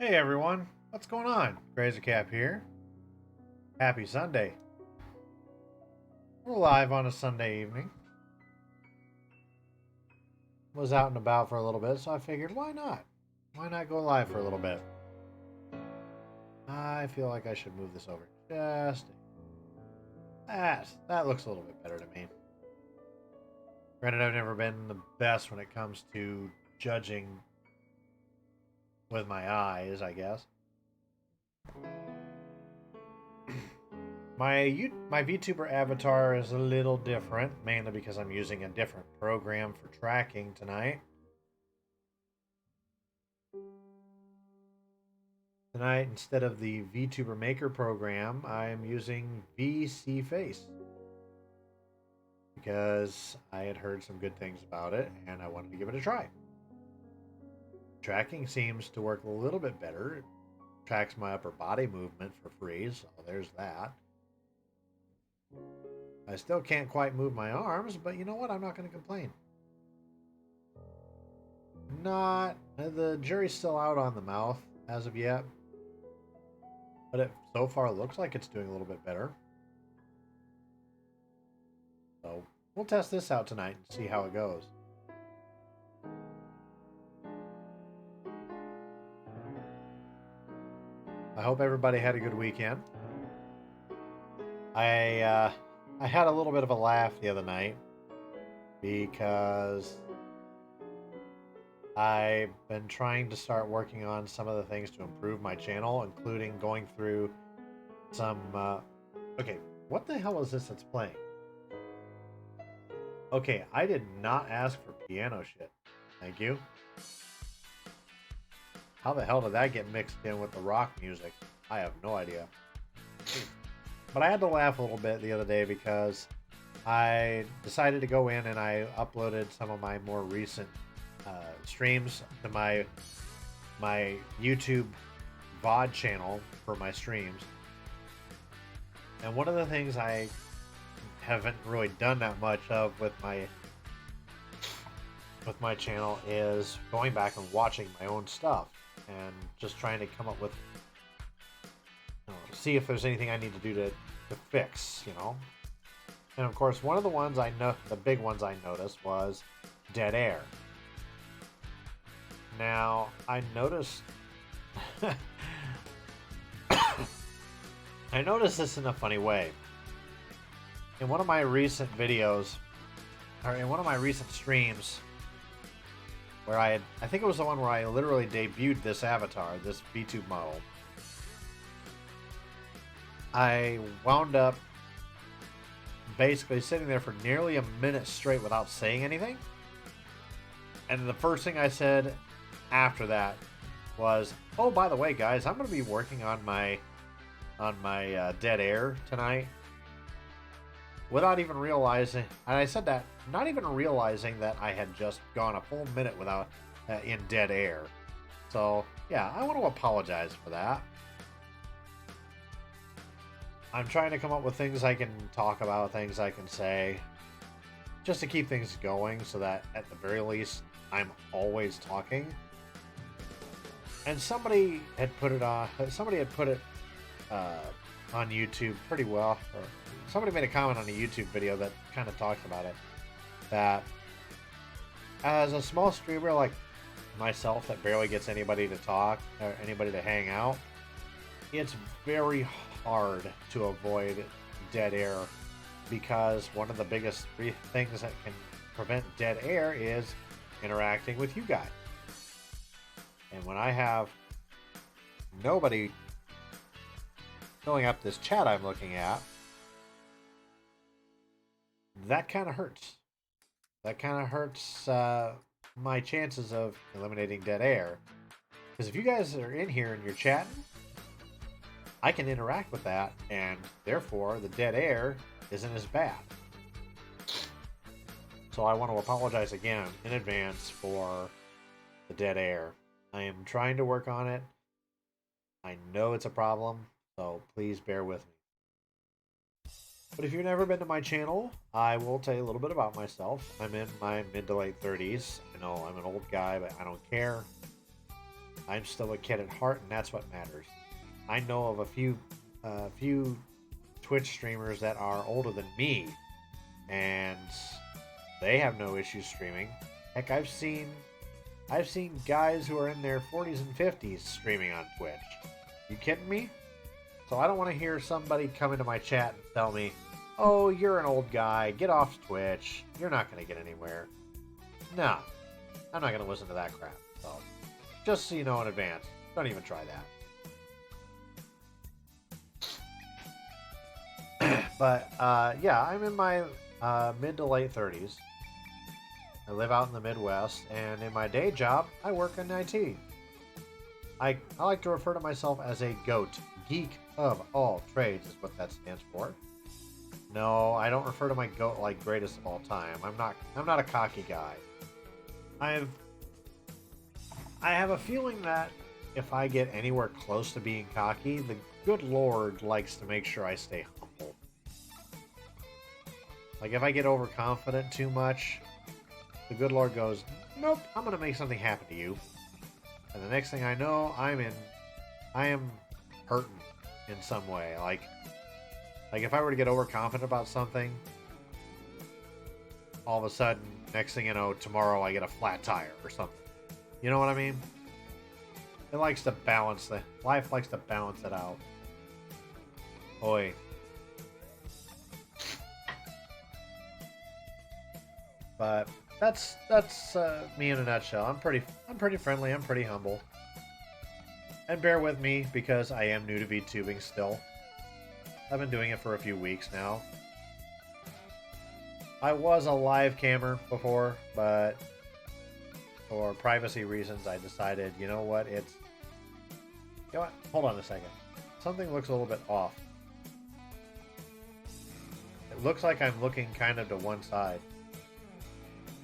Hey everyone, what's going on? KrazerKap here. Happy Sunday. We're live on a Sunday evening. Was out and about for a little bit, so I figured why not? Why not go live for a little bit? I feel like I should move this over just that looks a little bit better to me. Granted, I've never been the best when it comes to judging with my eyes, I guess. My VTuber avatar is a little different, mainly because I'm using a different program for tracking tonight. Tonight, instead of the VTuber Maker program, I'm using VC Face because I had heard some good things about it and I wanted to give it a try. Tracking seems to work a little bit better. It tracks my upper body movement for free, so there's that. I still can't quite move my arms, but you know what? I'm not going to complain. The jury's still out on the mouth as of yet, but it so far looks like it's doing a little bit better. So we'll test this out tonight and see how it goes. I hope everybody had a good weekend. I had a little bit of a laugh the other night because I've been trying to start working on some of the things to improve my channel, including going through some... okay, what the hell is this that's playing? Okay, I did not ask for piano shit. Thank you. How the hell did that get mixed in with the rock music? I have no idea. But I had to laugh a little bit the other day because I decided to go in and I uploaded some of my more recent streams to my YouTube VOD channel for my streams. And one of the things I haven't really done that much of with my channel is going back and watching my own stuff and just trying to come up with, see if there's anything I need to do to fix, you know. And of course, one of the ones the big ones I noticed was dead air. Now, I noticed I noticed this in a funny way. In one of my recent videos, or in one of my recent streams, where I think it was the one where I literally debuted this avatar, this VTube model, I wound up basically sitting there for nearly a minute straight without saying anything. And the first thing I said after that was, "Oh, by the way, guys, I'm going to be working on my dead air tonight." Without even realizing, and I said that not even realizing that I had just gone a full minute without in dead air. So yeah, I want to apologize for that. I'm trying to come up with things I can talk about, things I can say, just to keep things going so that at the very least I'm always talking. And somebody had put it on YouTube pretty well, or somebody made a comment on a YouTube video that kind of talked about it, that as a small streamer like myself that barely gets anybody to talk or anybody to hang out, it's very hard to avoid dead air, because one of the biggest things that can prevent dead air is interacting with you guys. And when I have nobody filling up this chat I'm looking at, that kind of hurts. That kind of hurts my chances of eliminating dead air. Because if you guys are in here and you're chatting, I can interact with that, and therefore the dead air isn't as bad. So I want to apologize again in advance for the dead air. I am trying to work on it. I know it's a problem, so please bear with me. But if you've never been to my channel, I will tell you a little bit about myself. I'm in my mid to late 30s. I know I'm an old guy, but I don't care. I'm still a kid at heart, and that's what matters. I know of a few Twitch streamers that are older than me, and they have no issues streaming. Heck, I've seen guys who are in their 40s and 50s streaming on Twitch. You kidding me? So I don't want to hear somebody come into my chat and tell me, "Oh, you're an old guy. Get off Twitch. You're not going to get anywhere." No, I'm not going to listen to that crap. So, just so you know in advance, don't even try that. But yeah, I'm in my mid to late 30s. I live out in the Midwest, and in my day job, I work in IT. I like to refer to myself as a GOAT, geek of all trades, is what that stands for. No, I don't refer to my GOAT like greatest of all time. I'm not a cocky guy. I have a feeling that if I get anywhere close to being cocky, the good Lord likes to make sure I stay humble. Like if I get overconfident too much, the good Lord goes, "Nope, I'm going to make something happen to you." And the next thing I know, I am hurting in some way. Like if I were to get overconfident about something, all of a sudden, next thing you know, tomorrow I get a flat tire or something. You know what I mean? Life likes to balance it out. Oi. But that's me in a nutshell. I'm pretty friendly. I'm pretty humble. And bear with me because I am new to VTubing still. I've been doing it for a few weeks now. I was a live cammer before, but for privacy reasons, I decided, you know what? Hold on a second. Something looks a little bit off. It looks like I'm looking kind of to one side.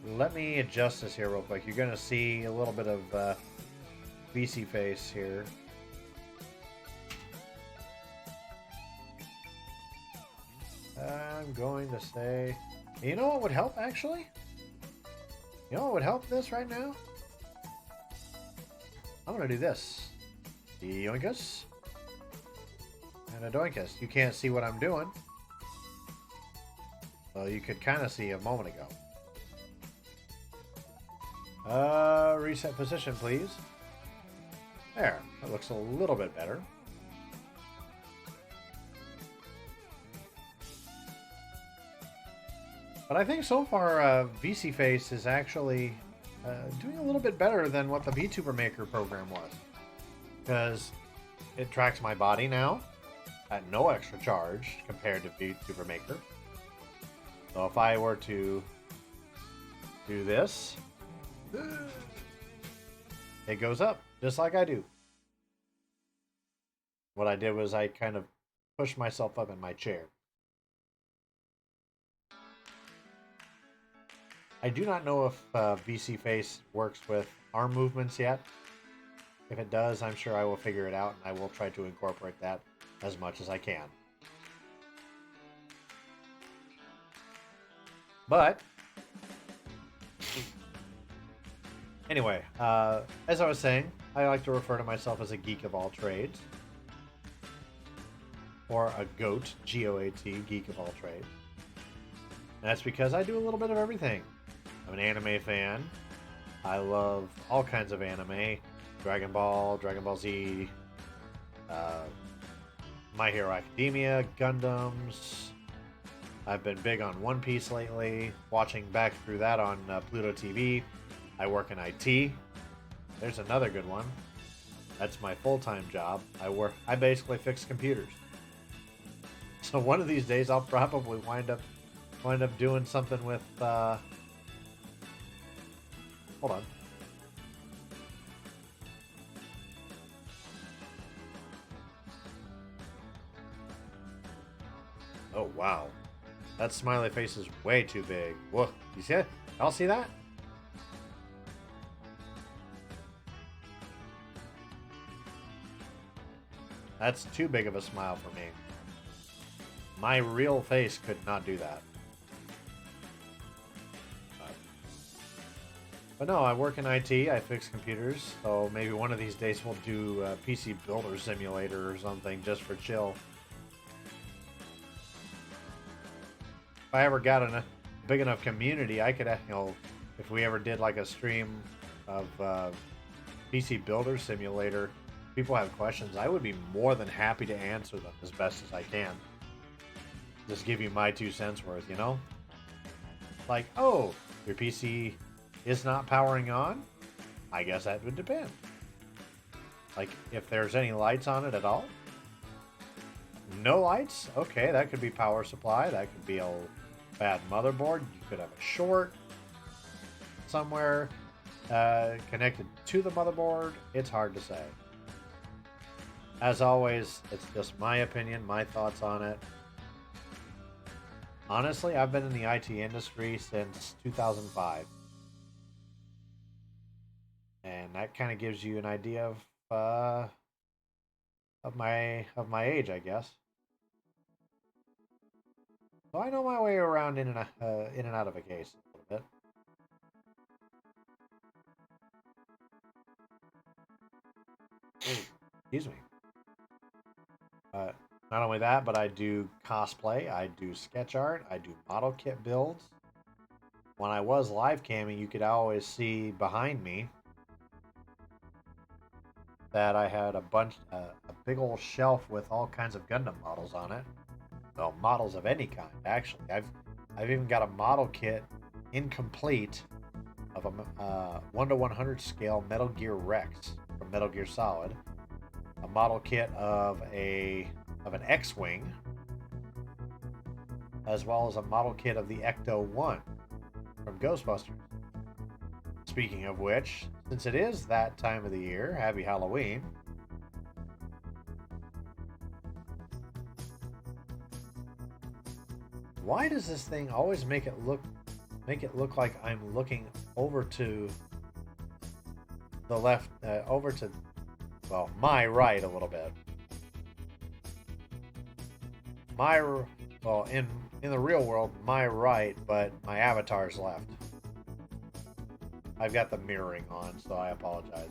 Let me adjust this here real quick. You're going to see a little bit of VC face here. I'm going to say... You know what would help, actually? You know what would help this right now? I'm going to do this. Yoinkus. And a doinkus. You can't see what I'm doing. Well, you could kind of see a moment ago. Reset position, please. There. That looks a little bit better. But I think so far, VC Face is actually doing a little bit better than what the VTuber Maker program was. Because it tracks my body now at no extra charge compared to VTuber Maker. So if I were to do this, it goes up, just like I do. What I did was I kind of pushed myself up in my chair. I do not know if VC Face works with arm movements yet. If it does, I'm sure I will figure it out, and I will try to incorporate that as much as I can. But anyway, as I was saying, I like to refer to myself as a geek of all trades. Or a GOAT, G-O-A-T, geek of all trades. And that's because I do a little bit of everything. I'm an anime fan. I love all kinds of anime. Dragon Ball, Dragon Ball Z, My Hero Academia, Gundams. I've been big on One Piece lately, watching back through that on Pluto TV. I work in IT. There's another good one. That's my full-time job. I basically fix computers. So one of these days I'll probably wind up doing something with hold on. Oh wow. That smiley face is way too big. Whoa, you see it? Y'all see that? That's too big of a smile for me. My real face could not do that. But no, I work in IT. I fix computers. So maybe one of these days we'll do a PC Builder Simulator or something just for chill. If I ever got a big enough community, I could, if we ever did like a stream of PC Builder Simulator, people have questions, I would be more than happy to answer them as best as I can. Just give you my 2 cents worth, you know? Like, oh, your PC is not powering on? I guess that would depend. Like, if there's any lights on it at all? No lights? Okay, that could be power supply. That could be a bad motherboard. You could have a short somewhere connected to the motherboard. It's hard to say. As always, it's just my opinion, my thoughts on it. Honestly, I've been in the IT industry since 2005. And that kind of gives you an idea of my age, I guess. So I know my way around in and out of a case a little bit. Excuse me. Not only that, but I do cosplay, I do sketch art, I do model kit builds. When I was live camming, you could always see behind me that I had a big old shelf with all kinds of Gundam models on it. Well, models of any kind, actually. I've even got a model kit, incomplete, of a 1/100 scale Metal Gear Rex from Metal Gear Solid. A model kit of an X-wing, as well as a model kit of the Ecto-1 from Ghostbusters. Speaking of which, since it is that time of the year, happy Halloween. Why does this thing always make it look like I'm looking over to the left, over to, well, my right a little bit. Well, in the real world, my right, but my avatar's left. I've got the mirroring on, so I apologize.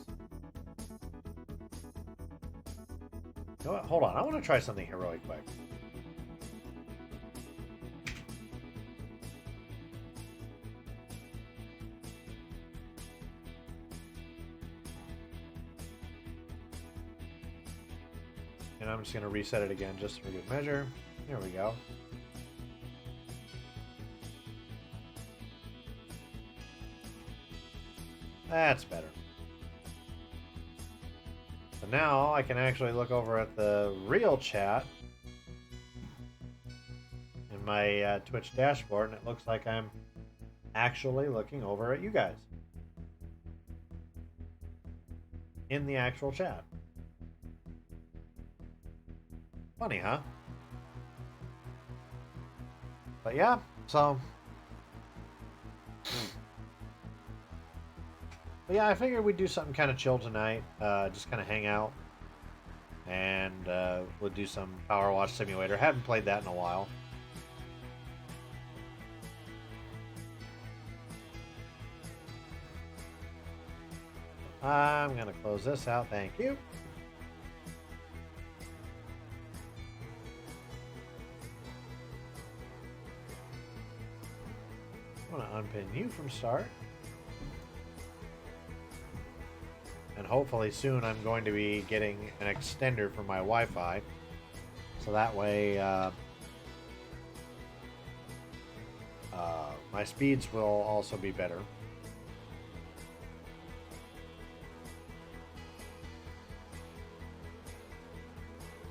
You know what? Hold on. I want to try something here really quick. And I'm just going to reset it again just for good measure. There we go. That's better. So now I can actually look over at the real chat in my Twitch dashboard, and it looks like I'm actually looking over at you guys in the actual chat. Funny, huh? But yeah, so... But yeah, I figured we'd do something kind of chill tonight. Just kind of hang out. And we'll do some PowerWash Simulator. Haven't played that in a while. I'm going to close this out. Thank you. I'm going to unpin you from start. And hopefully soon I'm going to be getting an extender for my Wi-Fi. So that way my speeds will also be better.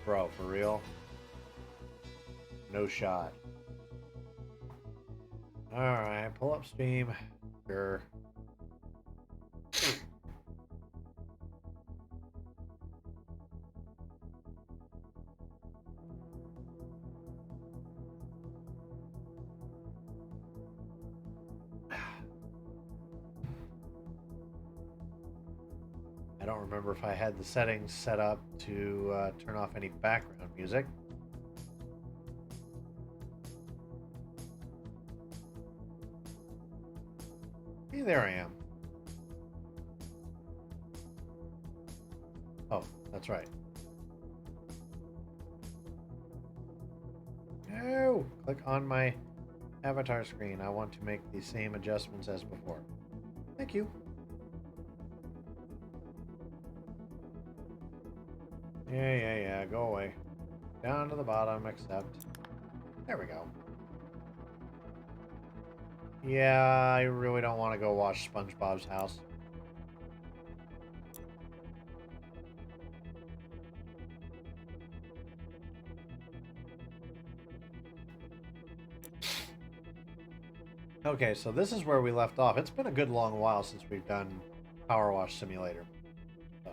Bro, for real? No shot. Alright, pull up Steam. Sure. I don't remember if I had the settings set up to turn off any background music. Hey, there I am. Oh, that's right. No! Click on my avatar screen. I want to make the same adjustments as before. Thank you. Yeah. Go away. Down to the bottom, accept. There we go. Yeah, I really don't want to go wash SpongeBob's house. Okay, so this is where we left off. It's been a good long while since we've done PowerWash Simulator. So,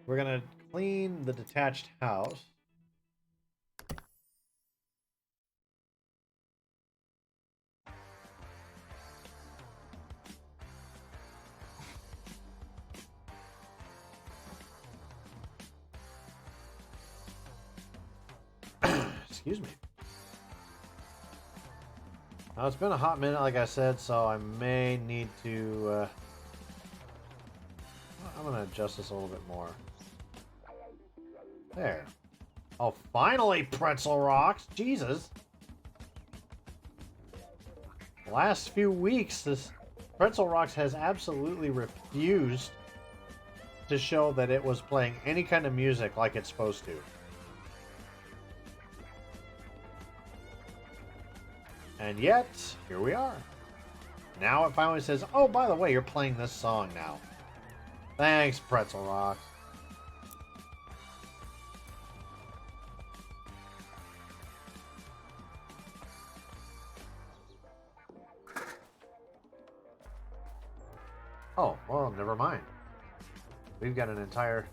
we're going to clean the detached house. Excuse me. Now, it's been a hot minute, like I said, so I may need to... I'm going to adjust this a little bit more. There. Oh, finally, Pretzel Rocks! Jesus! The last few weeks, this Pretzel Rocks has absolutely refused to show that it was playing any kind of music like it's supposed to. And yet, here we are. Now it finally says, oh, by the way, you're playing this song now. Thanks, Pretzel Rocks. Oh, well, never mind. We've got an entire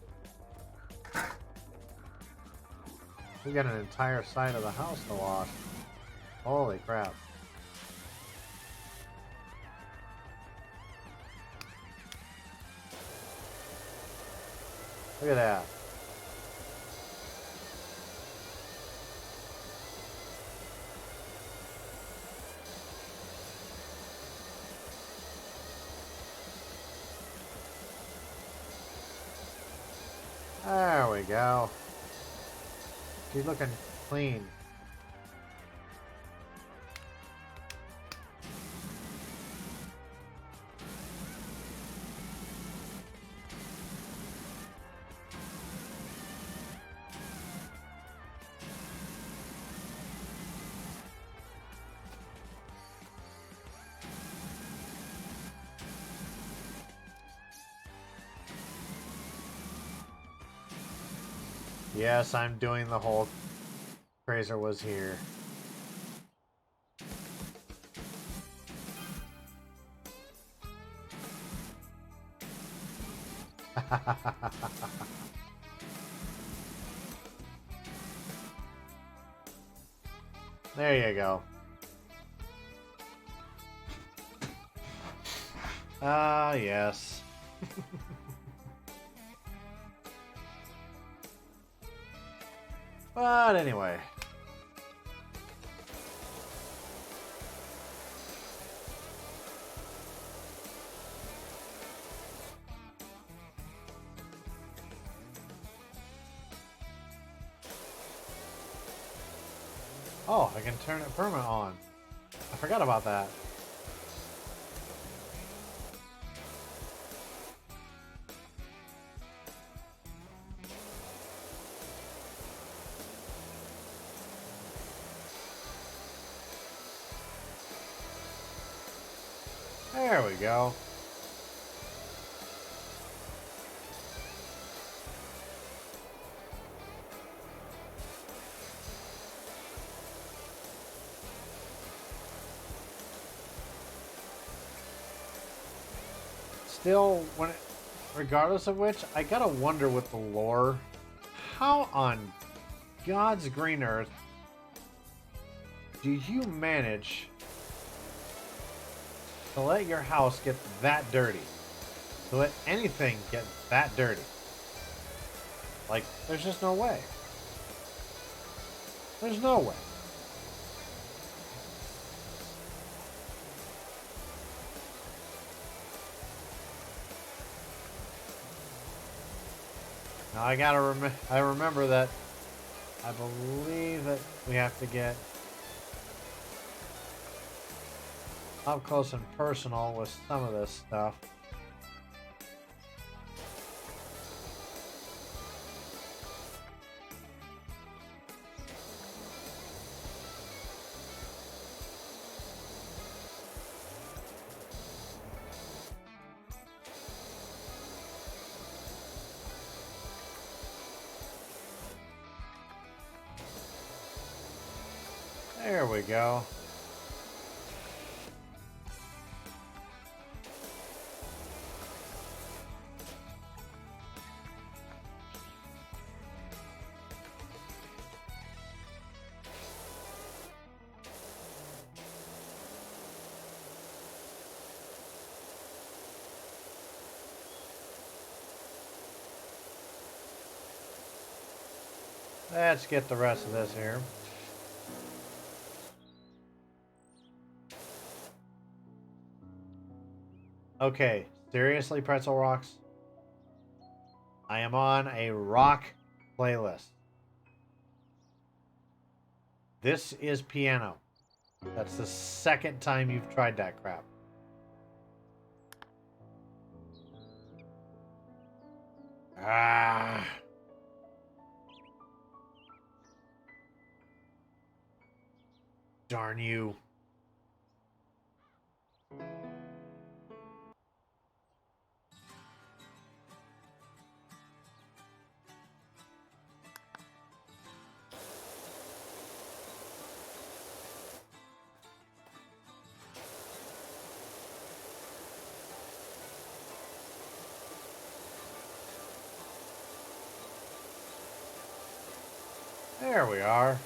side of the house to wash. Holy crap. Look at that. There we go. She's looking clean. Yes, I'm doing the whole Krazer was here. There you go. Ah, yes. But anyway. Oh, I can turn it permanent on. I forgot about that. There we go. Still, regardless of which, I gotta wonder with the lore, how on God's green earth do you manage to let your house get that dirty? To let anything get that dirty? Like, there's just no way. There's no way. Now I remember that I believe that we have to get up close and personal with some of this stuff. There we go. Let's get the rest of this here. Okay, seriously, Pretzel Rocks? I am on a rock playlist. This is piano. That's the second time you've tried that crap. Ah. Darn you. There we are.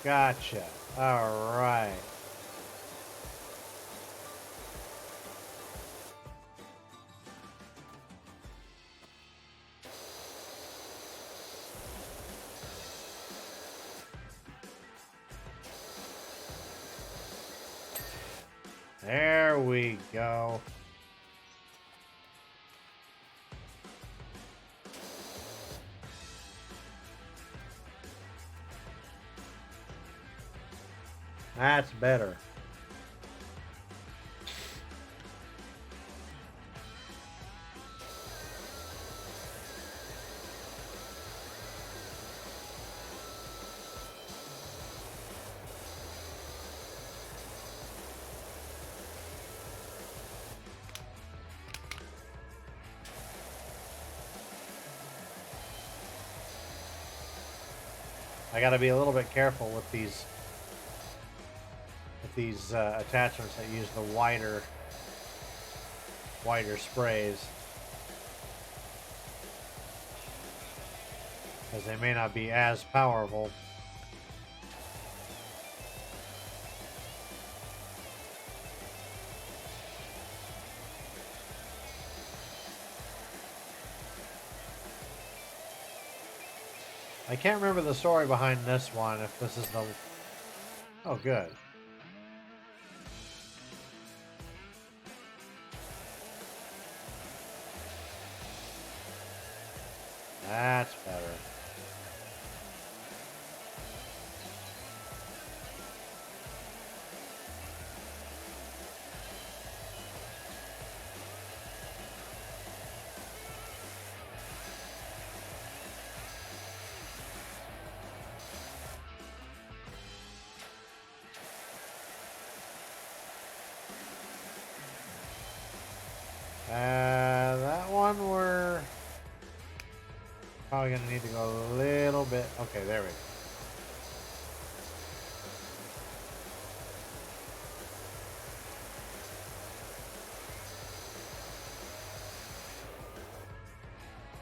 Gotcha. All right. There we go. That's better. I got to be a little bit careful with these attachments that use the wider sprays, because they may not be as powerful. I can't remember the story behind this one, if this is the... Oh, good. That's better. That one we're probably gonna need to go a little bit. Okay, there we go.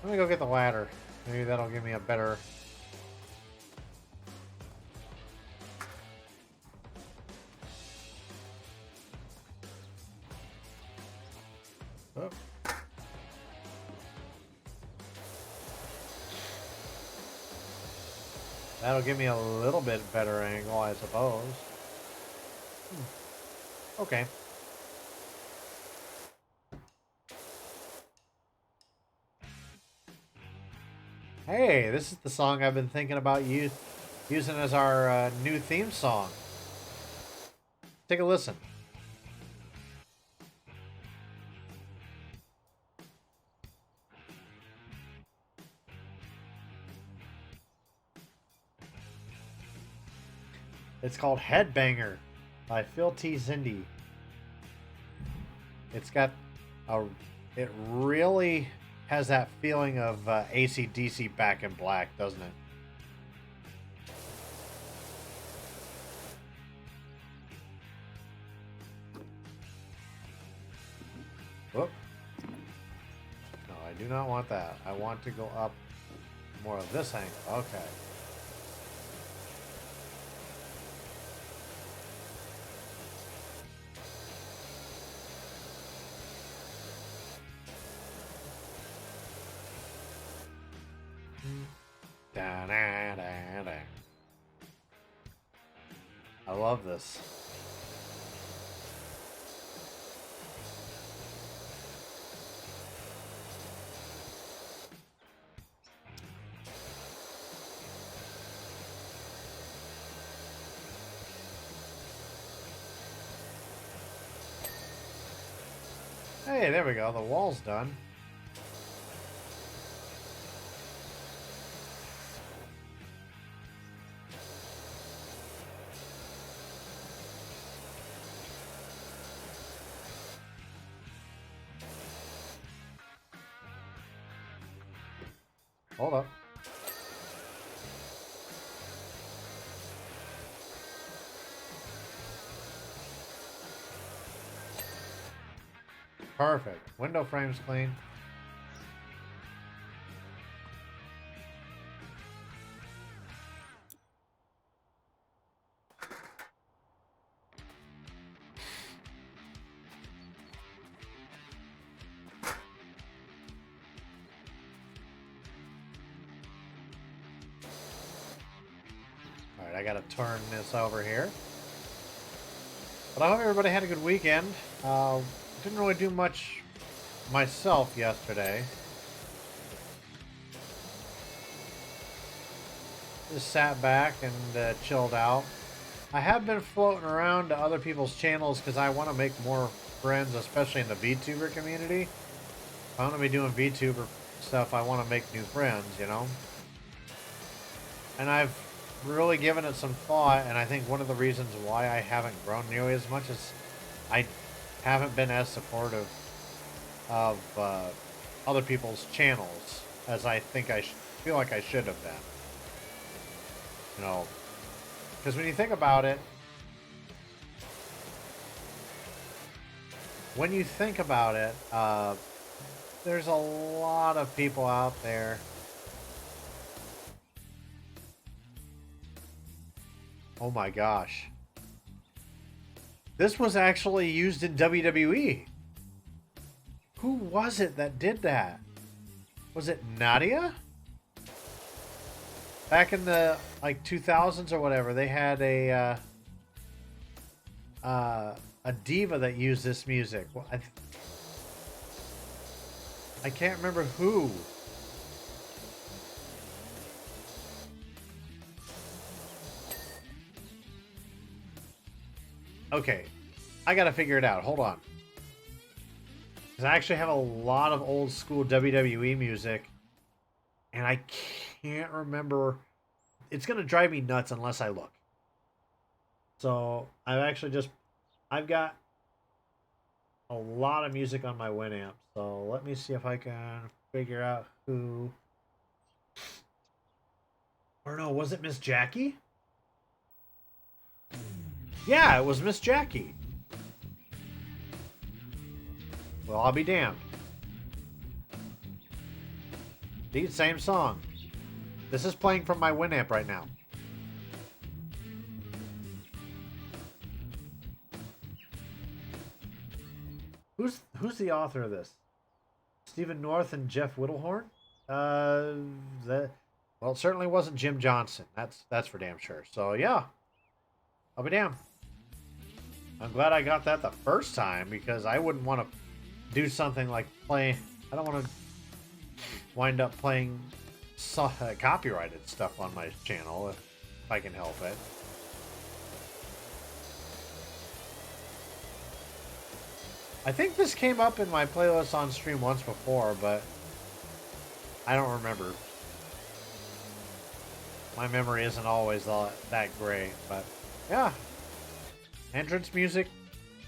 Let me go get the ladder. Maybe that'll give me a better... Oh. That'll give me a little bit better angle, I suppose. Okay. Hey, this is the song I've been thinking about using as our new theme song. Take a listen. It's called Headbanger by Phil T. Zindi. It's got a... It really has that feeling of AC/DC Back in Black, doesn't it? Whoop. No, I do not want that. I want to go up more of this angle. Okay. Da, da, da, da. I love this. Hey, there we go. The wall's done. Hold up. Perfect. Window frame's clean. Alright, I gotta turn this over here. But I hope everybody had a good weekend. Didn't really do much myself yesterday. Just sat back and chilled out. I have been floating around to other people's channels because I want to make more friends, especially in the VTuber community. If I'm going to be doing VTuber stuff, I want to make new friends, you know? And I've really given it some thought, and I think one of the reasons why I haven't grown nearly as much is I haven't been as supportive of other people's channels as I think I feel like I should have been. You know, because when you think about it, there's a lot of people out there. Oh my gosh. This was actually used in WWE. Who was it that did that? Was it Nadia? Back in the like 2000s or whatever, they had a diva that used this music. Well, I can't remember who. Okay, I gotta figure it out. Hold on. Because I actually have a lot of old school WWE music, and I can't remember. It's gonna drive me nuts unless I look. So I've got a lot of music on my Winamp. So let me see if I can figure out who. Or no, was it Miss Jackie? Yeah, it was Miss Jackie. Well, I'll be damned. The same song. This is playing from my Winamp right now. Who's the author of this? Stephen North and Jeff Whittlehorn? Well, it certainly wasn't Jim Johnson. That's for damn sure. So yeah, I'll be damned. I'm glad I got that the first time because I wouldn't want to do something like play. I don't want to wind up playing copyrighted stuff on my channel if I can help it. I think this came up in my playlist on stream once before, but I don't remember. My memory isn't always that great, but yeah. Entrance music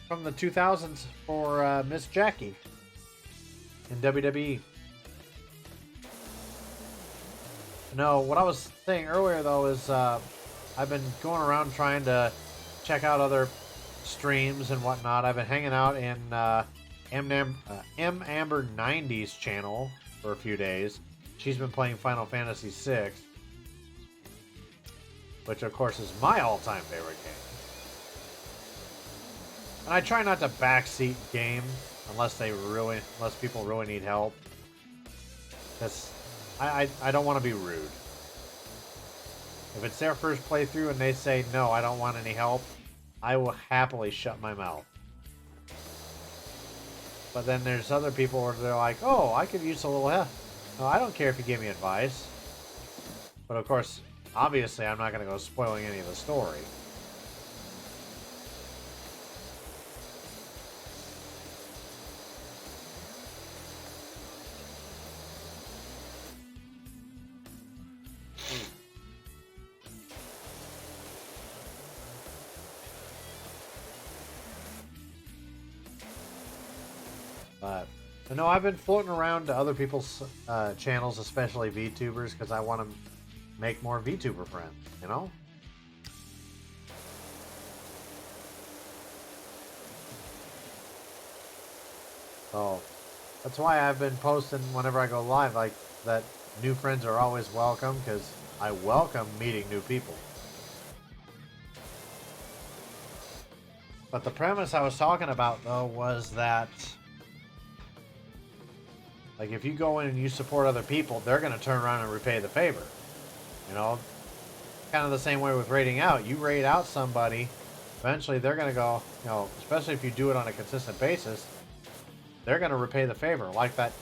from the 2000s for Miss Jackie in WWE. No, what I was saying earlier though is I've been going around trying to check out other streams and whatnot. I've been hanging out in M Amber 90's channel for a few days. She's been playing Final Fantasy VI, which of course is my all-time favorite game. And I try not to backseat games unless people really need help. Because I don't want to be rude. If it's their first playthrough and they say, no, I don't want any help, I will happily shut my mouth. But then there's other people where they're like, oh, I could use a little help. No, I don't care if you give me advice. But of course, obviously, I'm not going to go spoiling any of the story. But no, I've been floating around to other people's channels, especially VTubers, because I want to make more VTuber friends, you know? So that's why I've been posting whenever I go live, like that new friends are always welcome, because I welcome meeting new people. But the premise I was talking about, though, was that like, if you go in and you support other people, they're going to turn around and repay the favor. You know? Kind of the same way with raiding out. You raid out somebody, eventually they're going to go, you know, especially if you do it on a consistent basis, they're going to repay the favor. Like that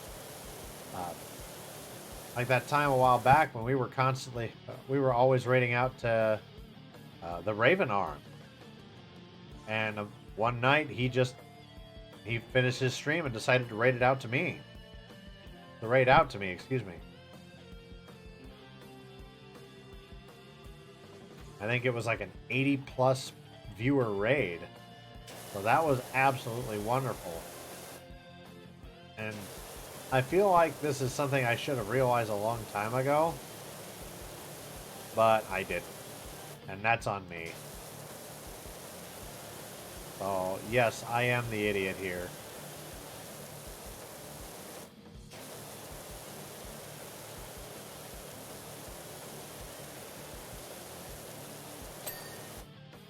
time a while back when we were always raiding out to the Raven Arm. And one night he finished his stream and decided to raid it out to me. Excuse me. I think it was like an 80+ viewer raid. So that was absolutely wonderful. And I feel like this is something I should have realized a long time ago. But I didn't. And that's on me. So, yes, I am the idiot here.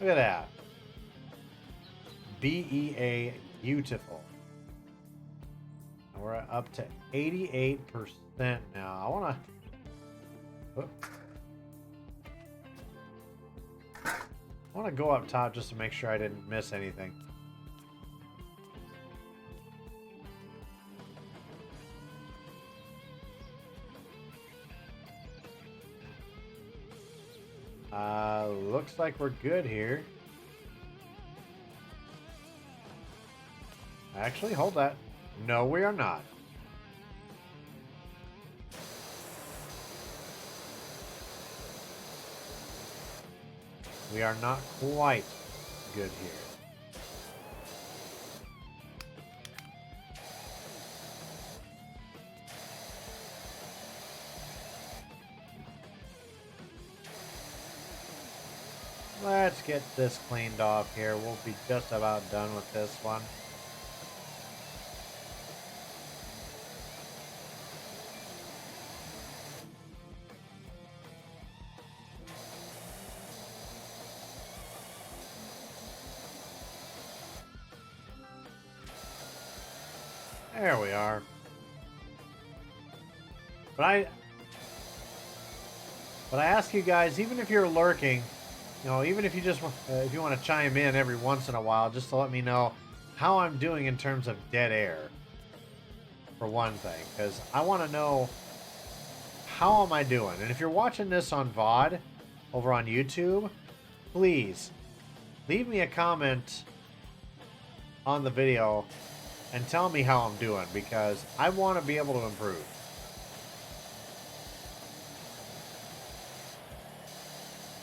Look at that. BEA beautiful. And we're up to 88% now. I want to go up top just to make sure I didn't miss anything. Looks like we're good here. Actually, hold that. No, we are not. We are not quite good here. Let's get this cleaned off here. We'll be just about done with this one. There we are. But But I ask you guys, even if you're lurking, you know, even if you just if you want to chime in every once in a while, just to let me know how I'm doing in terms of dead air, for one thing, because I want to know how am I doing. And if you're watching this on VOD over on YouTube, please leave me a comment on the video and tell me how I'm doing, because I want to be able to improve.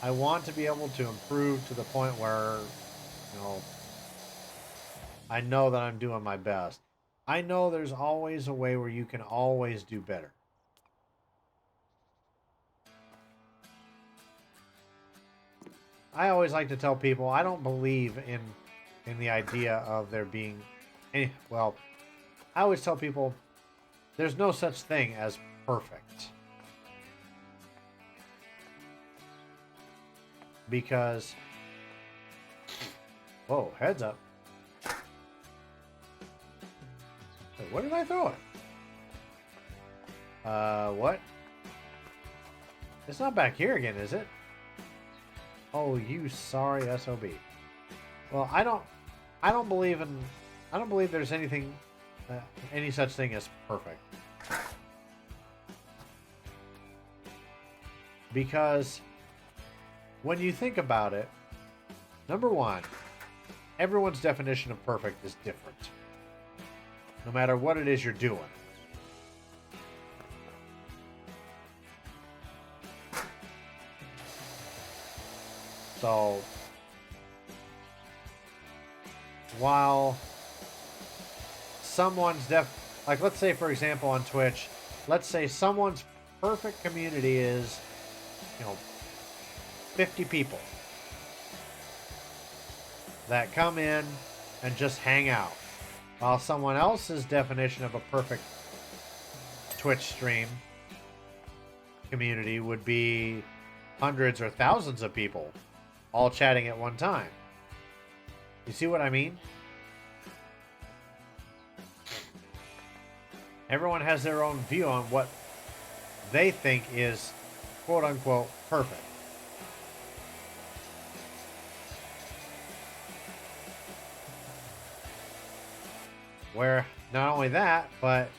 I want to be able to improve to the point where, you know, I know that I'm doing my best. I know there's always a way where you can always do better. I always like to tell people I don't believe in the idea of there being any, well, I always tell people there's no such thing as perfect. Because, whoa, heads up. Wait, what did I throw it? What? It's not back here again, is it? Oh, you sorry SOB. Well, I don't believe there's anything, any such thing as perfect. Because when you think about it, number one, everyone's definition of perfect is different. No matter what it is you're doing. So, while someone's like, let's say for example on Twitch, let's say someone's perfect community is, you know, 50 people that come in and just hang out, while someone else's definition of a perfect Twitch stream community would be hundreds or thousands of people all chatting at one time. You see what I mean? Everyone has their own view on what they think is quote unquote perfect. Where not only that, but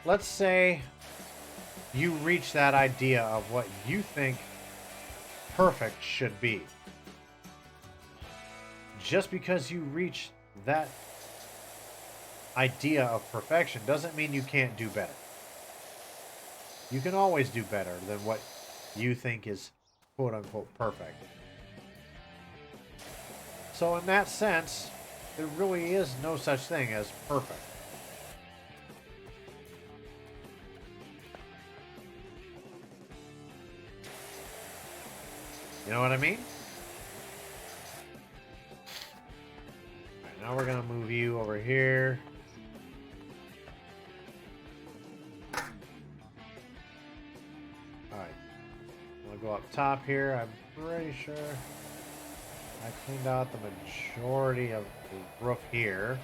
let's say you reach that idea of what you think perfect should be. Just because you reach that idea of perfection doesn't mean you can't do better. You can always do better than what you think is quote unquote perfect. So in that sense, there really is no such thing as perfect. You know what I mean? Alright, now we're going to move you over here. Alright. I'm going to go up top here. I'm pretty sure I cleaned out the majority of the roof here.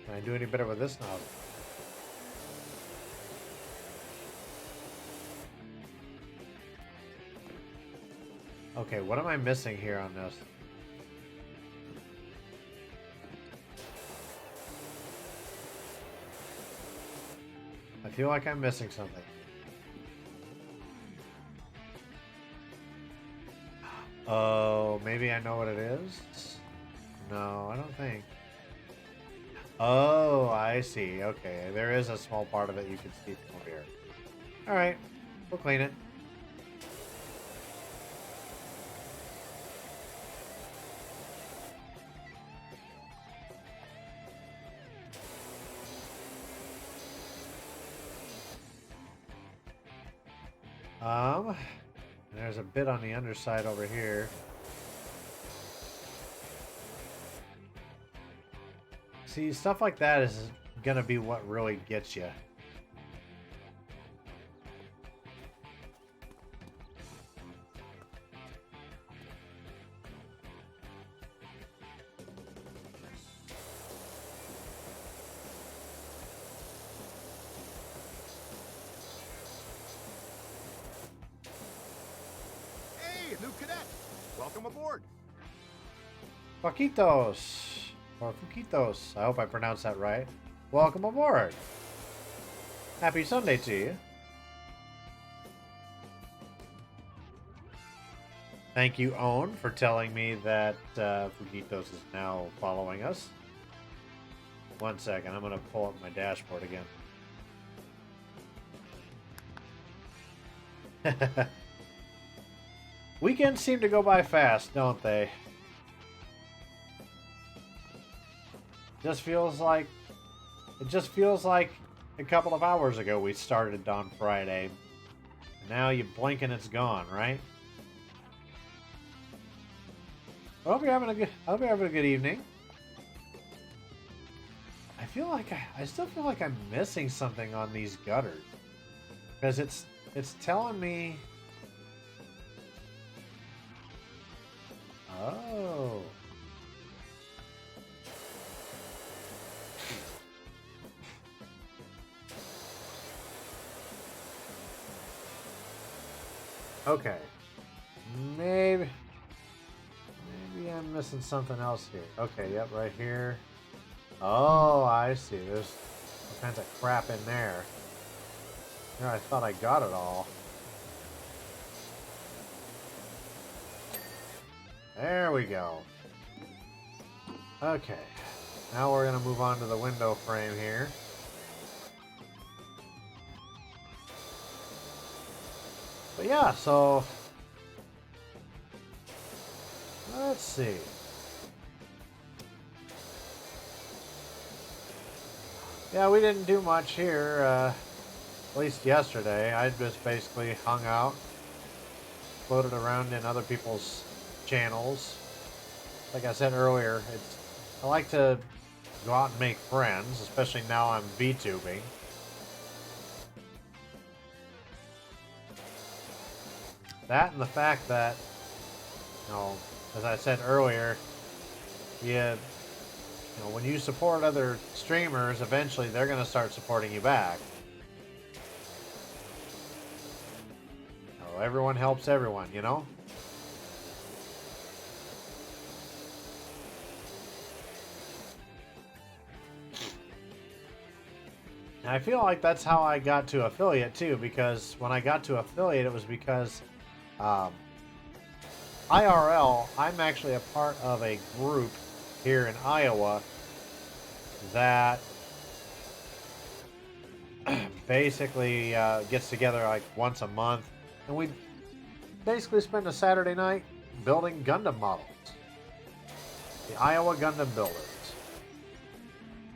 Can I do any better with this nozzle? Okay, what am I missing here on this? I feel like I'm missing something. Oh, maybe I know what it is? No, I don't think. Oh, I see. Okay, there is a small part of it you can see from over here. Alright, we'll clean it. There's a bit on the underside over here. See, stuff like that is gonna be what really gets you. Hey, new cadet! Welcome aboard! Paquitos, or Fuquitos, I hope I pronounced that right. Welcome aboard. Happy Sunday to you. Thank you, Owen, for telling me that Fuquitos is now following us. 1 second, I'm going to pull up my dashboard again. Weekends seem to go by fast, don't they? It just feels like a couple of hours ago we started on Friday. Now you blink and it's gone, right? I hope you're having a good evening. I still feel like I'm missing something on these gutters. Because it's telling me. Oh. Okay. Maybe I'm missing something else here. Okay, yep, right here. Oh, I see. There's all kinds of crap in there. Here, I thought I got it all. There we go. Okay. Now we're going to move on to the window frame here. But yeah, so let's see. Yeah, we didn't do much here, at least yesterday. I just basically hung out, floated around in other people's channels. Like I said earlier, I like to go out and make friends, especially now I'm VTubing. That and the fact that, as I said earlier, when you support other streamers, eventually they're going to start supporting you back. Everyone helps everyone, you know? And I feel like that's how I got to affiliate too, because when I got to affiliate, it was because IRL, I'm actually a part of a group here in Iowa that basically gets together like once a month, and we basically spend a Saturday night building Gundam models. The Iowa Gundam Builders.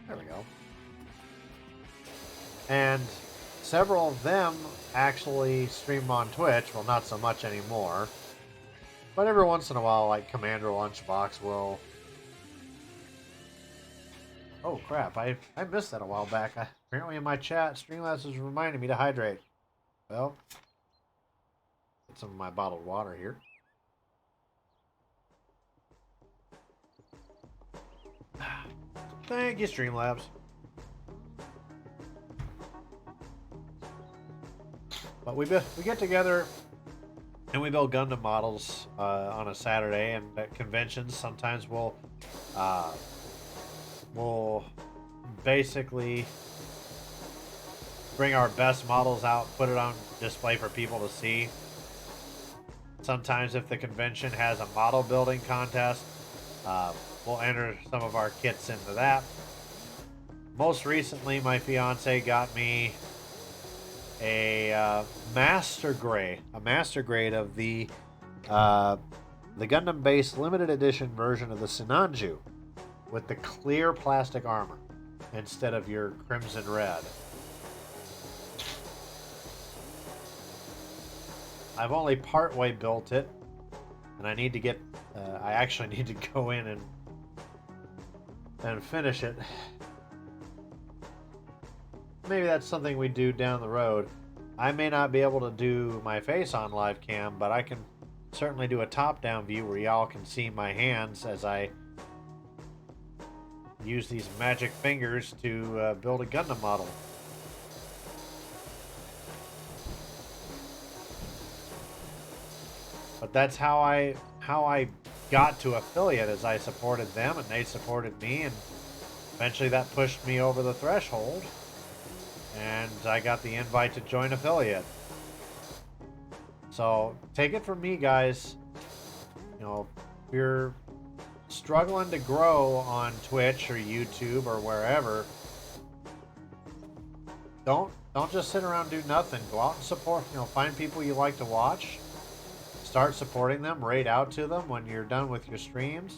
There we go. And several of them actually stream on Twitch. Well, not so much anymore. But every once in a while, like Commander Lunchbox will... Oh, crap. I missed that a while back. Apparently in my chat, Streamlabs was reminding me to hydrate. Well, get some of my bottled water here. Thank you, Streamlabs. But we get together and we build Gundam models on a Saturday, and at conventions sometimes we'll basically bring our best models out, put it on display for people to see. Sometimes if the convention has a model building contest, we'll enter some of our kits into that. Most recently, my fiance got me a master grade of the Gundam base limited edition version of the Sinanju with the clear plastic armor instead of your crimson red. I've only partway built it, and I need to get I actually need to go in and finish it. maybe that's something we do down the road. I may not be able to do my face on live cam, but I can certainly do a top-down view where y'all can see my hands as I use these magic fingers to build a Gundam model. But that's how I got to affiliate, as I supported them and they supported me, and eventually that pushed me over the threshold and I got the invite to join affiliate. So take it from me, guys. You know, if you're struggling to grow on Twitch or YouTube or wherever, don't just sit around and do nothing. Go out and support, you know, find people you like to watch. Start supporting them, raid out to them when you're done with your streams.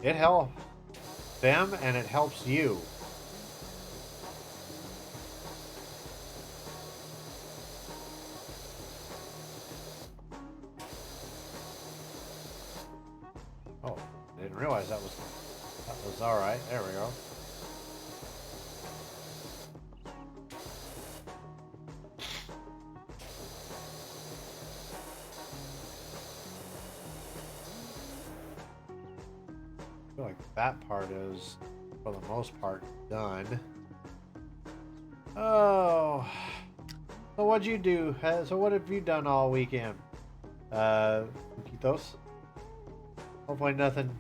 It helps them and it helps you. Oh, I didn't realize that was all right. There we go. I feel like that part is, for the most part, done. Oh, so what'd you do? So what have you done all weekend? Quitos? Hopefully nothing.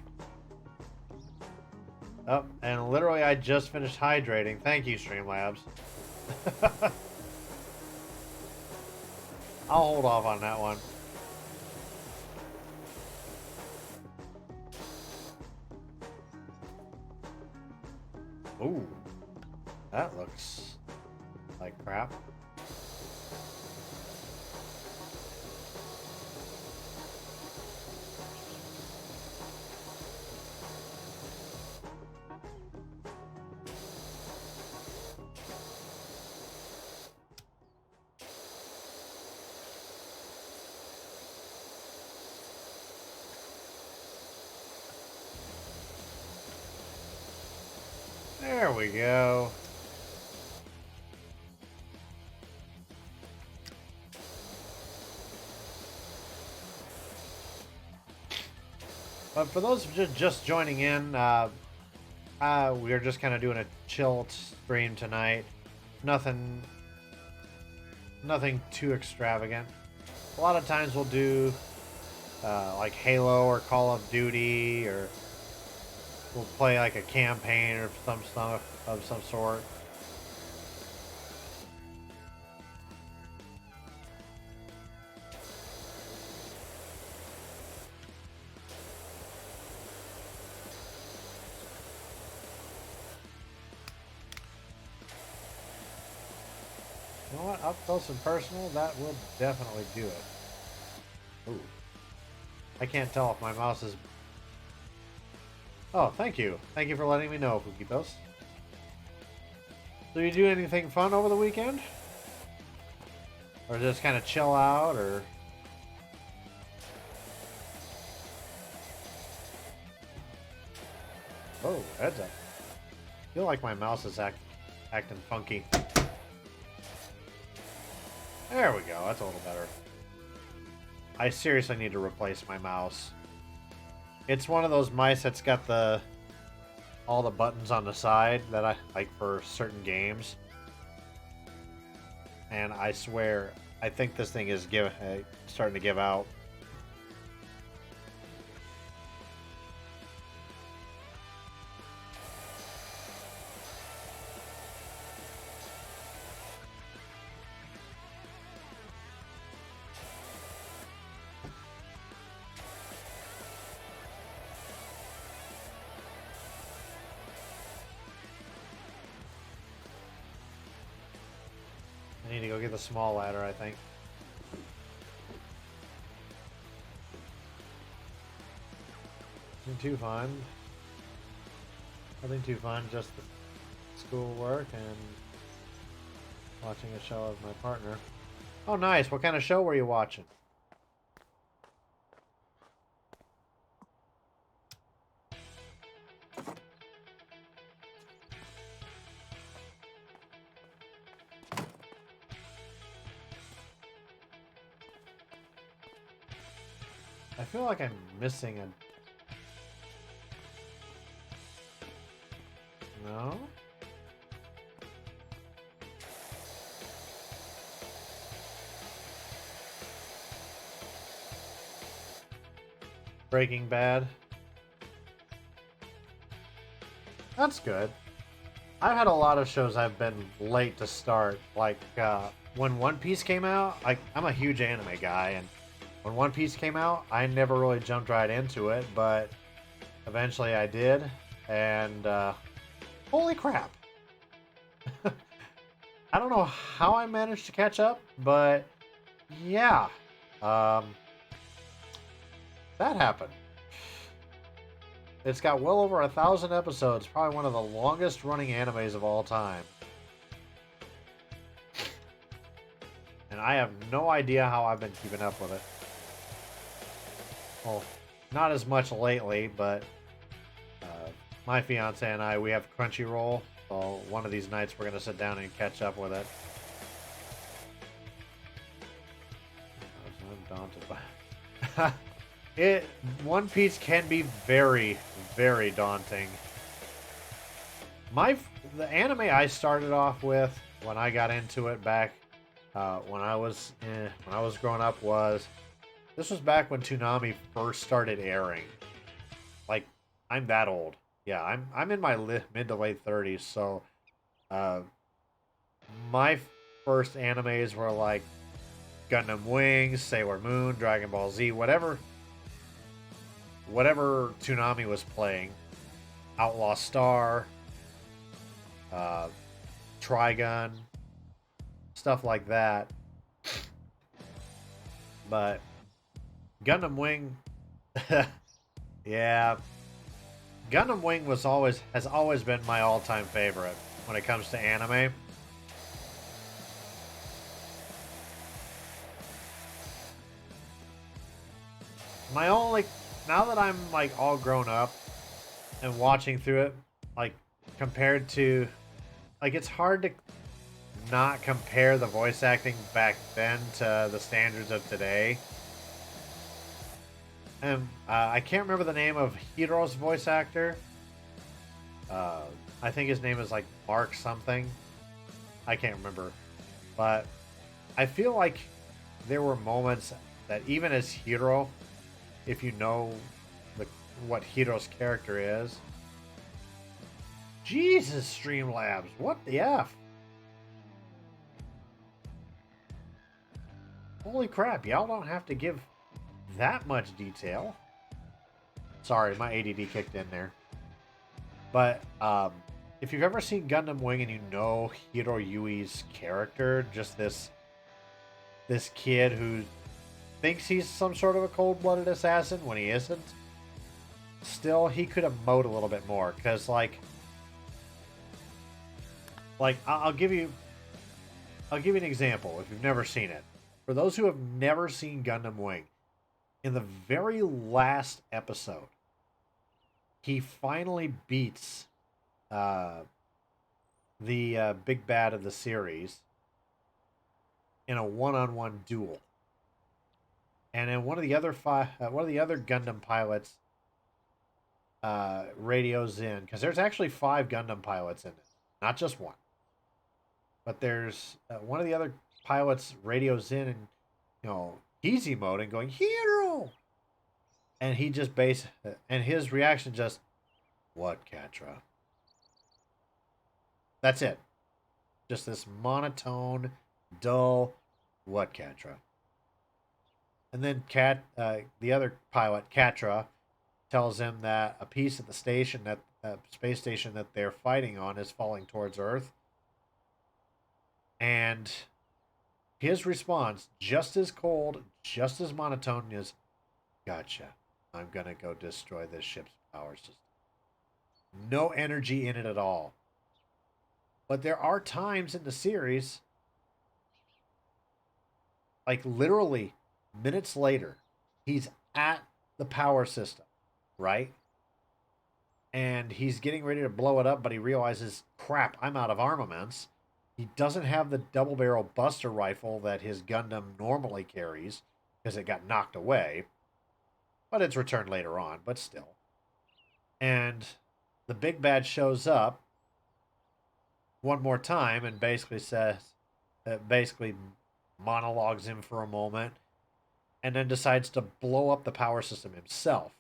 Oh, and literally I just finished hydrating. Thank you, Streamlabs. I'll hold off on that one. Ooh, that looks like crap. There we go. But for those just joining in, we are just kind of doing a chill stream tonight. Nothing too extravagant. A lot of times we'll do like Halo or Call of Duty, or we'll play like a campaign or some stuff of some sort. You know what? Up close and personal, that will definitely do it. Ooh. I can't tell if my mouse is... Oh, thank you. Thank you for letting me know, Fukitos. So you do anything fun over the weekend? Or just kind of chill out, or... Oh, heads up. I feel like my mouse is acting funky. There we go, that's a little better. I seriously need to replace my mouse. It's one of those mice that's got all the buttons on the side that I like for certain games. And I swear, I think this thing is starting to give out. I need to go get the small ladder, I think. Nothing too fun. Nothing too fun, just schoolwork and watching a show with my partner. Oh, nice. What kind of show were you watching? I feel like I'm missing a... No? Breaking Bad. That's good. I've had a lot of shows I've been late to start. Like, when One Piece came out, I'm a huge anime guy, and when One Piece came out, I never really jumped right into it, but eventually I did, and holy crap. I don't know how I managed to catch up, but yeah, that happened. It's got well over 1,000 episodes, probably one of the longest running animes of all time. And I have no idea how I've been keeping up with it. Well, not as much lately, but my fiance and I, we have Crunchyroll, so one of these nights we're going to sit down and catch up with it. I'm daunted by it. One Piece can be very, very daunting. The anime I started off with when I got into it back when I was growing up this was back when Toonami first started airing. Like, I'm that old. Yeah, I'm in my mid to late 30s, so my first animes were like Gundam Wing, Sailor Moon, Dragon Ball Z, whatever Toonami was playing. Outlaw Star, Trigun, stuff like that. But Gundam Wing, yeah, Gundam Wing has always been my all-time favorite when it comes to anime. Now that I'm like all grown up and watching through it, like compared to, like, it's hard to not compare the voice acting back then to the standards of today. And I can't remember the name of Hiro's voice actor. I think his name is like Mark something. I can't remember. But I feel like there were moments that even as Hiro, if you know what Hiro's character is. Jesus, Streamlabs, what the F? Holy crap, y'all don't have to give that much detail. Sorry, my ADD kicked in there. But if you've ever seen Gundam Wing and you know Hiro Yui's character, just this kid who thinks he's some sort of a cold-blooded assassin when he isn't, still, he could emote a little bit more. Because, like I'll give you an example if you've never seen it. For those who have never seen Gundam Wing, in the very last episode, he finally beats the big bad of the series in a one-on-one duel. And then one of the other Gundam pilots radios in, because there's actually 5 Gundam pilots in it, not just one. But there's one of the other pilots radios in, and he's emoting, going Hero, and he just and his reaction just, what, Catra? That's it. Just this monotone, dull, what, Catra? And then the other pilot, Catra, tells him that a piece of the station, that space station that they're fighting on, is falling towards Earth. And his response, just as cold, just as monotone, is, gotcha. I'm going to go destroy this ship's power system. No energy in it at all. But there are times in the series, like literally minutes later, he's at the power system, right? And he's getting ready to blow it up, but he realizes, crap, I'm out of armaments. He doesn't have the double barrel buster rifle that his Gundam normally carries because it got knocked away. but it's returned later on, but still. And the big bad shows up one more time and basically says, basically monologues him for a moment, and then decides to blow up the power system himself.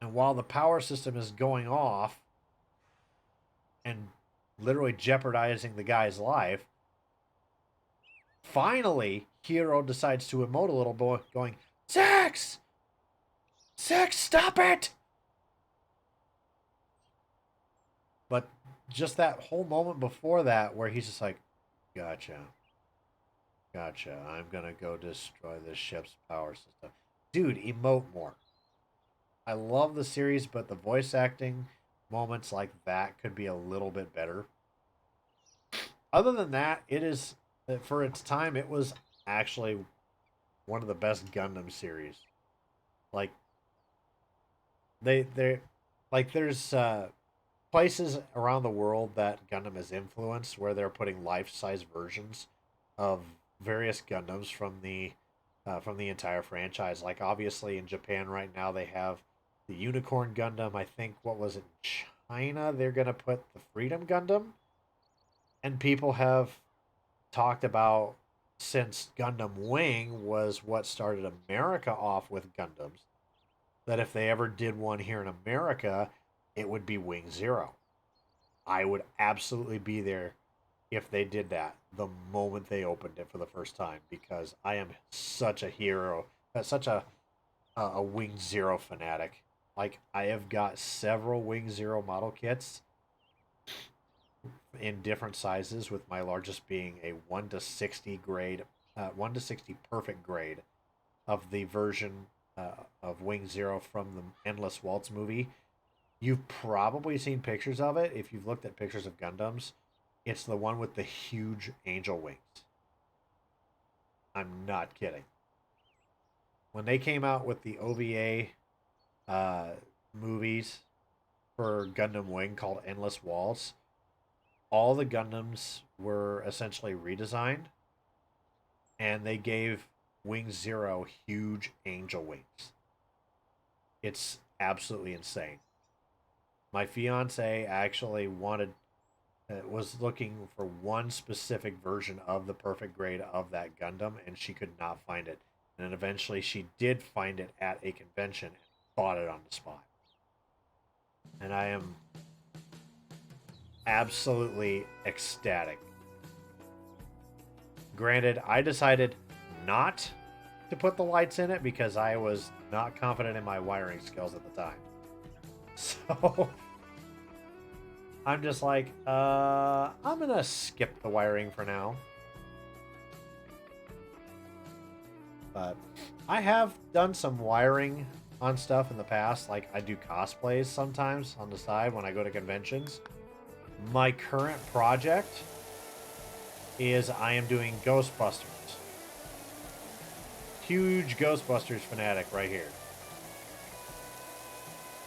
And while the power system is going off and literally jeopardizing the guy's life, finally, Hero decides to emote a little boy, going, Sex! Sex, stop it! But just that whole moment before that where he's just like, gotcha. Gotcha. I'm gonna go destroy this ship's power system. Dude, emote more. I love the series, but the voice acting moments like that could be a little bit better. Other than that, it is, for its time, it was actually one of the best Gundam series. Like they like there's places around the world that Gundam has influenced where they're putting life-size versions of various Gundams from the entire franchise. Like obviously in Japan right now they have the Unicorn Gundam. I think what was it, China? They're gonna put the Freedom Gundam, and people have talked about, since Gundam Wing was what started America off with Gundams, that if they ever did one here in America, it would be Wing Zero. I would absolutely be there if they did that the moment they opened it for the first time, because I am such a hero, such a Wing Zero fanatic. Like I have got several Wing Zero model kits in different sizes, with my largest being a 1 to 60 grade, 1 to 60 perfect grade of the version of Wing Zero from the Endless Waltz movie. You've probably seen pictures of it if you've looked at pictures of Gundams. It's the one with the huge angel wings. I'm not kidding. When they came out with the OVA movies for Gundam Wing called Endless Waltz, all the Gundams were essentially redesigned, and they gave Wing Zero huge angel wings. It's absolutely insane. My fiance actually was looking for one specific version of the perfect grade of that Gundam, and she could not find it. And then eventually she did find it at a convention and bought it on the spot. And I am absolutely ecstatic. Granted, I decided not to put the lights in it because I was not confident in my wiring skills at the time. So I'm just like, I'm gonna skip the wiring for now. But I have done some wiring on stuff in the past. Like I do cosplays sometimes on the side when I go to conventions. My current project is I am doing Ghostbusters. Huge Ghostbusters fanatic right here.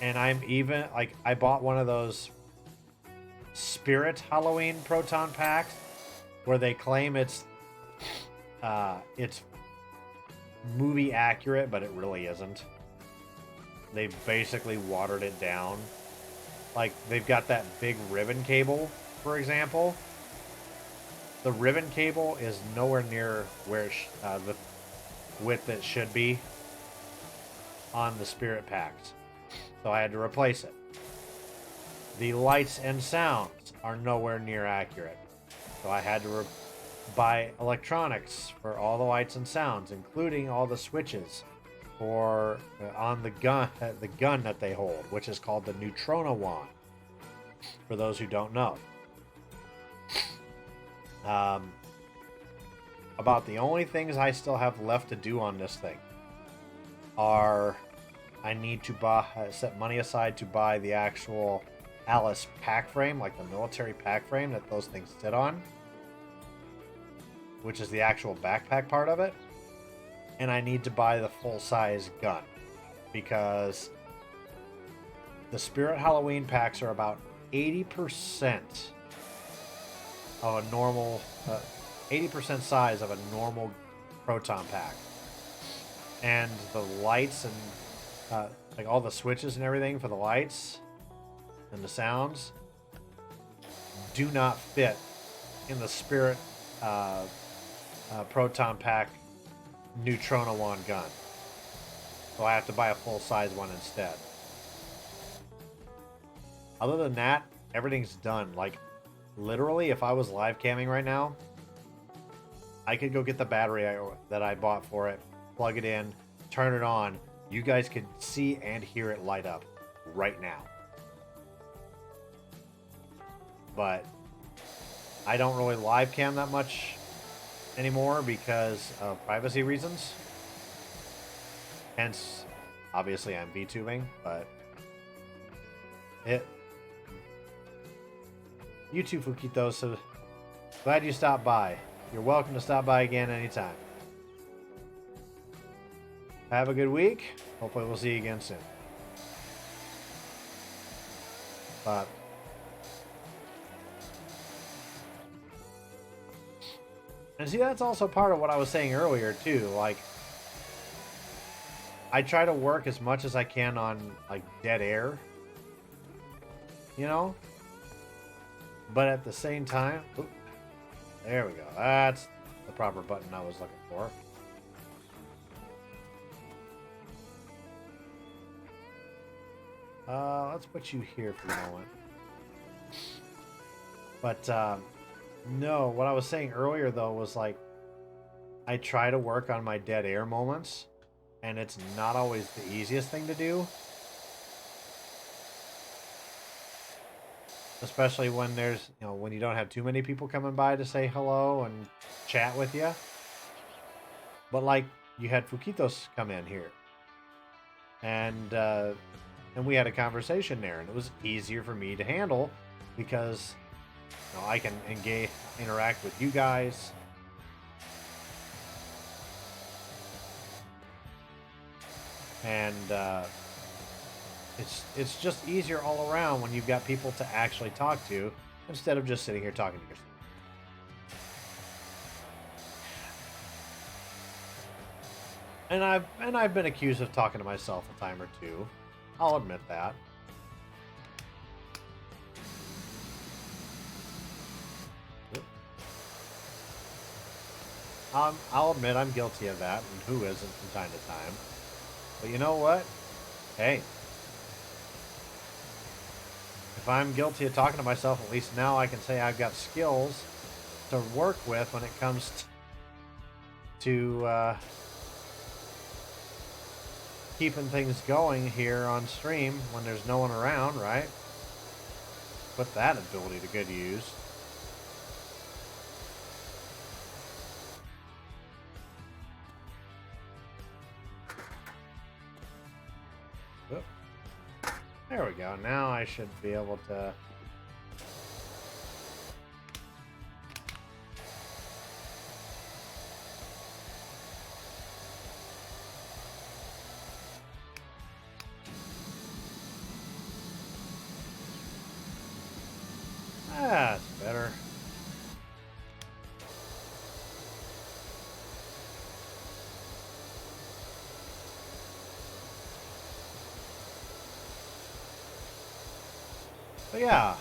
And I'm even, like, I bought one of those Spirit Halloween proton packs where they claim it's movie accurate, but it really isn't. They've basically watered it down. Like, they've got that big ribbon cable, for example. The ribbon cable is nowhere near where the width it should be on the Spirit packs. So I had to replace it. The lights and sounds are nowhere near accurate. So I had to buy electronics for all the lights and sounds, including all the switches for on the gun that they hold, which is called the Neutrona Wand, for those who don't know. About the only things I still have left to do on this thing are I need to set money aside to buy the actual Alice pack frame, like the military pack frame that those things sit on, which is the actual backpack part of it. And I need to buy the full-size gun, because the Spirit Halloween packs are about 80% of a normal, 80% size of a normal proton pack. and the lights and like all the switches and everything for the lights and the sounds do not fit in the Spirit Proton Pack Neutrona Wand gun. So I have to buy a full-size one instead. Other than that, everything's done. Like, literally, if I was live camming right now, I could go get the battery that I bought for it, plug it in, turn it on. You guys could see and hear it light up right now. But I don't really live cam that much anymore because of privacy reasons. Hence, obviously I'm VTubing, but YouTube Fukitos, so glad you stopped by. You're welcome to stop by again anytime. Have a good week. Hopefully we'll see you again soon. But and see, that's also part of what I was saying earlier too. Like, I try to work as much as I can on like dead air, you know, but at the same time, there we go. That's the proper button I was looking for. Let's put you here for a moment. But no, what I was saying earlier though was like, I try to work on my dead air moments, and it's not always the easiest thing to do. Especially when there's, you know, when you don't have too many people coming by to say hello and chat with you. But like, you had Fukitos come in here, and we had a conversation there, and it was easier for me to handle because, you know, I can interact with you guys. And it's just easier all around when you've got people to actually talk to instead of just sitting here talking to yourself. And I've been accused of talking to myself a time or two. I'll admit that. I'll admit I'm guilty of that, and who isn't from time to time. But you know what? Hey, if I'm guilty of talking to myself, at least now I can say I've got skills to work with when it comes to keeping things going here on stream when there's no one around, right? Put that ability to good use. Oop. There we go. Now I should be able to... That's better. But yeah.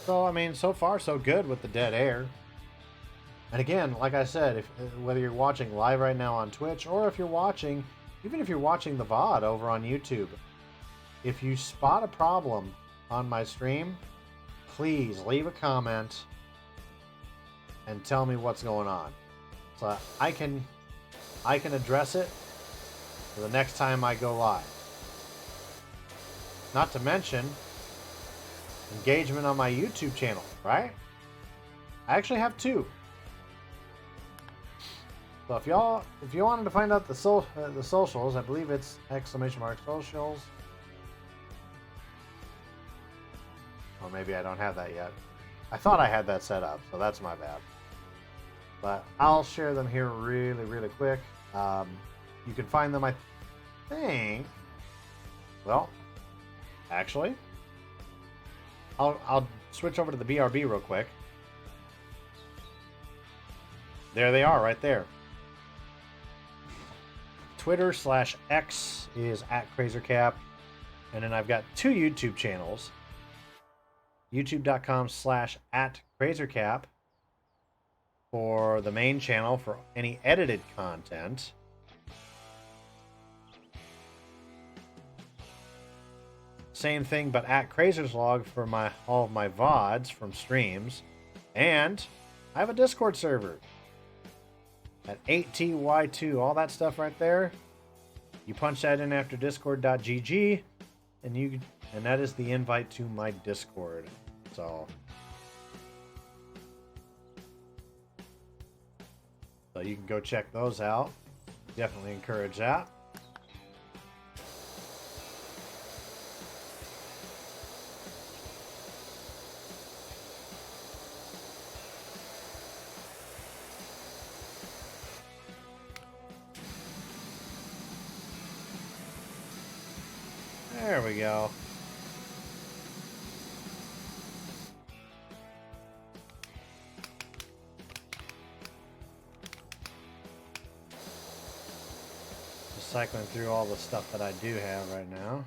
So, I mean, so far so good with the dead air. And again, like I said, whether you're watching live right now on Twitch or if you're watching, even if you're watching the VOD over on YouTube, if you spot a problem on my stream, please leave a comment and tell me what's going on, so I can address it for the next time I go live. Not to mention engagement on my YouTube channel, right? I actually have two. So if you wanted to find out the socials, I believe it's !socials. Or maybe I don't have that yet. I thought I had that set up, so that's my bad. But I'll share them here really, really quick. You can find them, I think. Well, actually, I'll switch over to the BRB real quick. There they are, right there. Twitter/X is @KrazerKap. And then I've got 2 YouTube channels. YouTube.com/@KrazerKap for the main channel for any edited content. Same thing, but @KrazerSlog for all of my VODs from streams. And I have a Discord server at 8TY2. All that stuff right there. You punch that in after discord.gg, and that is the invite to my Discord. So you can go check those out. Definitely encourage that. There we go. Just cycling through all the stuff that I do have right now.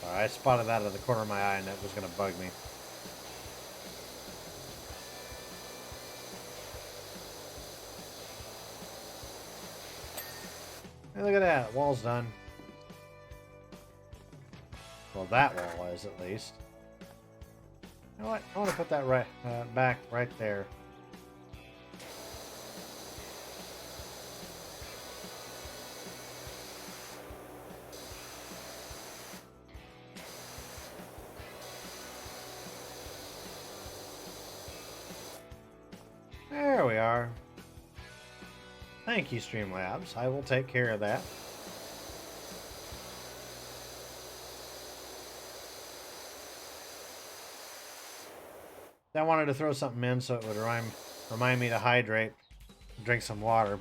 I spotted that out of the corner of my eye and that was going to bug me. Hey, look at that. Wall's done. Well, that wall is, at least. You know what? I want to put that back right there. There we are. Thank you, Streamlabs. I will take care of that. I wanted to throw something in so it would remind me to hydrate, drink some water.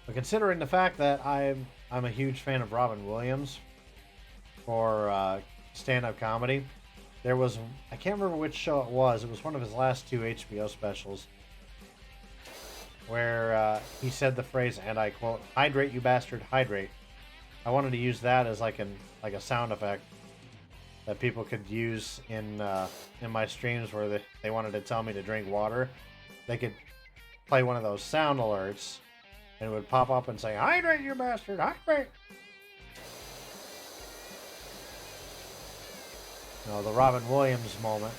But considering the fact that I'm a huge fan of Robin Williams for stand-up comedy, there was, I can't remember which show it was one of his last 2 HBO specials, where he said the phrase, and I quote, "Hydrate, you bastard, hydrate." I wanted to use that as like a sound effect that people could use in my streams where they wanted to tell me to drink water. They could play one of those sound alerts, and it would pop up and say, "Hydrate, you bastard, hydrate." No, the Robin Williams moment.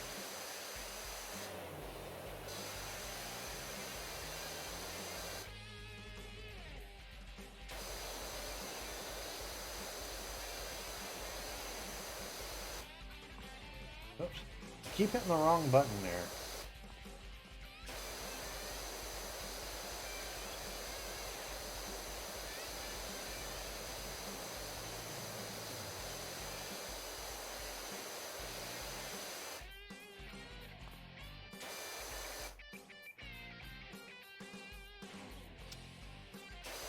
Oops. Keep hitting the wrong button there.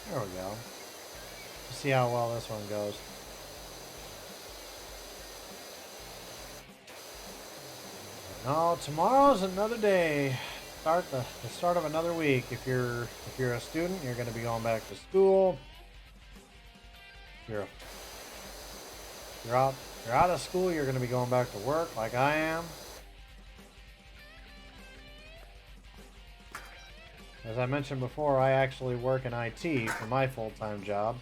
There we go. Let's see how well this one goes. No, tomorrow's another day. The start of another week. If you're a student, you're going to be going back to school. You're out of school, you're going to be going back to work like I am. As I mentioned before, I actually work in IT for my full-time job.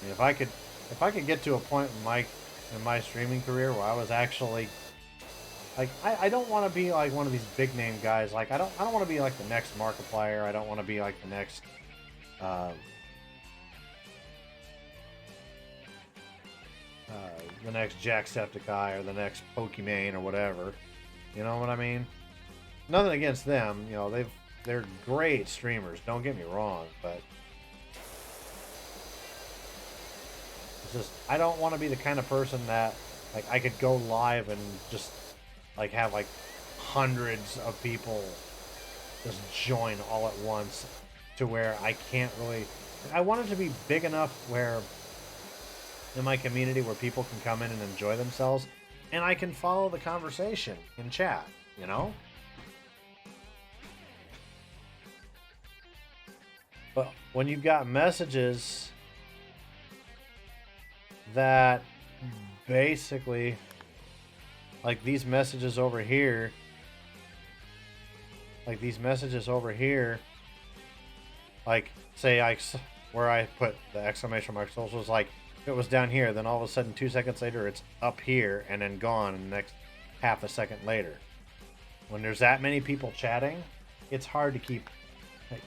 And if I could get to a point in my streaming career where I was actually like, I don't want to be like one of these big name guys. Like I don't want to be like the next Markiplier. I don't want to be like the next Jacksepticeye or the next Pokimane or whatever. You know what I mean? Nothing against them, you know, they're great streamers, don't get me wrong, but it's just, I don't want to be the kind of person that, like, I could go live and just, like, have, like, hundreds of people just join all at once to where I can't really, I want it to be big enough where in my community where people can come in and enjoy themselves, and I can follow the conversation in chat, you know? But when you've got messages that basically, like these messages over here, like say where I put the exclamation mark socials, like if it was down here, then all of a sudden 2 seconds later it's up here and then gone the next half a second later. When there's that many people chatting, it's hard to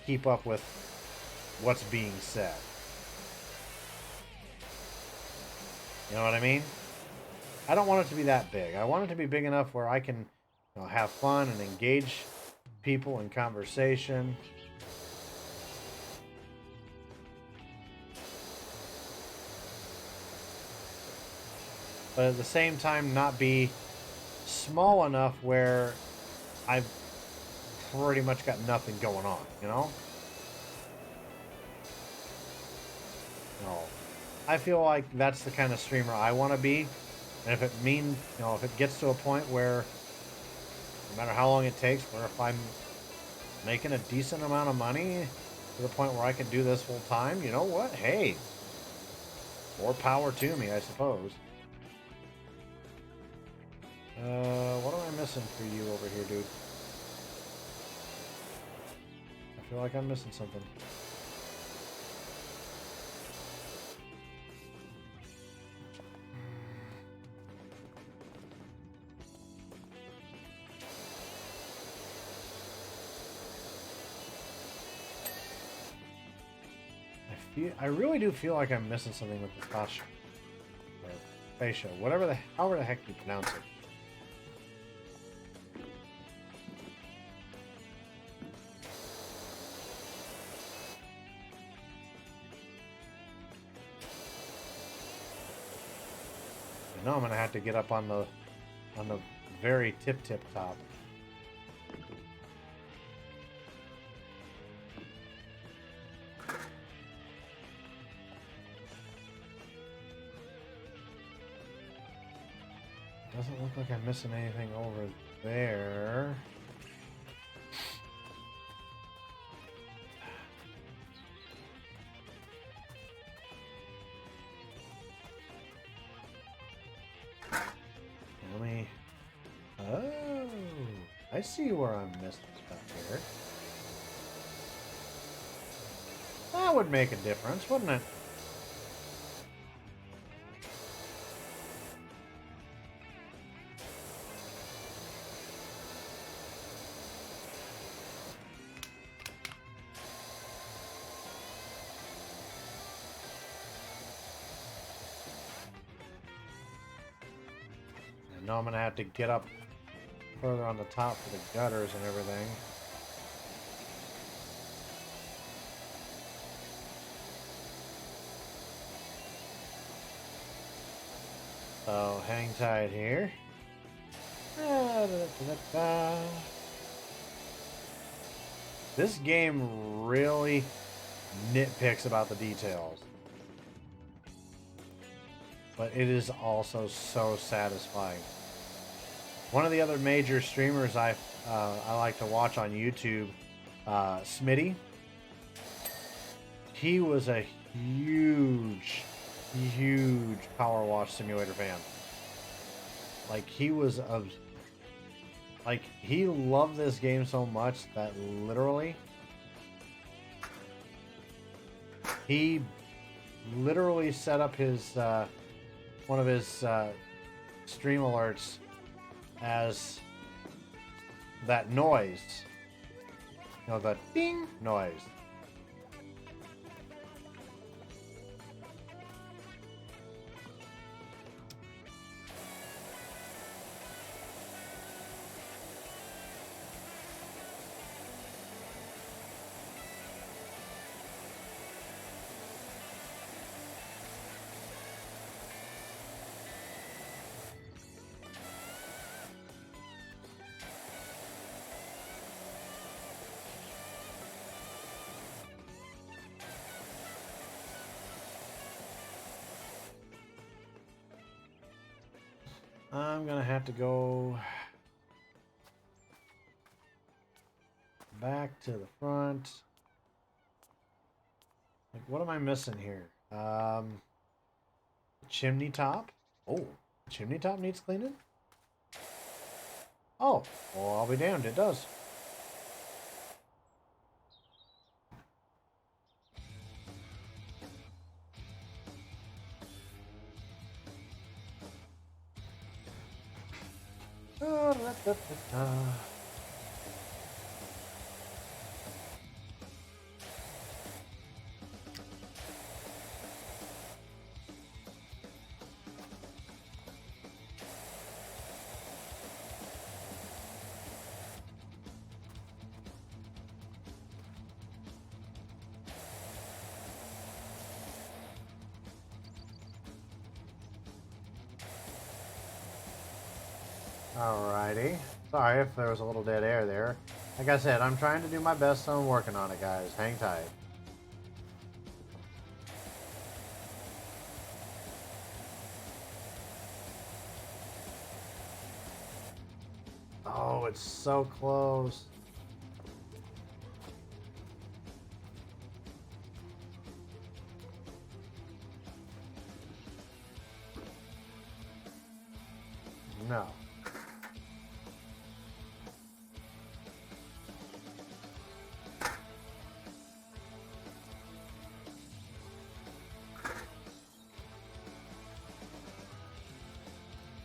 keep up with what's being said. You know what I mean? I don't want it to be that big. I want it to be big enough where I can, have fun and engage people in conversation. But at the same time, not be small enough where I've pretty much got nothing going on, you know? No. I feel like that's the kind of streamer I want to be. And if it means, if it gets to a point where, no matter how long it takes, where if I'm making a decent amount of money to the point where I can do this full time, you know what? Hey, more power to me, I suppose. What am I missing for you over here, dude? I feel like I'm missing something. I really do feel like I'm missing something with the fascia, or fascia, however the heck you pronounce it. I know I'm gonna have to get up on the very tip top. Doesn't look like I'm missing anything over there. Oh, I see where I'm missing stuff here. That would make a difference, wouldn't it? I know I'm gonna have to get up further on the top for the gutters and everything. So hang tight here. This game really nitpicks about the details, but it is also so satisfying. One of the other major streamers I like to watch on YouTube, Smitty, he was a huge PowerWash simulator fan. Like he loved this game so much that literally he set up his one of his stream alerts as that noise, the ding noise. I'm gonna have to go back to the front. Like, what am I missing here? Chimney top. Oh, chimney top needs cleaning? Oh, well, I'll be damned, it does. Alrighty. Sorry if there was a little dead air there. Like I said, I'm trying to do my best, so I'm working on it, guys. Hang tight. Oh, it's so close. No.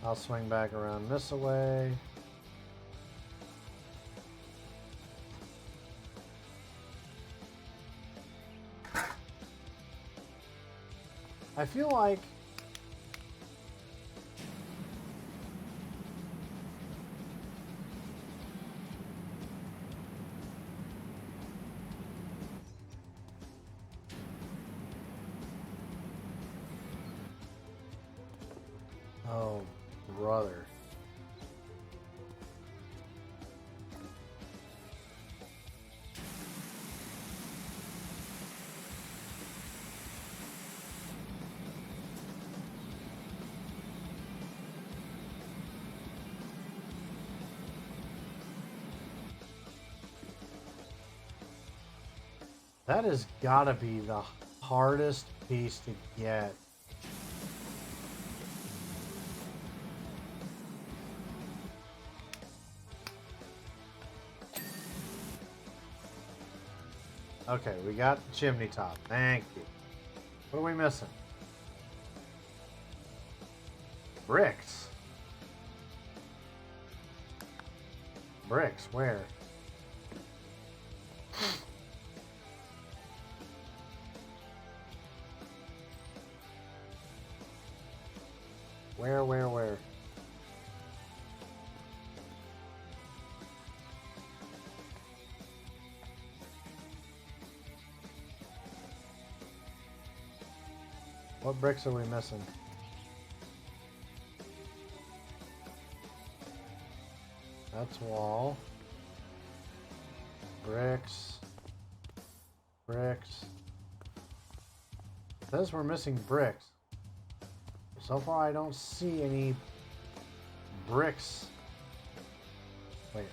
I'll swing back around this way. I feel like oh, brother. That has gotta be the hardest piece to get. Okay, we got the chimney top. Thank you. What are we missing? Bricks. Bricks, where? Where? What bricks are we missing? That's wall. Bricks. Bricks. It says we're missing bricks. So far I don't see any bricks. Wait.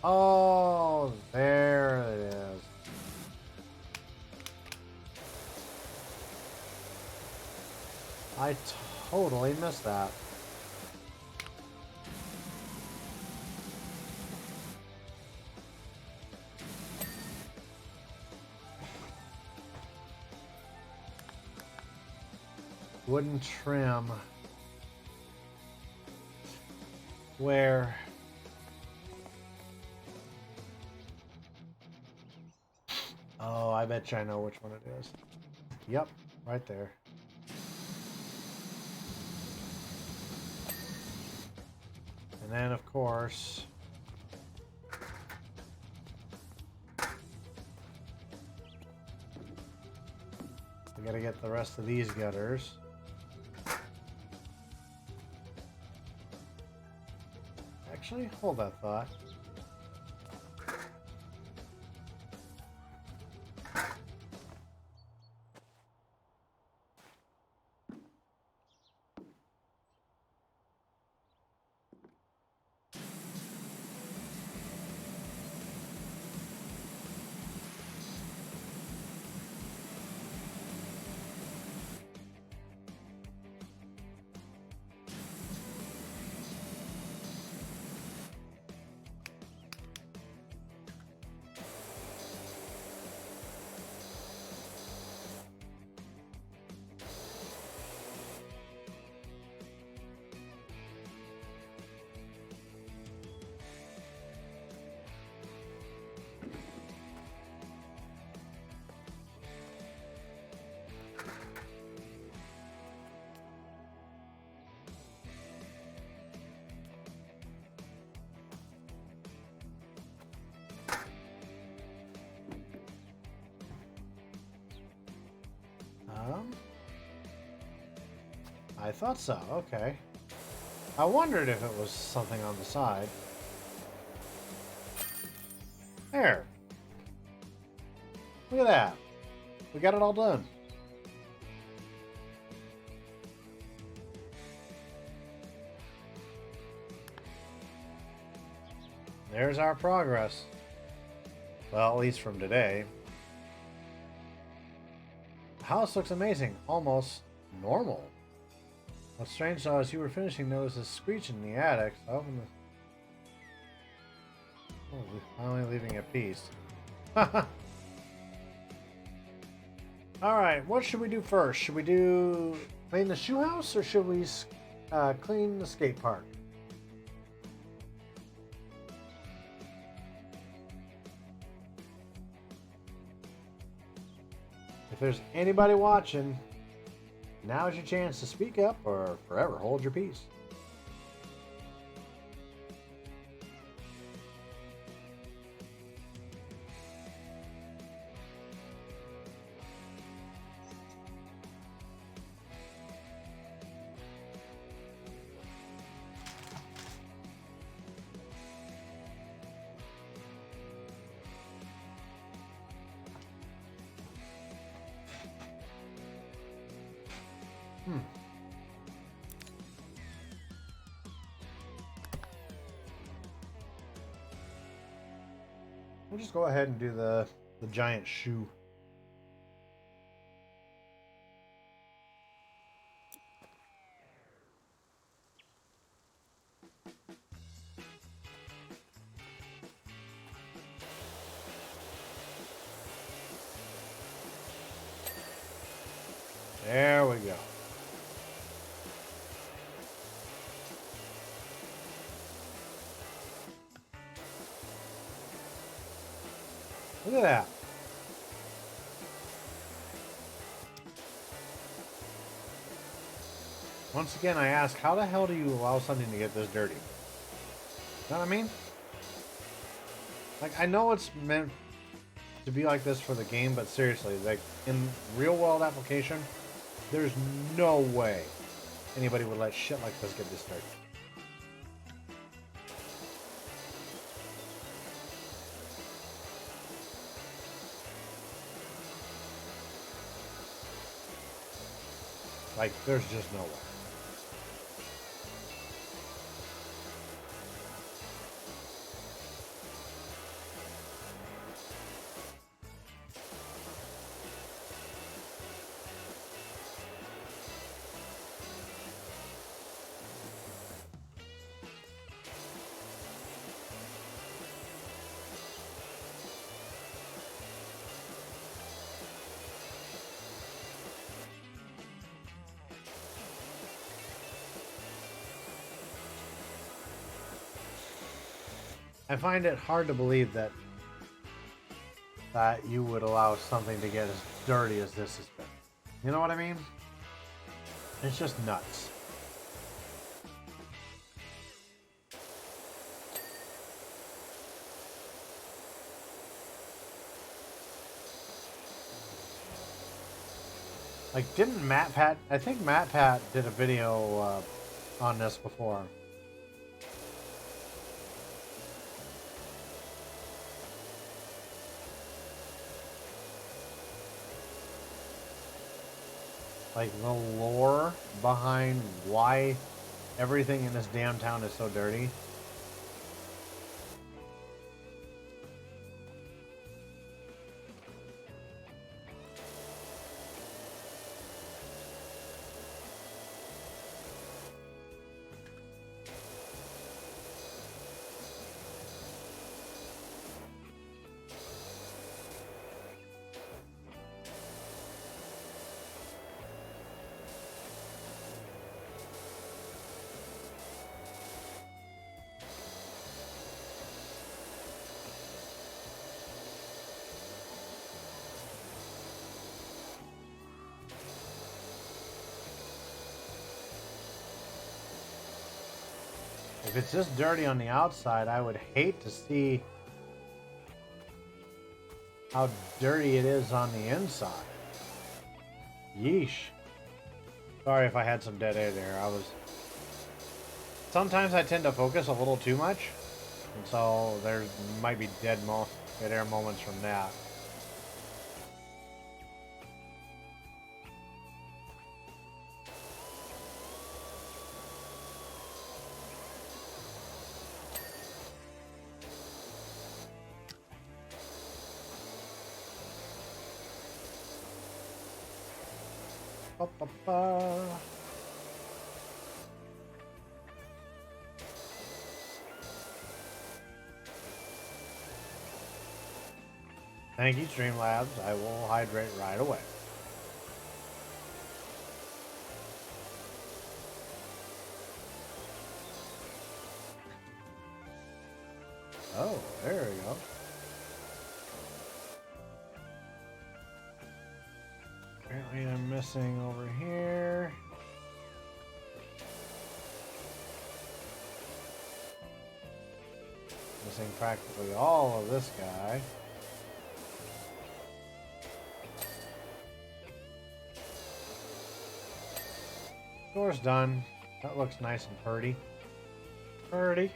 Oh, there it is. I totally missed that. Wooden trim. Where? Oh, I bet you I know which one it is. Yep, right there. And then, of course, we gotta get the rest of these gutters. Actually, hold that thought. I thought so. Okay. I wondered if it was something on the side. There. Look at that. We got it all done. There's our progress. Well, at least from today. The house looks amazing. Almost normal. What's strange though, as you were finishing, there was a screech in the attic. So I opened the... Oh, we're finally leaving a piece. Alright, what should we do first? Should we do clean the shoe house or should we clean the skate park? If there's anybody watching, now's your chance to speak up or forever hold your peace. We'll just go ahead and do the giant shoe. There we go. Look at that. Once again, I ask, how the hell do you allow something to get this dirty? You know what I mean? Like, I know it's meant to be like this for the game, but seriously, like, in real world application, there's no way anybody would let shit like this get this dirty. Like, there's just no way. I find it hard to believe that you would allow something to get as dirty as this has been. You know what I mean? It's just nuts. Like, didn't MatPat... I think MatPat did a video on this before. Like, the lore behind why everything in this damn town is so dirty. If it's this dirty on the outside, I would hate to see how dirty it is on the inside. Yeesh. Sorry if I had some dead air there. Sometimes I tend to focus a little too much, and so there might be dead air moments from that. Ba, ba, ba. Thank you, Streamlabs. I will hydrate right away. Oh, there we go. Apparently I'm missing over here. Missing practically all of this guy. Door's done. That looks nice and purty. Purty.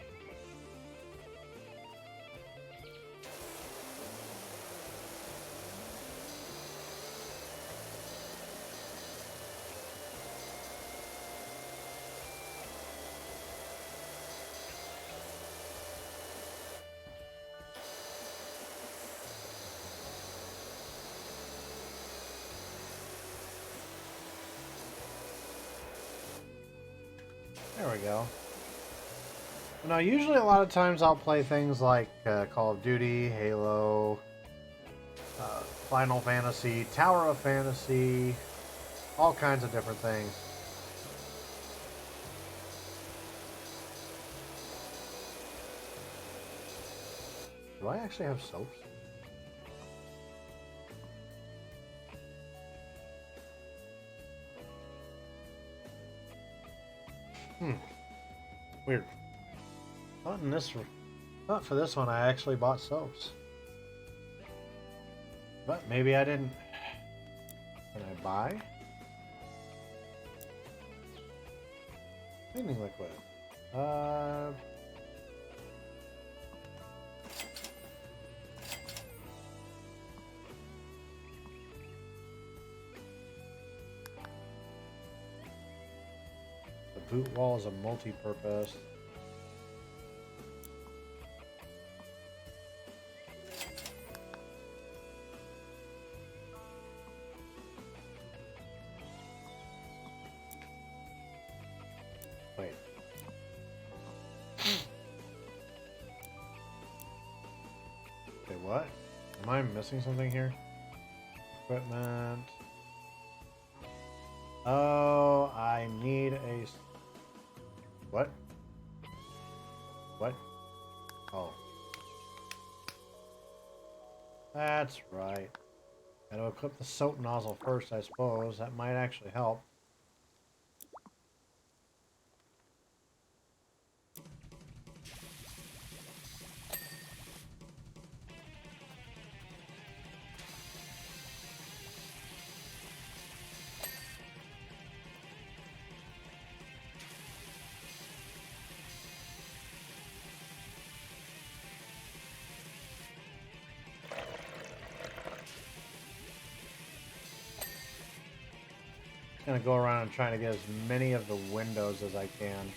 There we go. Now, usually a lot of times I'll play things like Call of Duty, Halo, Final Fantasy, Tower of Fantasy, all kinds of different things. Do I actually have soaps? Weird. Not for this one. I actually bought soaps, but maybe I didn't. Can I buy cleaning liquid? The boot wall is a multi-purpose. Wait. Okay, what? Am I missing something here? Equipment. Oh, I need a... What? What? Oh. That's right. Gotta equip the soap nozzle first, I suppose. That might actually help. Gonna go around and try to get as many of the windows as I can.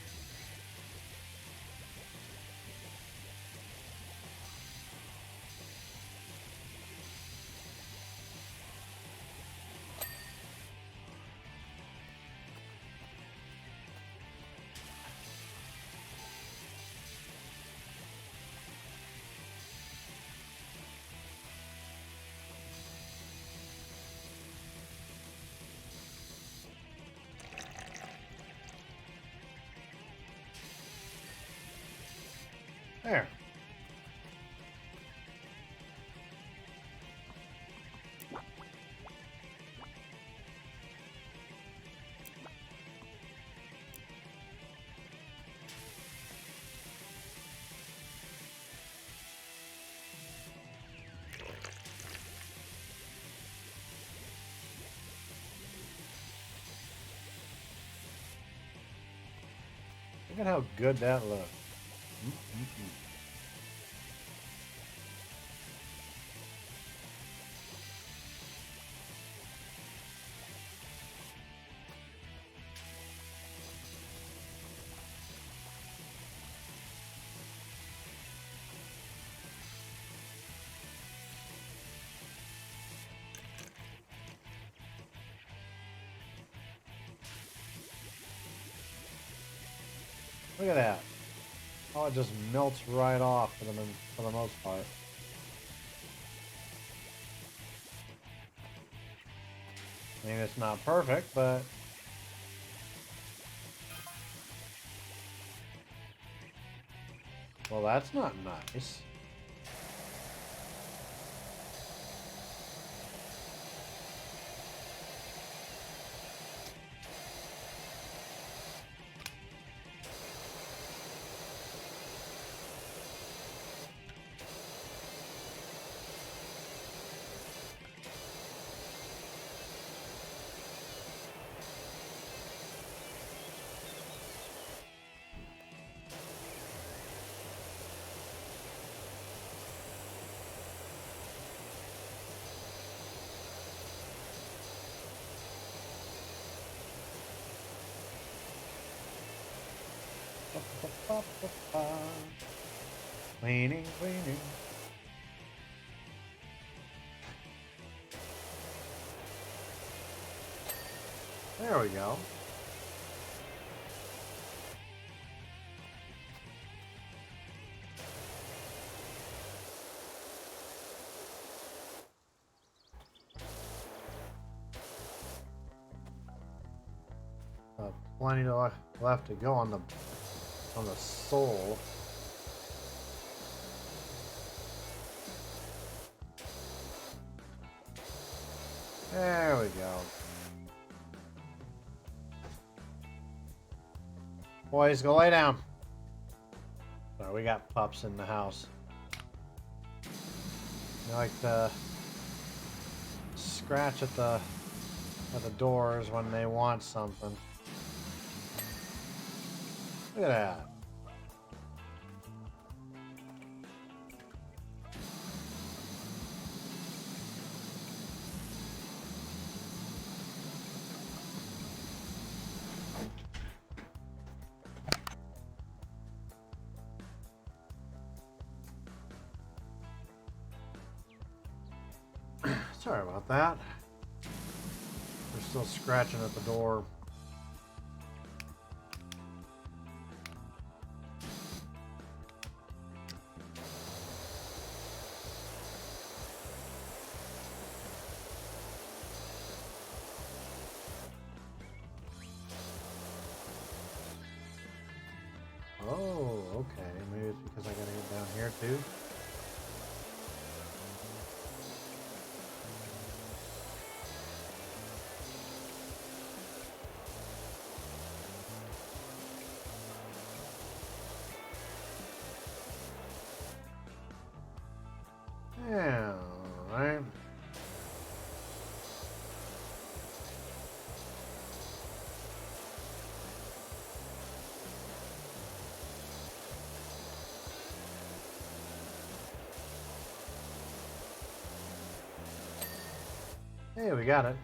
There. Look at how good that looks. Mm-mm-mm. Look at that. Oh, it just melts right off for the most part. I mean, it's not perfect, but well, that's not nice. Cleaning, cleaning. There we go. Plenty left to go on the sole. There we go. Boys, go lay down. Sorry, we got pups in the house. They like to scratch at the doors when they want something. Look at that. Sorry about that. They're still scratching at the door. Oh, okay. Maybe it's because I gotta get down here too. Yeah, alright. Hey, we got it.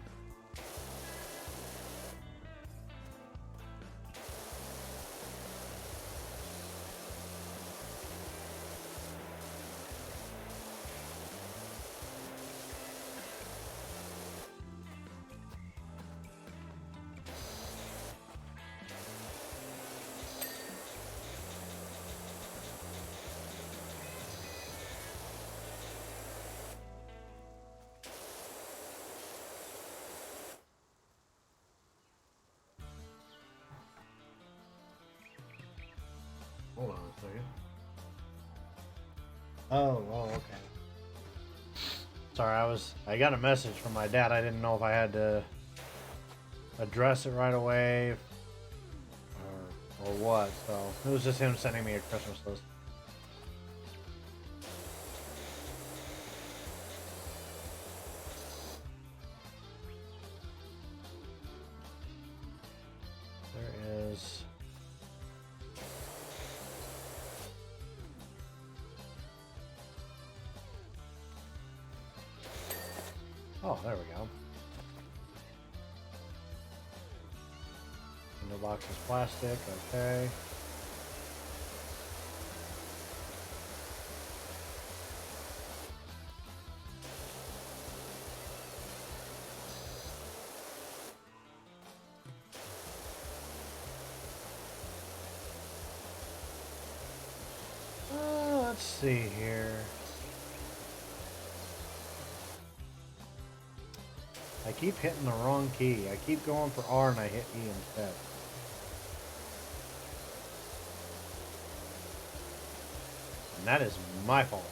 Hold on a second. Oh, okay. Sorry, I got a message from my dad. I didn't know if I had to address it right away or what. So it was just him sending me a Christmas list. There is Oh, there we go. Window box is plastic. Okay. Let's see here. I keep hitting the wrong key. I keep going for R and I hit E instead. And that is my fault.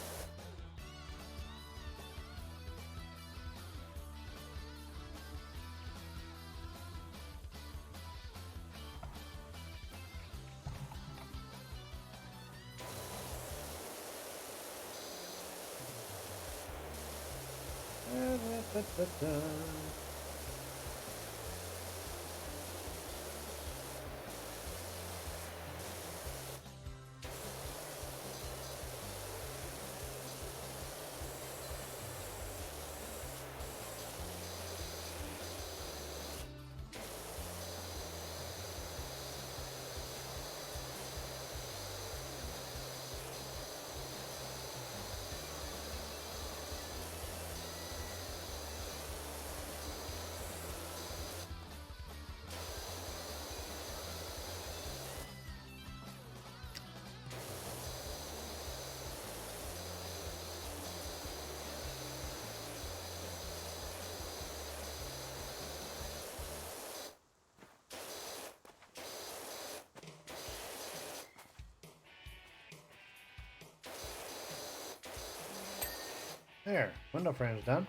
There, window frame's done.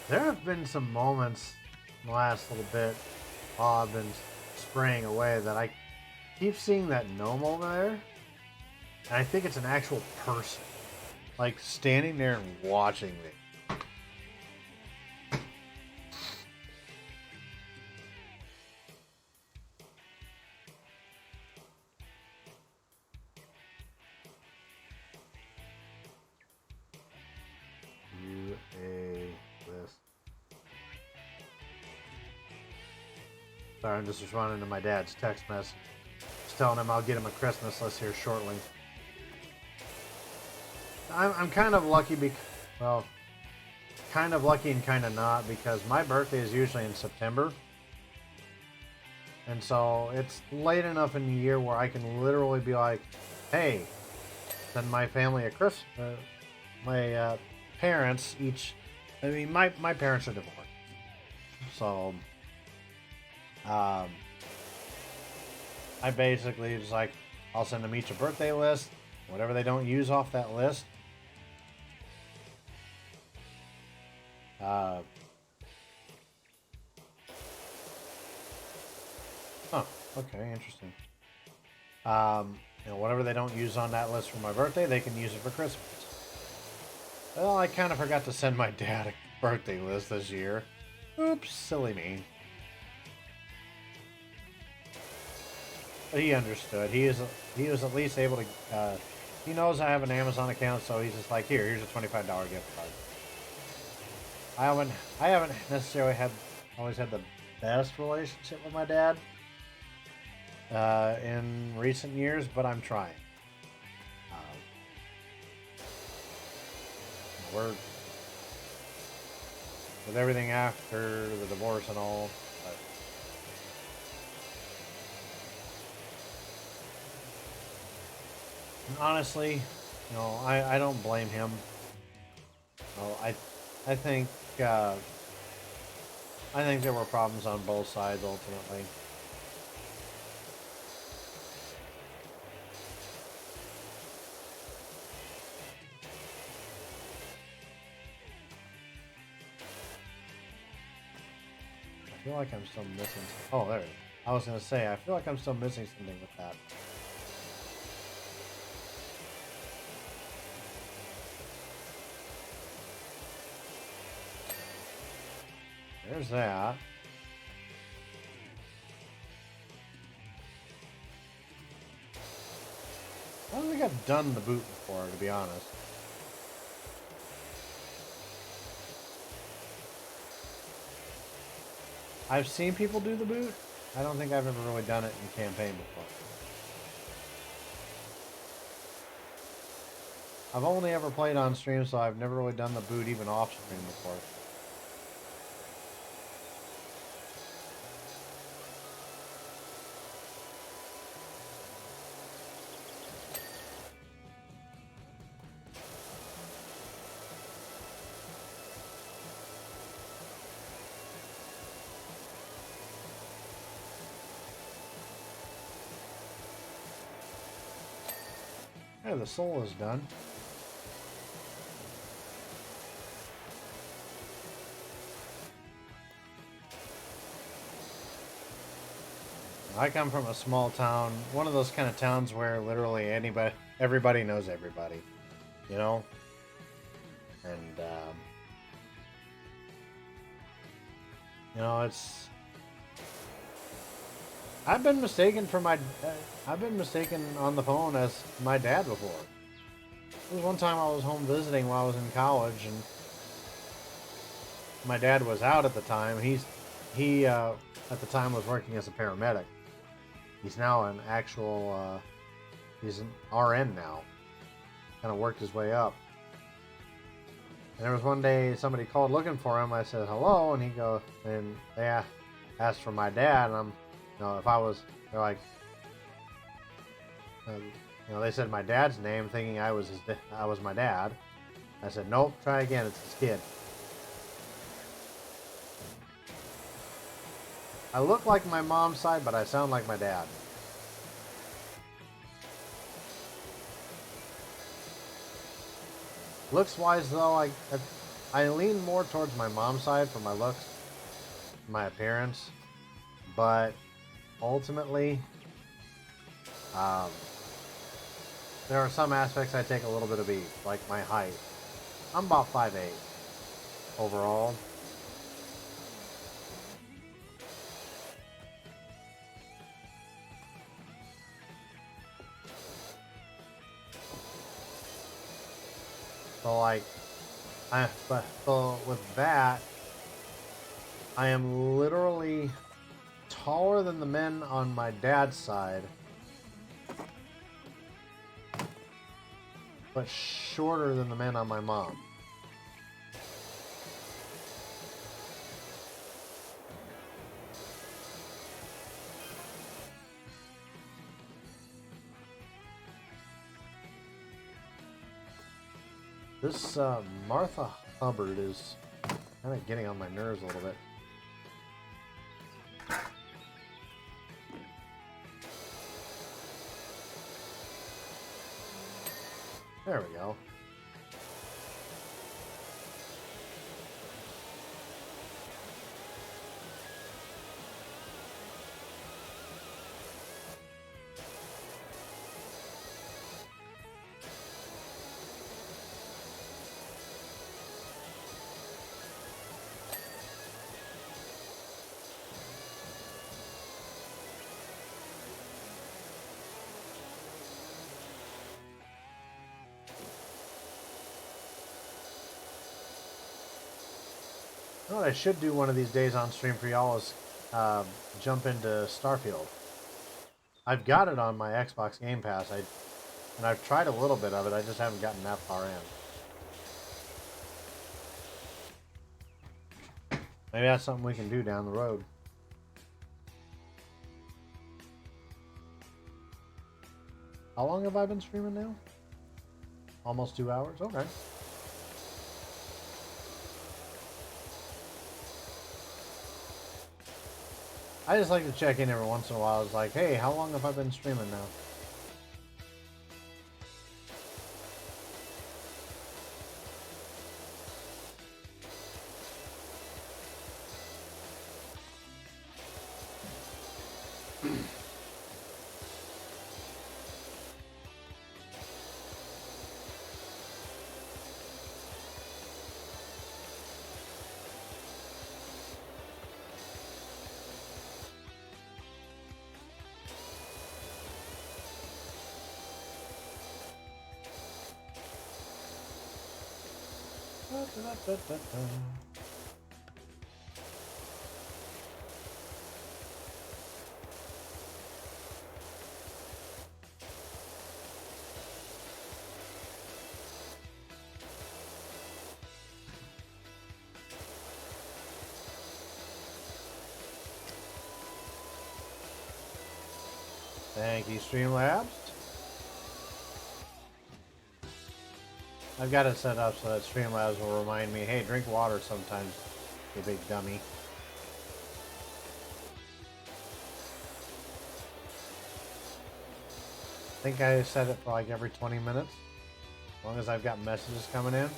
There have been some moments in the last little bit while I've been spraying away that I keep seeing that gnome over there. And I think it's an actual person. Like standing there and watching me. Sorry, I'm just responding to my dad's text message. Just telling him I'll get him a Christmas list here shortly. I'm kind of lucky well, kind of lucky and kind of not, because my birthday is usually in September. And so it's late enough in the year where I can literally be like, hey, send my family a Christmas. My parents each, I mean, my parents are divorced. So, I basically just like, I'll send them each a birthday list, whatever they don't use off that list. Okay, interesting. Whatever they don't use on that list for my birthday, they can use it for Christmas. Well, I kind of forgot to send my dad a birthday list this year. Oops, silly me. But he understood. He was at least able to. He knows I have an Amazon account, so he's just like, here's a $25 gift card. I haven't necessarily always had the best relationship with my dad in recent years, but I'm trying. We're with everything after the divorce and all. But honestly, I don't blame him. I think there were problems on both sides ultimately. I feel like I'm still missing. Oh, there it is. I was gonna say, I feel like I'm still missing something with that. There's that. don't think I've done the boot before, to be honest. I've seen people do the boot. I don't think I've ever really done it in campaign before. I've only ever played on stream, so I've never really done the boot even off stream before. Hey, the soul is done. I come from a small town, one of those kind of towns where literally everybody knows everybody, you know? And, you know, I've been mistaken on the phone as my dad before. There was one time I was home visiting while I was in college, and my dad was out at the time. He at the time was working as a paramedic. He's now an actual, he's an RN now. Kind of worked his way up. And there was one day somebody called looking for him. I said hello, and and they asked for my dad, and they're like, they said my dad's name, thinking I was my dad. I said, nope, try again, it's this kid. I look like my mom's side, but I sound like my dad. Looks-wise, though, I lean more towards my mom's side for my looks, my appearance, but ultimately, there are some aspects I take a little bit of each, like my height. I'm about 5'8" overall. So with that, I am literally taller than the men on my dad's side, but shorter than the men on my mom. This Martha Hubbard is kind of getting on my nerves a little bit. There we go. What I should do one of these days on stream for y'all is jump into Starfield. I've got it on my Xbox Game Pass, and I've tried a little bit of it. I just haven't gotten that far in. Maybe that's something we can do down the road. How long have I been streaming now? Almost 2 hours? Okay. I just like to check in every once in a while. It's like, hey, how long have I been streaming now? Thank you, Streamlabs. I've got it set up so that Streamlabs will remind me, hey, drink water sometimes, you big dummy. I think I set it for like every 20 minutes, as long as I've got messages coming in.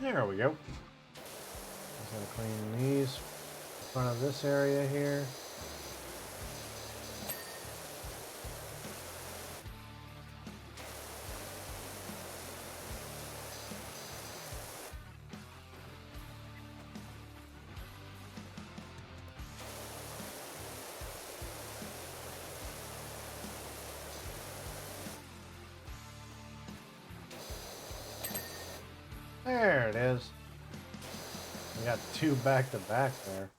There we go. Just gonna clean these in front of this area here. There it is. We got two back to back there.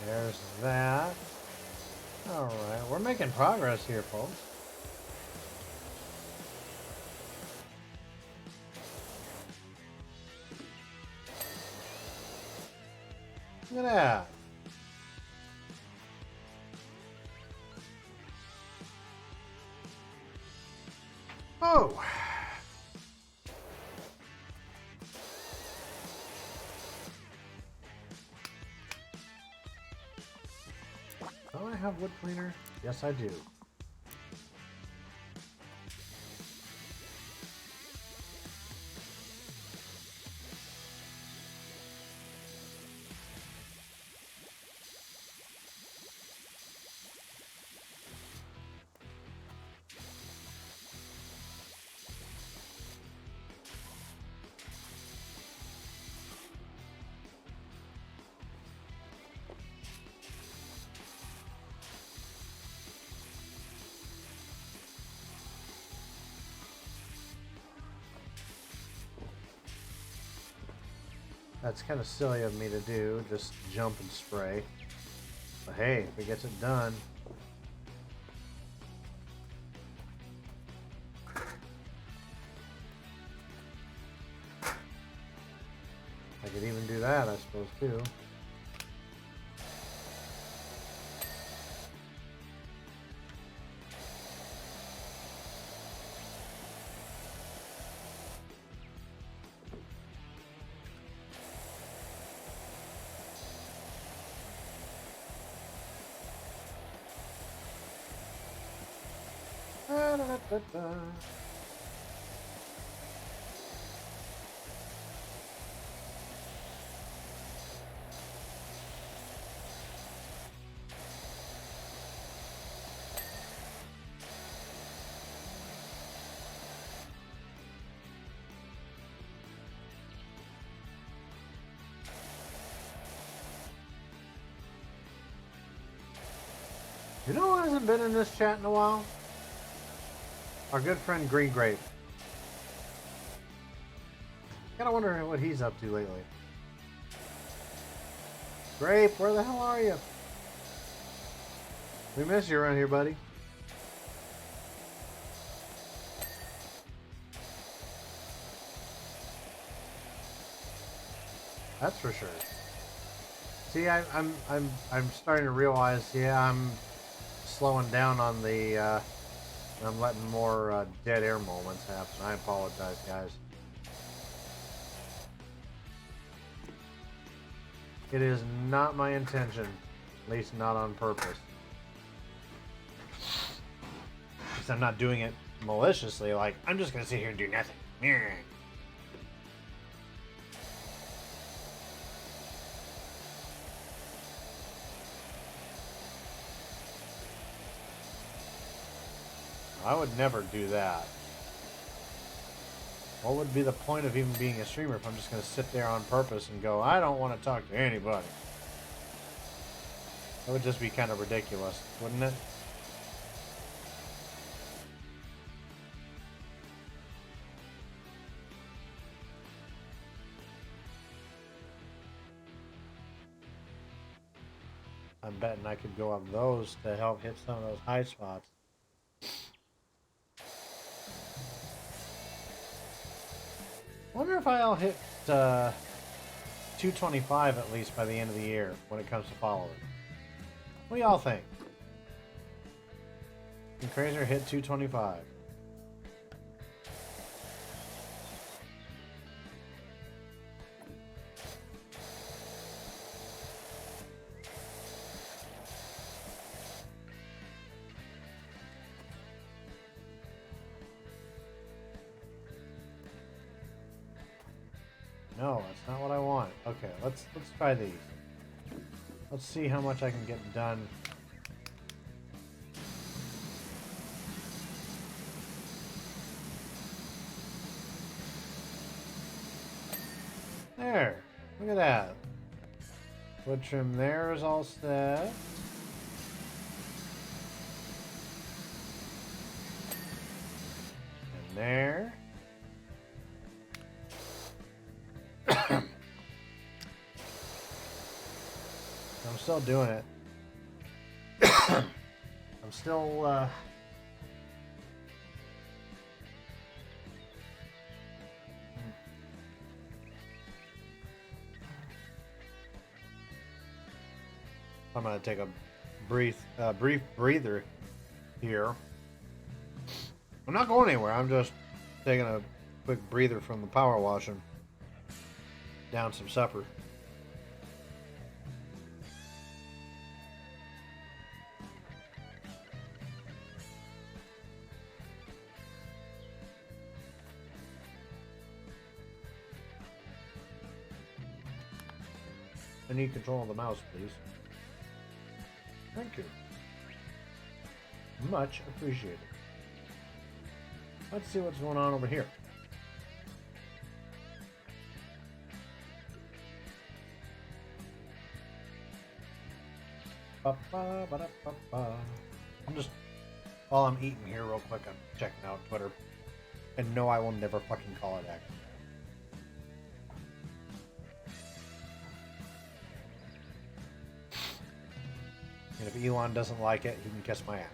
There's that. All right, we're making progress here, folks. Look at that. Oh. Do I have wood cleaner? Yes, I do. That's kind of silly of me to do, just jump and spray. But hey, if it gets it done. I could even do that, I suppose, too. Da-da-da-da-da. You know who hasn't been in this chat in a while? Our good friend Green Grape. Kinda wonder what he's up to lately. Grape, where the hell are you? We miss you around here, buddy. That's for sure. See, I'm starting to realize. Yeah, I'm slowing down on the. I'm letting more dead air moments happen. I apologize, guys. It is not my intention, at least not on purpose. Because I'm not doing it maliciously. Like I'm just gonna sit here and do nothing. I would never do that. What would be the point of even being a streamer if I'm just going to sit there on purpose and go, I don't want to talk to anybody? That would just be kind of ridiculous, wouldn't it? I'm betting I could go up those to help hit some of those high spots. Wonder if I'll hit 225 at least by the end of the year when it comes to followers. What do y'all think? Can Krazer hit 225? No, that's not what I want. Okay, let's try these. Let's see how much I can get done. There. Look at that. Wood trim there is all set. And there. I'm still doing it. I'm still I'm gonna take a brief breather here. I'm not going anywhere. I'm just taking a quick breather from the power washing. Down some supper. I need control of the mouse, please. Thank you. Much appreciated. Let's see what's going on over here. I'm just, while I'm eating here real quick, I'm checking out Twitter. And no, I will never fucking call it X. And if Elon doesn't like it, he can kiss my ass.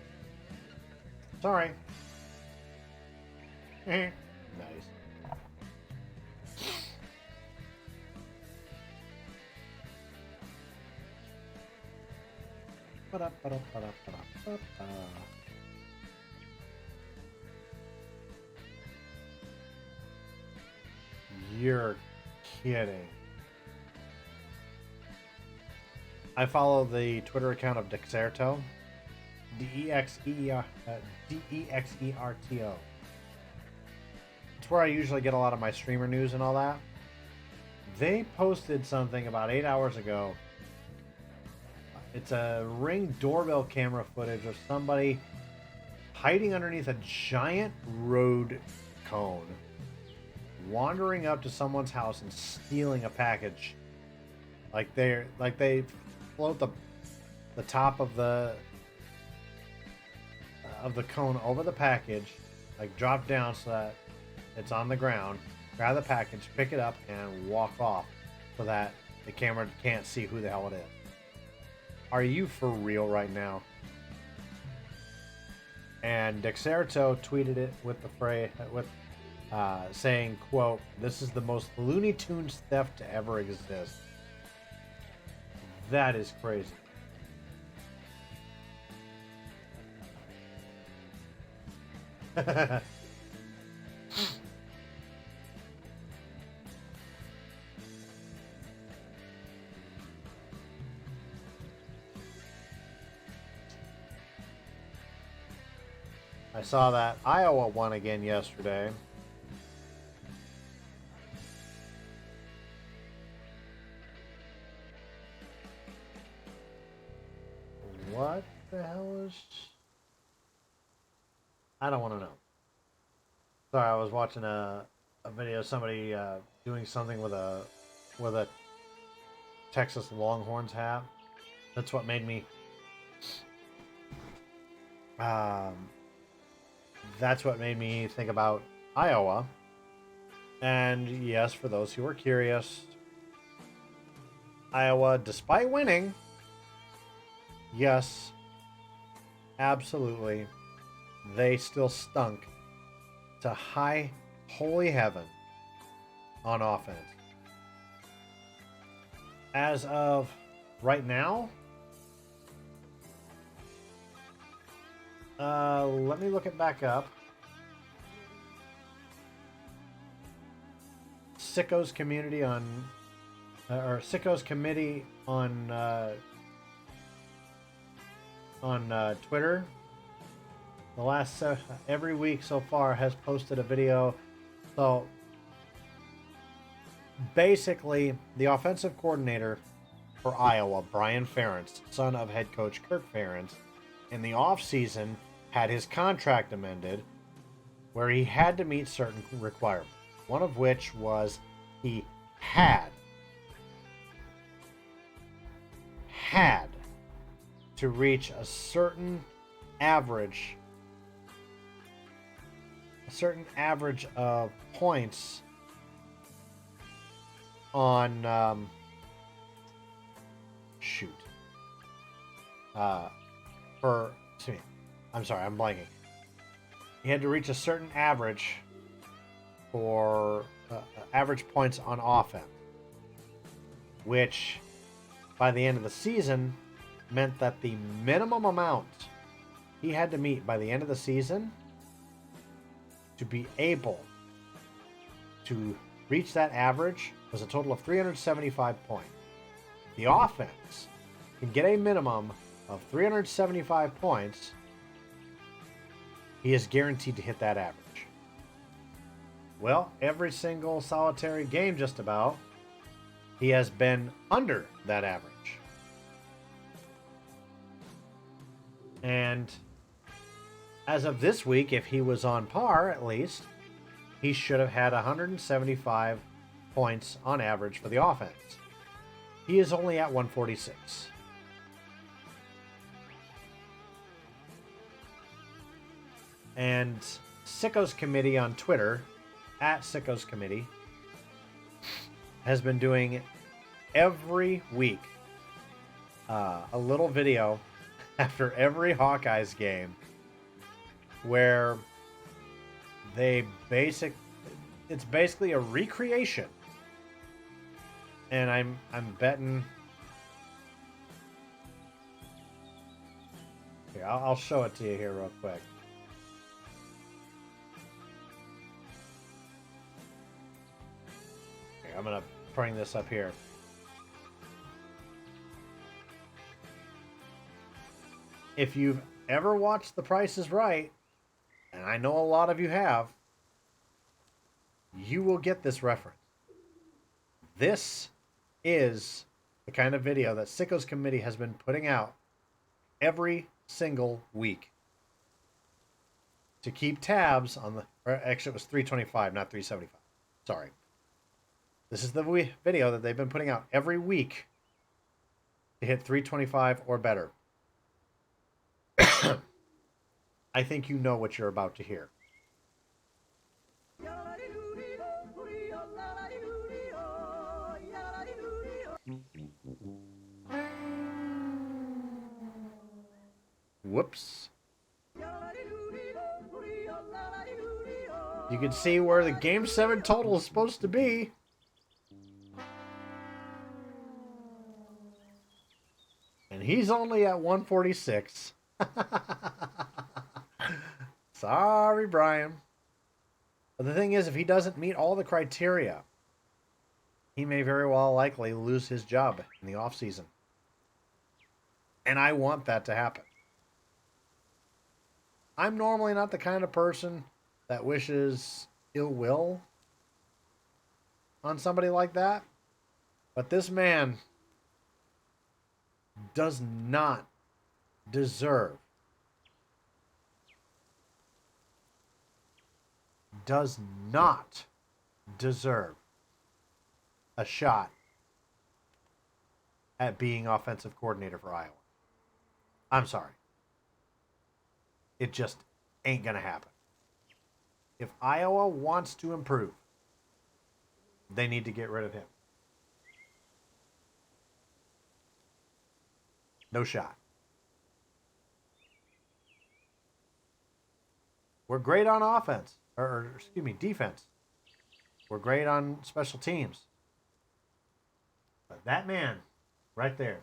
Sorry. Nice. You're kidding. I follow the Twitter account of Dexerto. D-E-X-E-R-T-O. It's where I usually get a lot of my streamer news and all that. They posted something about 8 hours ago. It's a Ring doorbell camera footage of somebody hiding underneath a giant road cone, wandering up to someone's house and stealing a package. Like they float the top of the cone over the package, like drop down so that it's on the ground, grab the package, pick it up, and walk off so that the camera can't see who the hell it is. Are you for real right now? And Dexerto tweeted it with the phrase, saying, quote, "This is the most Looney Tunes theft to ever exist." That is crazy. I saw that Iowa won again yesterday. What the hell is... I don't want to know. Sorry, I was watching a video of somebody doing something with a Texas Longhorns hat. That's what made me... that's what made me think about Iowa. And yes, for those who are curious, Iowa, despite winning, yes, absolutely, they still stunk to high holy heaven on offense. As of right now, let me look it back up. Sicko's community on, or Sicko's committee on Twitter. The last every week so far has posted a video. So basically, the offensive coordinator for Iowa, Brian Ferentz, son of head coach Kirk Ferentz, in the offseason had his contract amended where he had to meet certain requirements. One of which was he had to reach a certain average of points on I'm sorry, I'm blanking. He had to reach a certain average for average points on offense, which by the end of the season meant that the minimum amount he had to meet by the end of the season to be able to reach that average was a total of 375 points. The offense can get a minimum of 375 points. He is guaranteed to hit that average. Well, every single solitary game just about, he has been under that average. And as of this week, if he was on par at least, he should have had 175 points on average for the offense. He is only at 146. And Sicko's Committee on Twitter, at Sicko's Committee, has been doing every week a little video after every Hawkeyes game where it's basically a recreation. And I'm betting here, I'll show it to you here real quick. Here, I'm gonna bring this up here. If you've ever watched The Price is Right, and I know a lot of you have, you will get this reference. This is the kind of video that Sicko's Committee has been putting out every single week to keep tabs on the... Or actually, it was 325, not 375. Sorry. This is the video that they've been putting out every week to hit 325 or better. I think you know what you're about to hear. Whoops. You can see where the Game 7 total is supposed to be. And he's only at 146. Sorry, Brian. But the thing is, if he doesn't meet all the criteria, he may very well likely lose his job in the off season. And I want that to happen. I'm normally not the kind of person that wishes ill will on somebody like that. But this man does not deserve a shot at being offensive coordinator for Iowa. I'm sorry. It just ain't going to happen. If Iowa wants to improve, they need to get rid of him. No shot. We're great on offense, or excuse me, defense. We're great on special teams. But that man right there,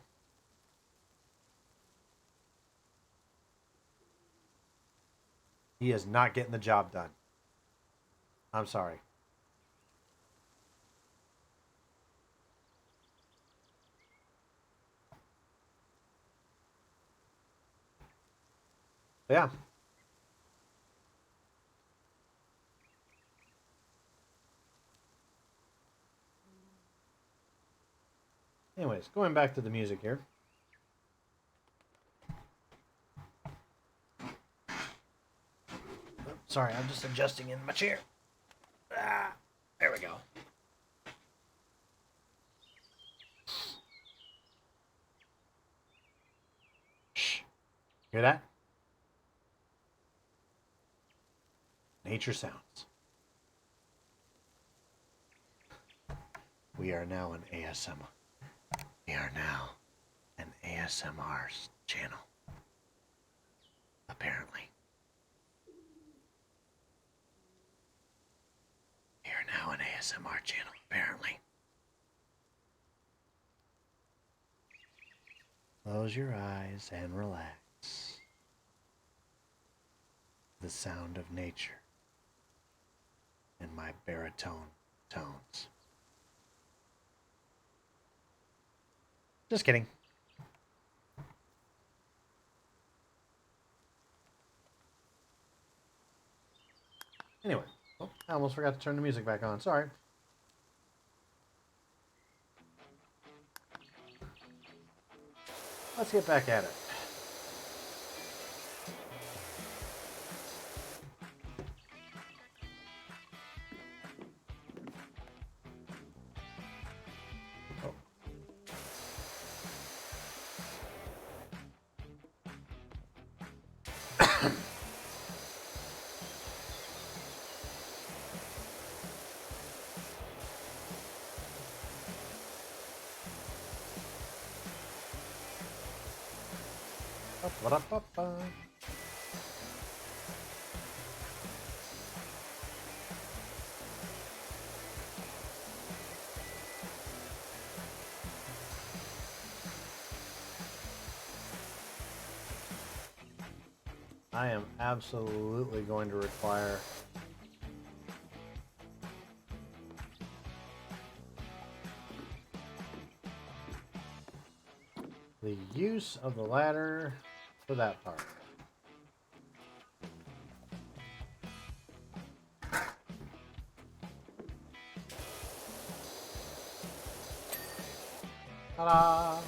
he is not getting the job done. I'm sorry. Yeah. Anyways, going back to the music here. Sorry, I'm just adjusting in my chair. There we go. Shh. Hear that? Nature sounds. We are now an ASMR. We are now an ASMR channel. Apparently. We are now an ASMR channel, apparently. Close your eyes and relax. The sound of nature and my baritone tones. Just kidding. Anyway, oh, I almost forgot to turn the music back on. Sorry. Let's get back at it. Ba-da-ba-ba. I am absolutely going to require the use of the ladder for that part. Ta-da!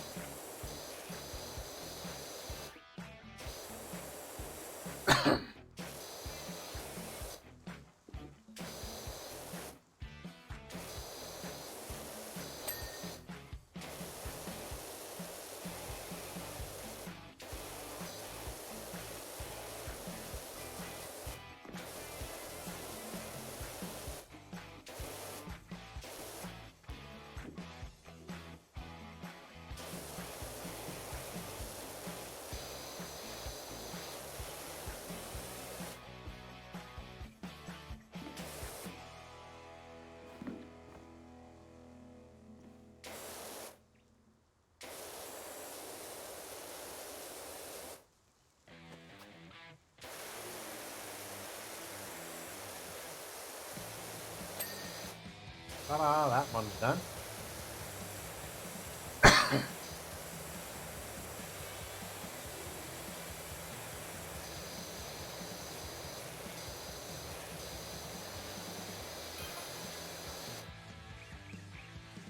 Ta-da, that one's done.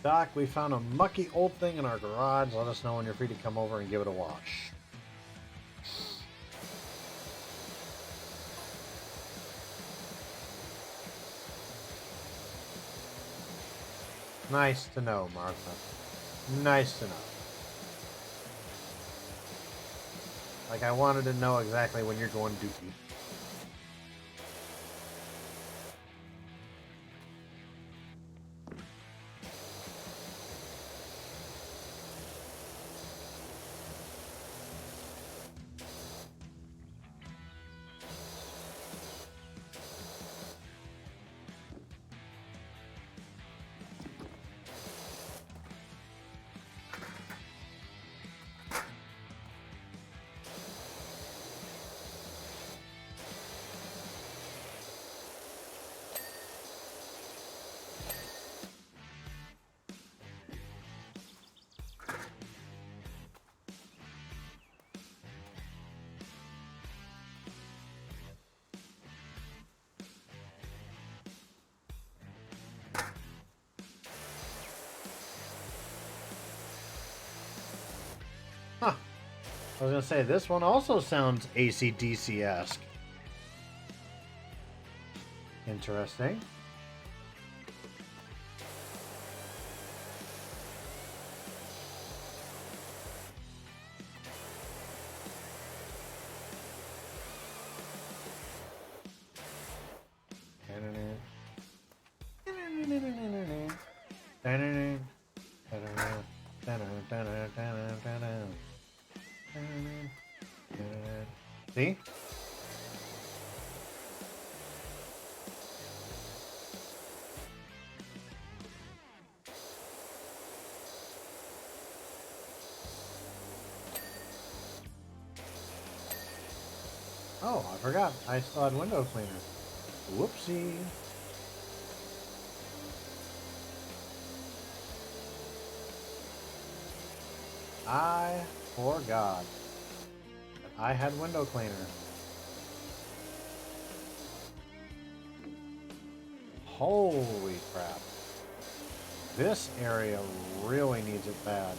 Doc, we found a mucky old thing in our garage. Let us know when you're free to come over and give it a wash. Nice to know, Martha. Nice to know. Like I wanted to know exactly when you're going dookie. Huh. I was going to say, this one also sounds AC/DC-esque. Interesting. See? Oh, I forgot. I still had window cleaner. Whoopsie. I forgot that I had window cleaner. Holy crap. This area really needs it bad.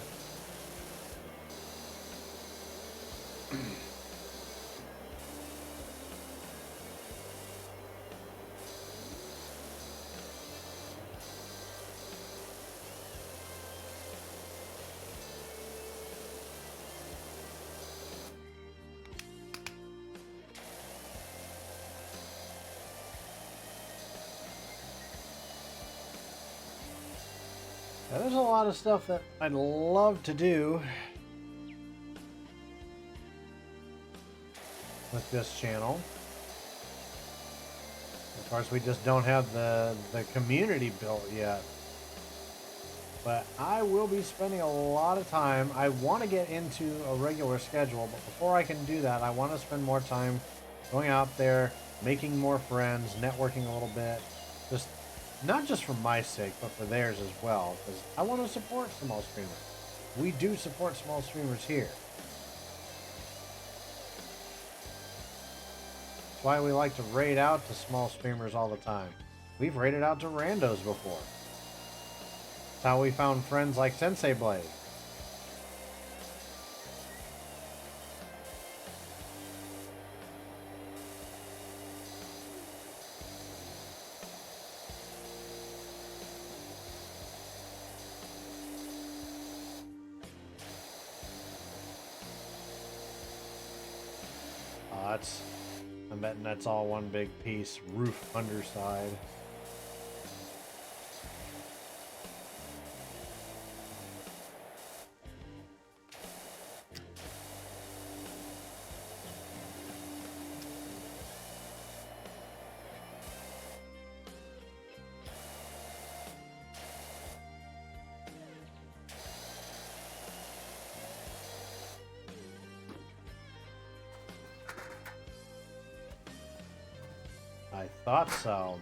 Now, there's a lot of stuff that I'd love to do with this channel. Of course, we just don't have the community built yet. But I will be spending a lot of time. I want to get into a regular schedule, but before I can do that, I want to spend more time going out there, making more friends, networking a little bit. Just not just for my sake, but for theirs as well, because I want to support small streamers. We do support small streamers here. That's why we like to raid out to small streamers all the time. We've raided out to randos before. That's how we found friends like Sensei Blade. I'm betting that's all one big piece. Roof underside. I thought so.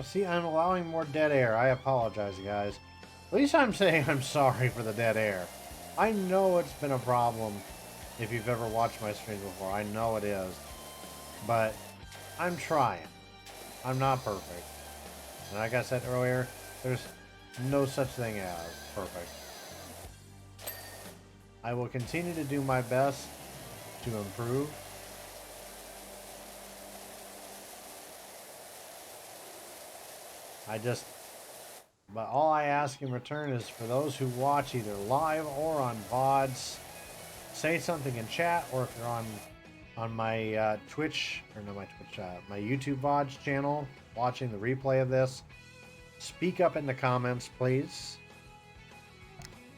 See, I'm allowing more dead air. I apologize, guys. At least I'm saying I'm sorry for the dead air. I know it's been a problem if you've ever watched my streams before. I know it is. But I'm trying. I'm not perfect. And like I said earlier, there's no such thing as perfect. I will continue to do my best to improve. But all I ask in return is for those who watch either live or on VODs, say something in chat, or if you're on my Twitch, or no, my YouTube VOD channel, watching the replay of this, speak up in the comments, please.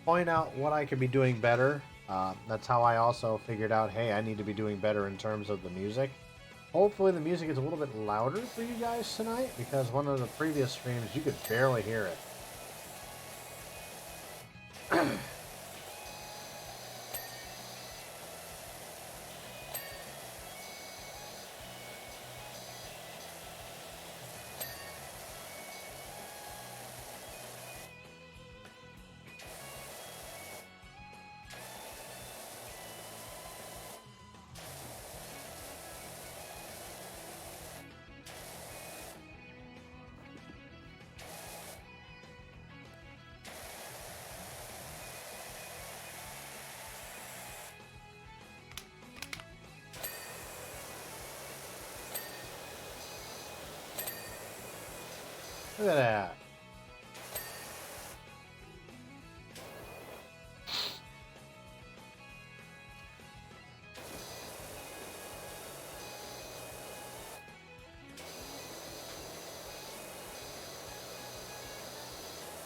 Point out what I could be doing better. That's how I also figured out, hey, I need to be doing better in terms of the music. Hopefully the music is a little bit louder for you guys tonight, because one of the previous streams, you could barely hear it. Look at that.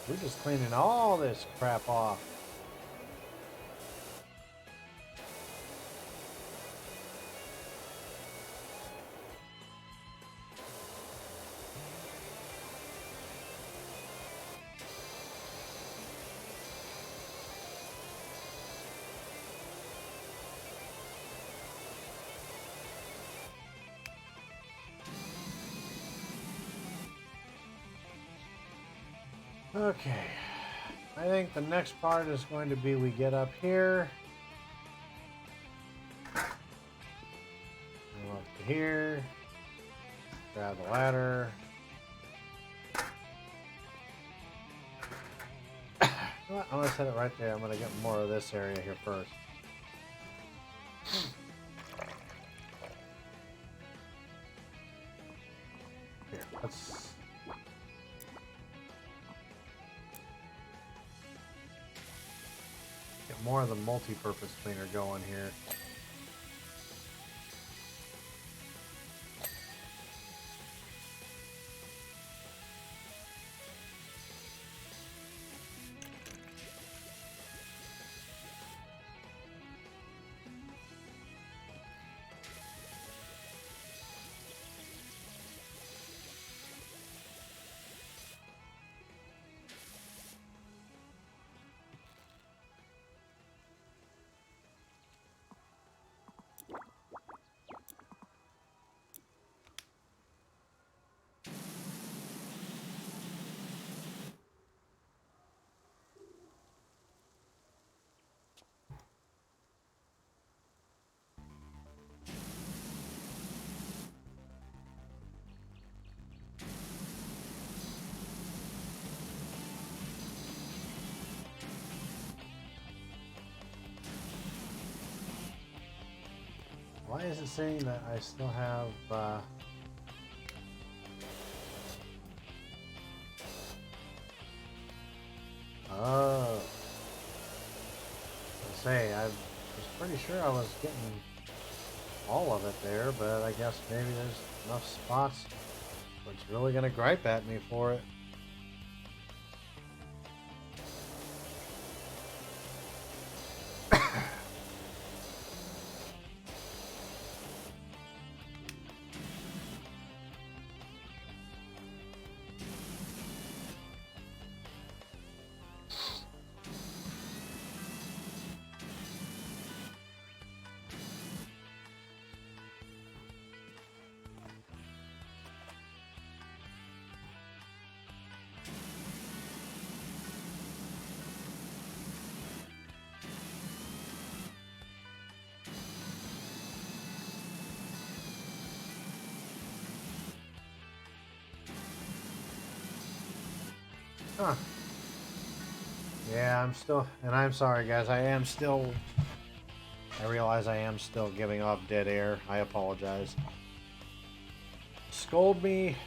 We're just cleaning all this crap off. Okay, I think the next part is going to be we get up here, go up to here, grab the ladder. You know what? I'm gonna set it right there. I'm gonna get more of this area here first. Here, let's. More of the multi-purpose cleaner going here. Why is it saying that I still have, oh. I was pretty sure I was getting all of it there, but I guess maybe there's enough spots where it's really gonna gripe at me for it. Huh. Yeah, I'm still, and I'm sorry guys, I realize I am still giving off dead air. I apologize. Scold me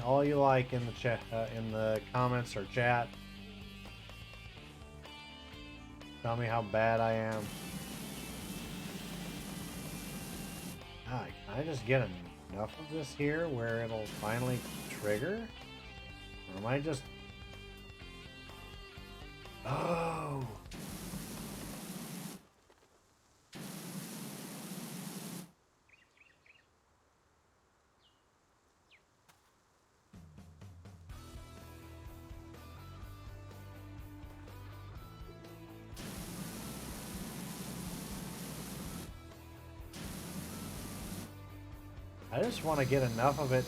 all you like in the chat, in the comments or chat. Tell me how bad I am. Ah, can I just get enough of this here where it'll finally trigger? Or am I just... Oh! I just want to get enough of it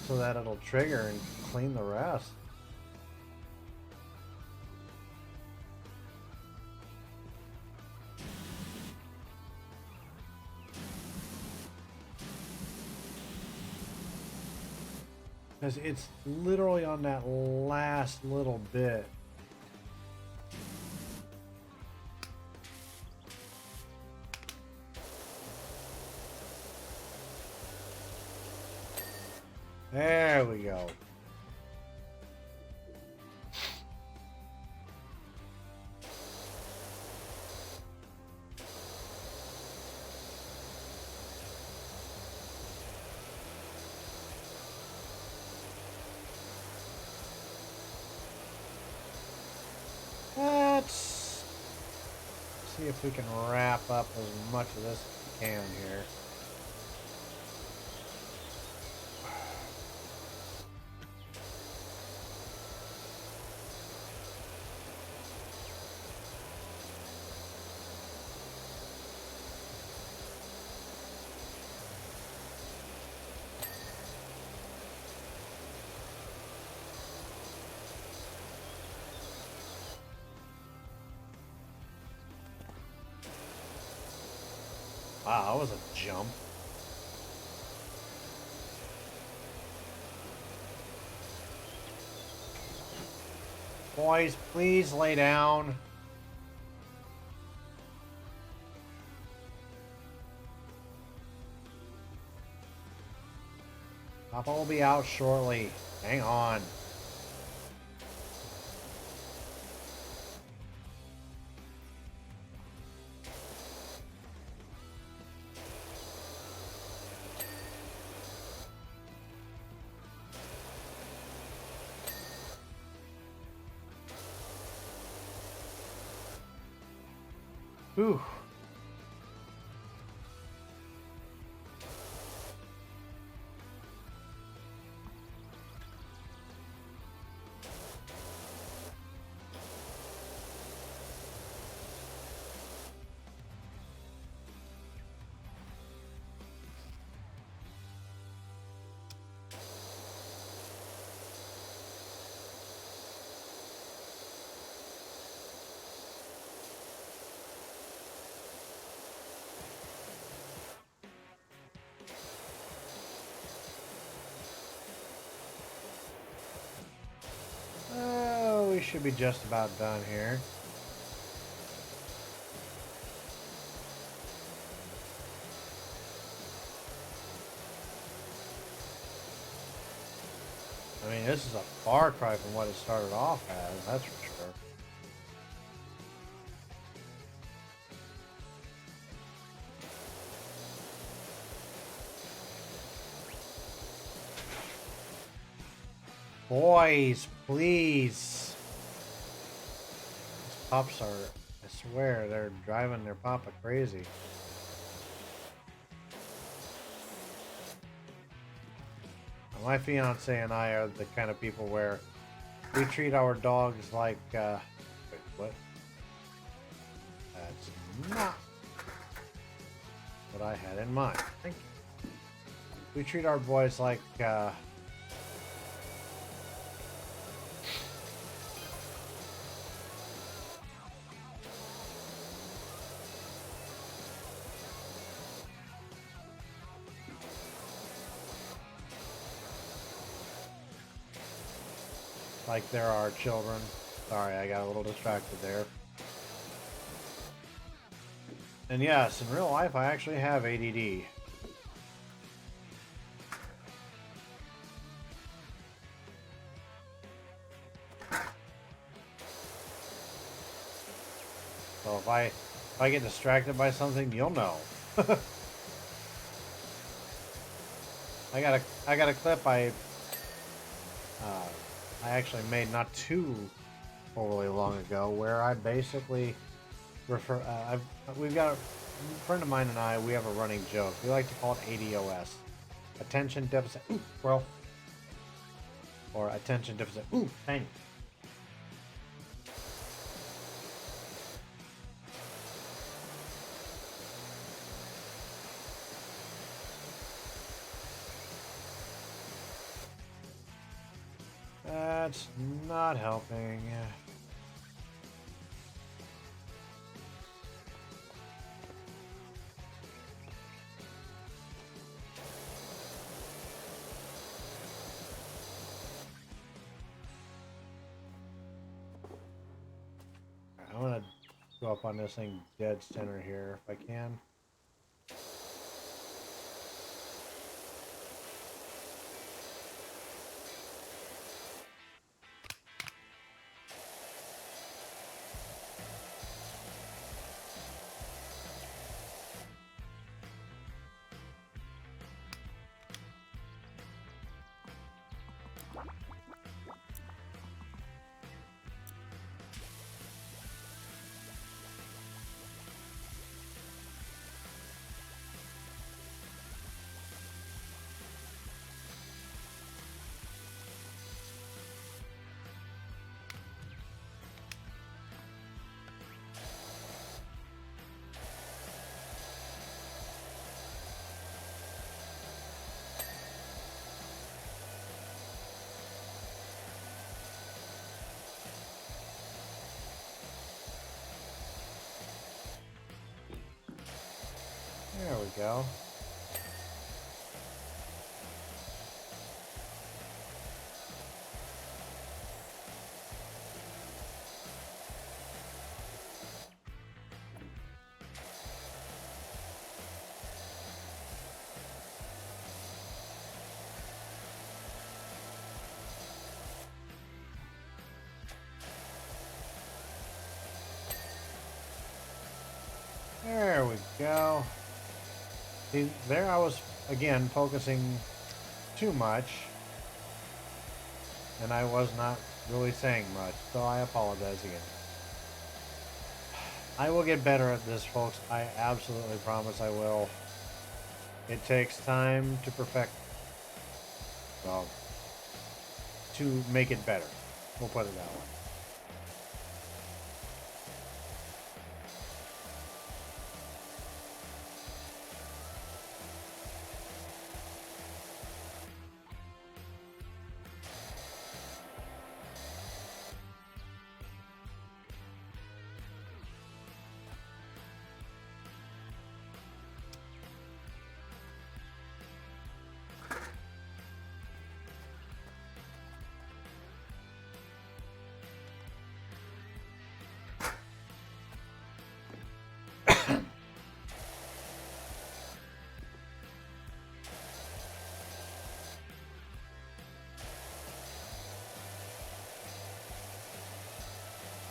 so that it'll trigger and clean the rest. Because it's literally on that last little bit. There we go. Let's see if we can wrap up as much of this as we can here. Wow, that was a jump. Boys, please lay down. Papa will be out shortly. Hang on. Whew. Oh, we should be just about done here. I mean, this is a far cry from what it started off as, that's for sure. Boys, please. These pups are, I swear, they're driving their papa crazy. My fiance and I are the kind of people where we treat our dogs like, wait, what? That's not what I had in mind. Thank you. We treat our boys like, like there are children. Sorry, I got a little distracted there. And yes, in real life, I actually have ADD. So if I get distracted by something, you'll know. I got a clip I actually made not too overly long ago where I basically refer. We've got a friend of mine and I. We have a running joke. We like to call it ADOS, attention deficit. Ooh, bro. Or attention deficit. Ooh, dang. That's not helping. I'm gonna go up on this thing dead center here if I can. There we go. There we go. See, there I was, again, focusing too much. And I was not really saying much, so I apologize again. I will get better at this, folks. I absolutely promise I will. It takes time to perfect, well, to make it better. We'll put it that way.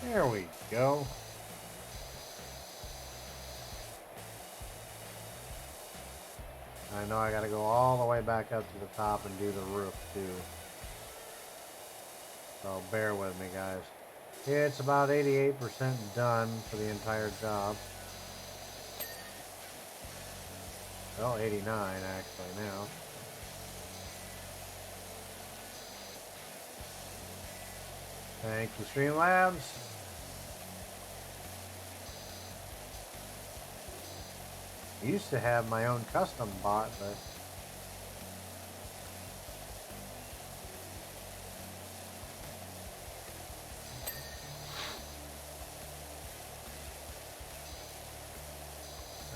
There we go. I know I gotta go all the way back up to the top and do the roof too. So bear with me, guys. It's about 88% done for the entire job. Well, 89 actually now. Thank you, Streamlabs. I used to have my own custom bot, but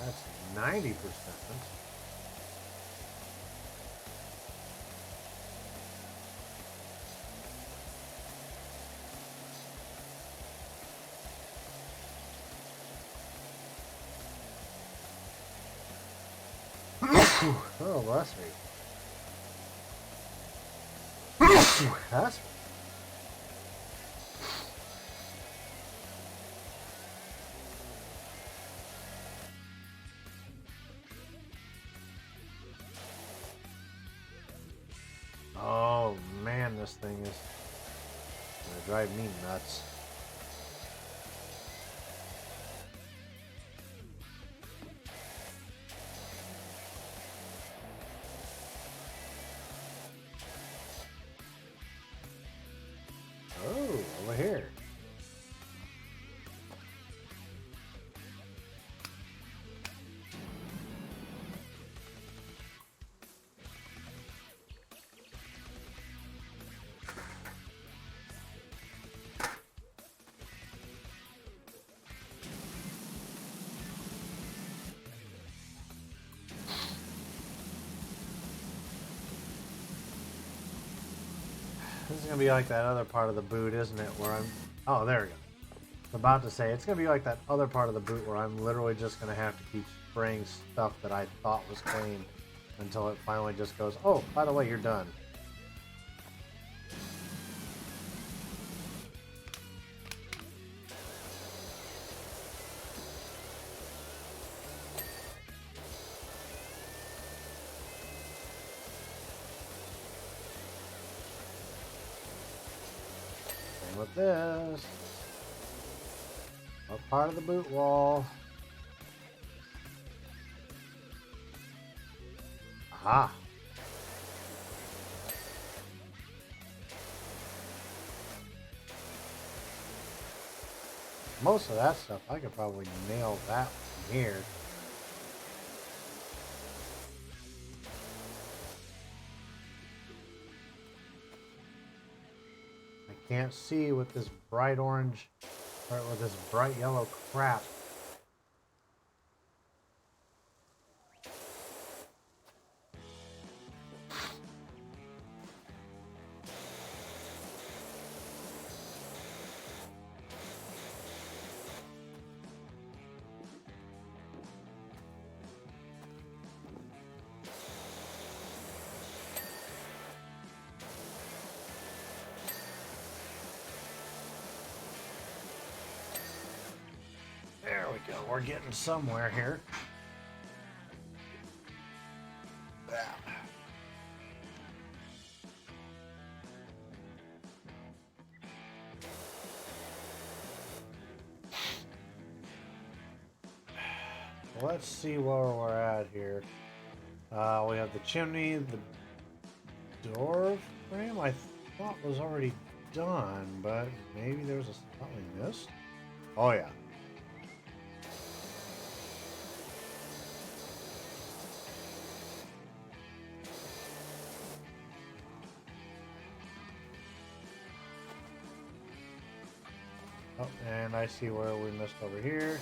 that's 90%. Oh, bless me. That's oh man, this thing is gonna drive me nuts. Oh, over here. This is gonna be like that other part of the boot, isn't it? Where I'm. Oh, there we go. I was about to say it's gonna be like that other part of the boot where I'm literally just gonna have to keep spraying stuff that I thought was clean until it finally just goes, oh, by the way, you're done. Same with this. What part of the boot wall? Aha. Most of that stuff, I could probably nail that from here. I can't see with this bright orange, or with this bright yellow crap. There we go. We're getting somewhere here. Let's see where we're at here. We have the chimney, the door frame I thought was already done, but maybe there was a spot we missed. Oh yeah. Oh, and I see where we missed over here.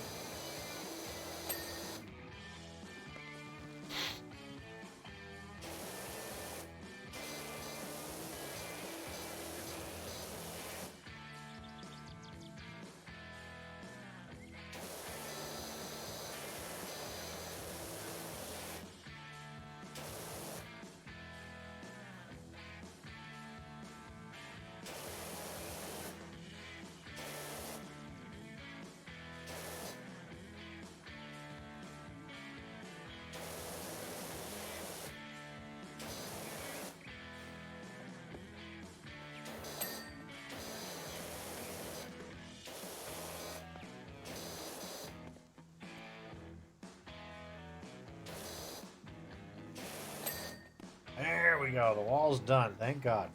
There we go. The wall's done. Thank God.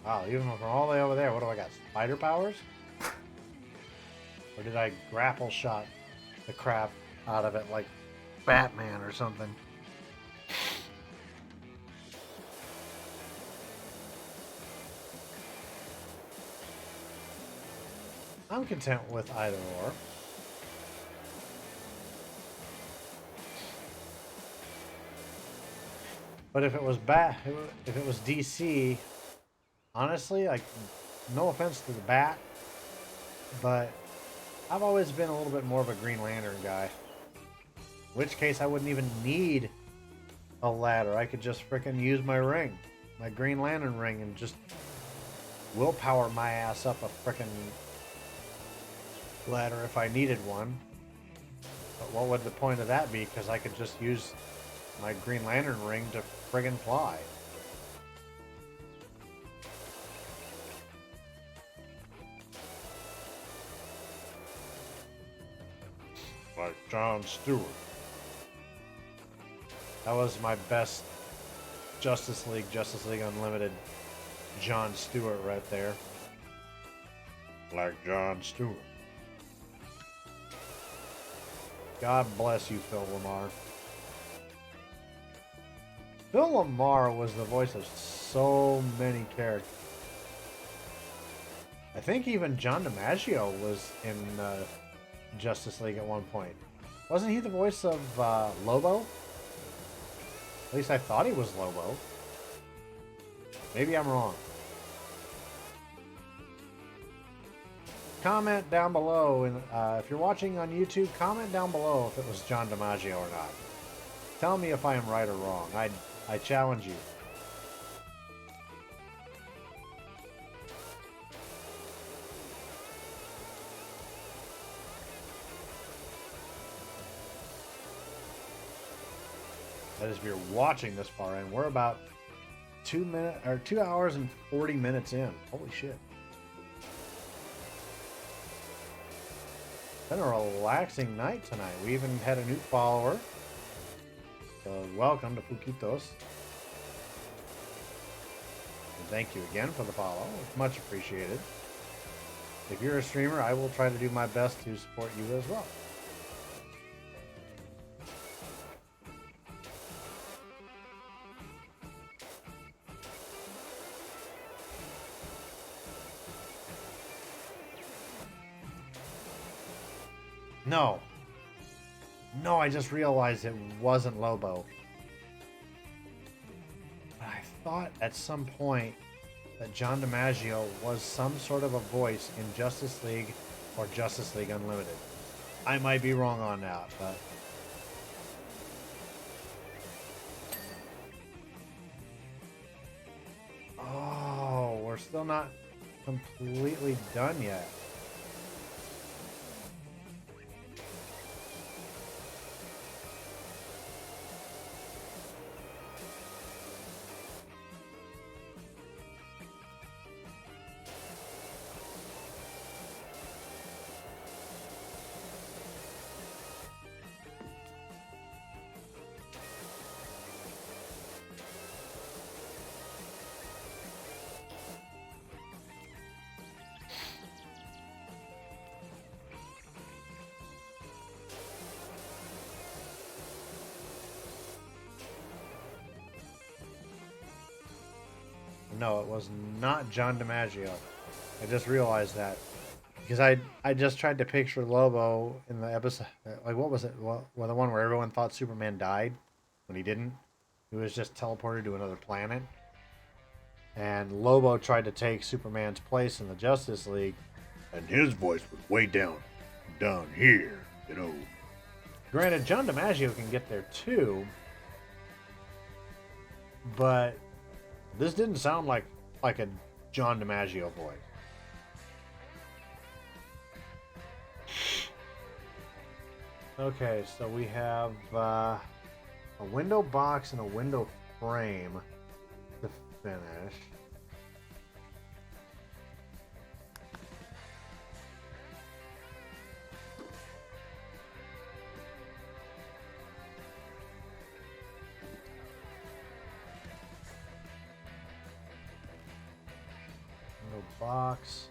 Wow, even from all the way over there, what do I got? Spider powers? Or did I grapple shot the crap out of it like Batman or something? I'm content with either or. But if it was if it was DC, honestly, like no offense to the bat, but I've always been a little bit more of a Green Lantern guy. In which case I wouldn't even need a ladder. I could just frickin' use my ring, my Green Lantern ring, and just willpower my ass up a frickin' ladder if I needed one. But what would the point of that be? Because I could just use my Green Lantern ring to friggin' fly. Like Jon Stewart. That was my best Justice League Unlimited Jon Stewart right there. Like Jon Stewart. God bless you, Phil LaMarr. Phil LaMarr was the voice of so many characters. I think even John DiMaggio was in Justice League at one point. Wasn't he the voice of Lobo? At least I thought he was Lobo. Maybe I'm wrong. Comment down below, and if you're watching on YouTube, comment down below if it was John DiMaggio or not. Tell me if I am right or wrong. I challenge you. That is, if you're watching this far in, we're about 2 hours and 40 minutes in. Holy shit. Been a relaxing night tonight. We even had a new follower. So welcome to Puquitos. And thank you again for the follow. It's much appreciated. If you're a streamer, I will try to do my best to support you as well. No. No, I just realized it wasn't Lobo. But I thought at some point that John DiMaggio was some sort of a voice in Justice League or Justice League Unlimited. I might be wrong on that, but... Oh, we're still not completely done yet. No, it was not John DiMaggio. I just realized that. Because I just tried to picture Lobo in the episode. Like, what was it? Well, the one where everyone thought Superman died when he didn't. He was just teleported to another planet. And Lobo tried to take Superman's place in the Justice League. And his voice was way down here, you know. Granted, John DiMaggio can get there too. But this didn't sound like a John DiMaggio voice. Okay, so we have a window box and a window frame to finish. Window box.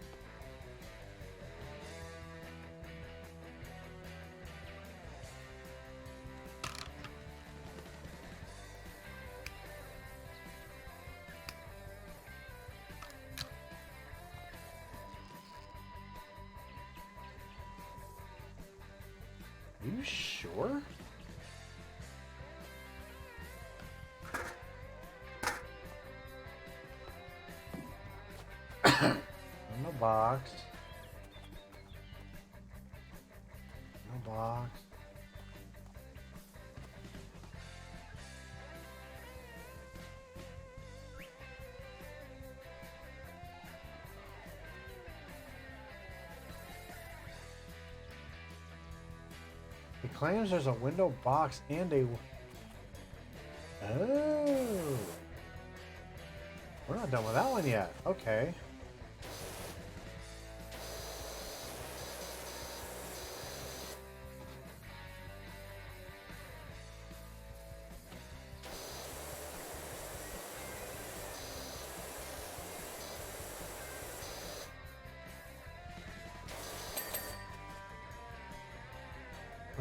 Are you sure? box. No box. He claims there's a window box and a... Oh. We're not done with that one yet. Okay.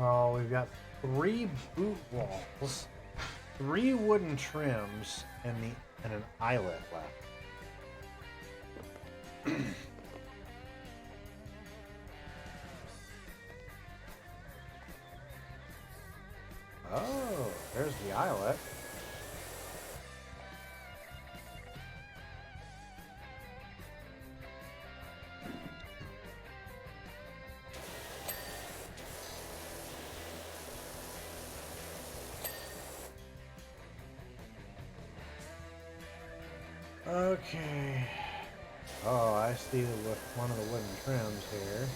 Oh, we've got 3 boot walls, 3 wooden trims, and an eyelet left. Oh, there's the eyelet. Okay. Oh, I see with one of the wooden trims here.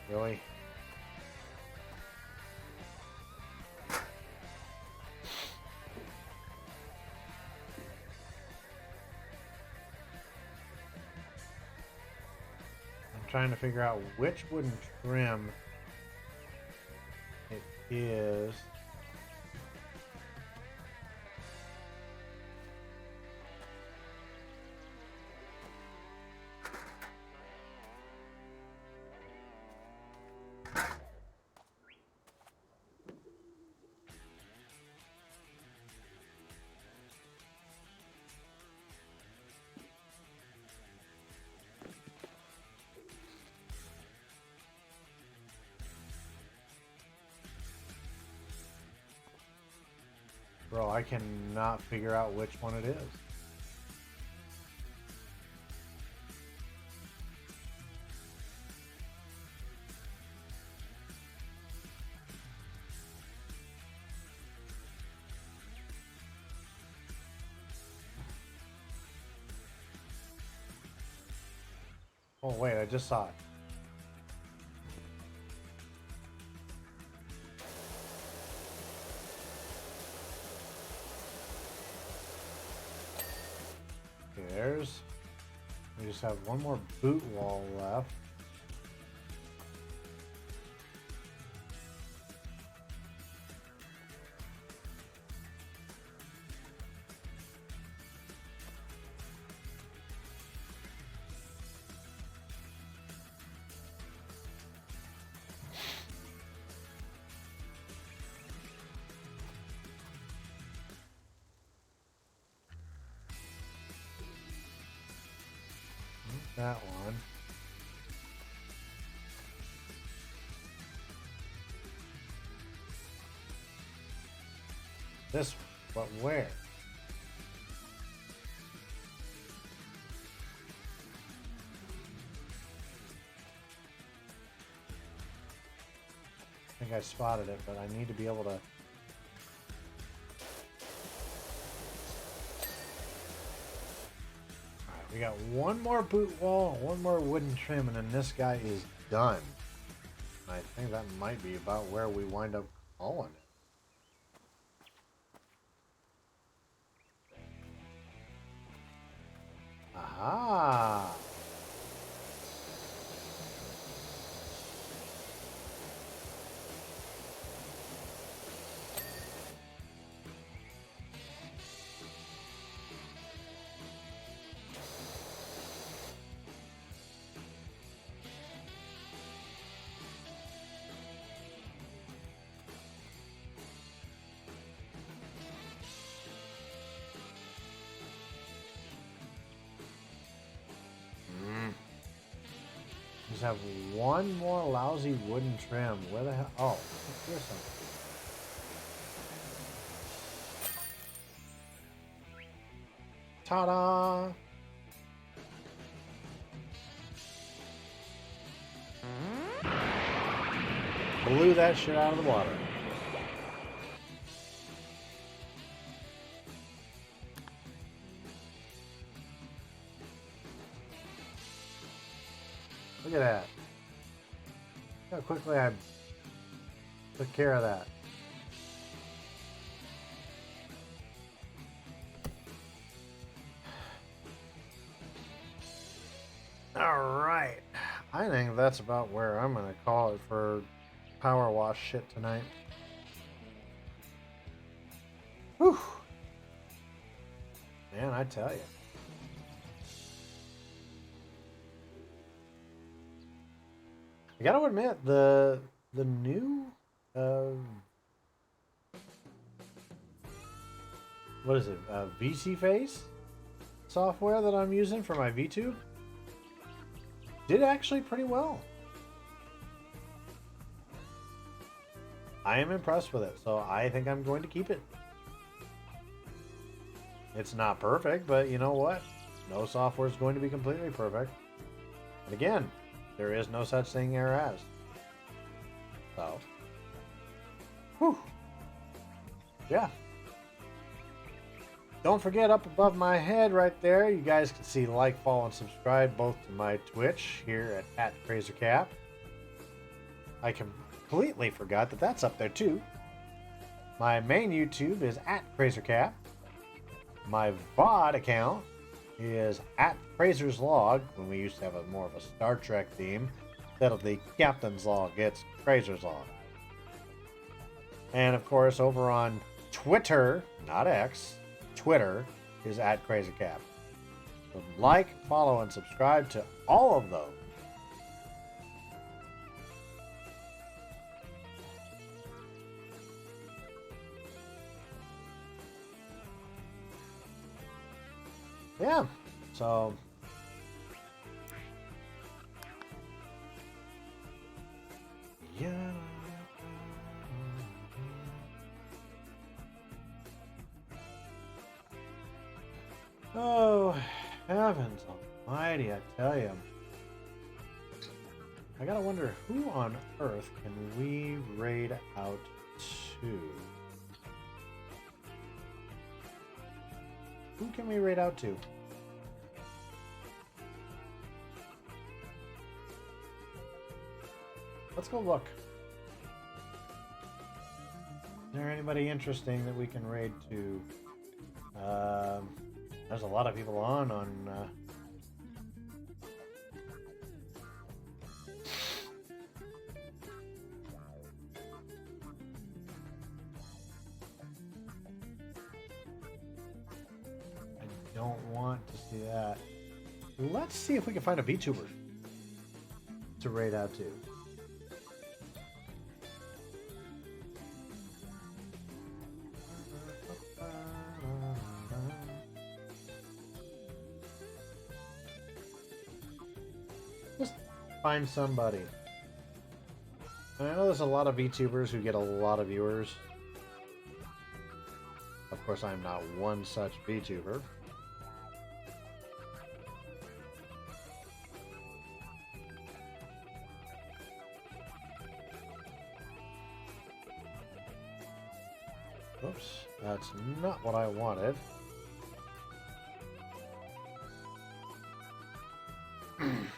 Really? I'm trying to figure out which wooden trim it is. Bro, I cannot figure out which one it is. Oh wait, I just saw it. Okay, there's... We just have one more boot wall left. That one. This one, but where? I think I spotted it, but I need to be able to... We got one more boot wall, one more wooden trim, and then this guy is done. I think that might be about where we wind up calling it. Aha! have one more lousy wooden trim. Where the hell? Oh, here's some. Ta-da! Blew that shit out of the water. Look at that. Look how quickly I took care of that. Alright. I think that's about where I'm going to call it for power wash shit tonight. Whew. Man, I tell you. I gotta admit, the new what is it? VC Face software that I'm using for my VTube did actually pretty well. I am impressed with it, so I think I'm going to keep it. It's not perfect, but you know what? No software is going to be completely perfect. And again, there is no such thing as. So, whew. Yeah. Don't forget, up above my head right there, you guys can see like, follow, and subscribe both to my Twitch here at KrazerKap. I completely forgot that that's up there too. My main YouTube is at KrazerKap. My VOD account is at Krazer's Log, when we used to have a more of a Star Trek theme. Instead of the Captain's Log, it's Krazer's Log. And of course, over on Twitter, not X, Twitter is at KrazerKap. So like, follow, and subscribe to all of those. Yeah, so yeah. Oh, heavens almighty, I tell you. I gotta wonder, who on earth can we raid out to? Who can we raid out to? Let's go look. Is there anybody interesting that we can raid to? There's a lot of people on I don't want to see that. Let's see if we can find a VTuber to raid out to. Just find somebody. And I know there's a lot of VTubers who get a lot of viewers. Of course, I'm not one such VTuber. Oops, that's not what I wanted. I'm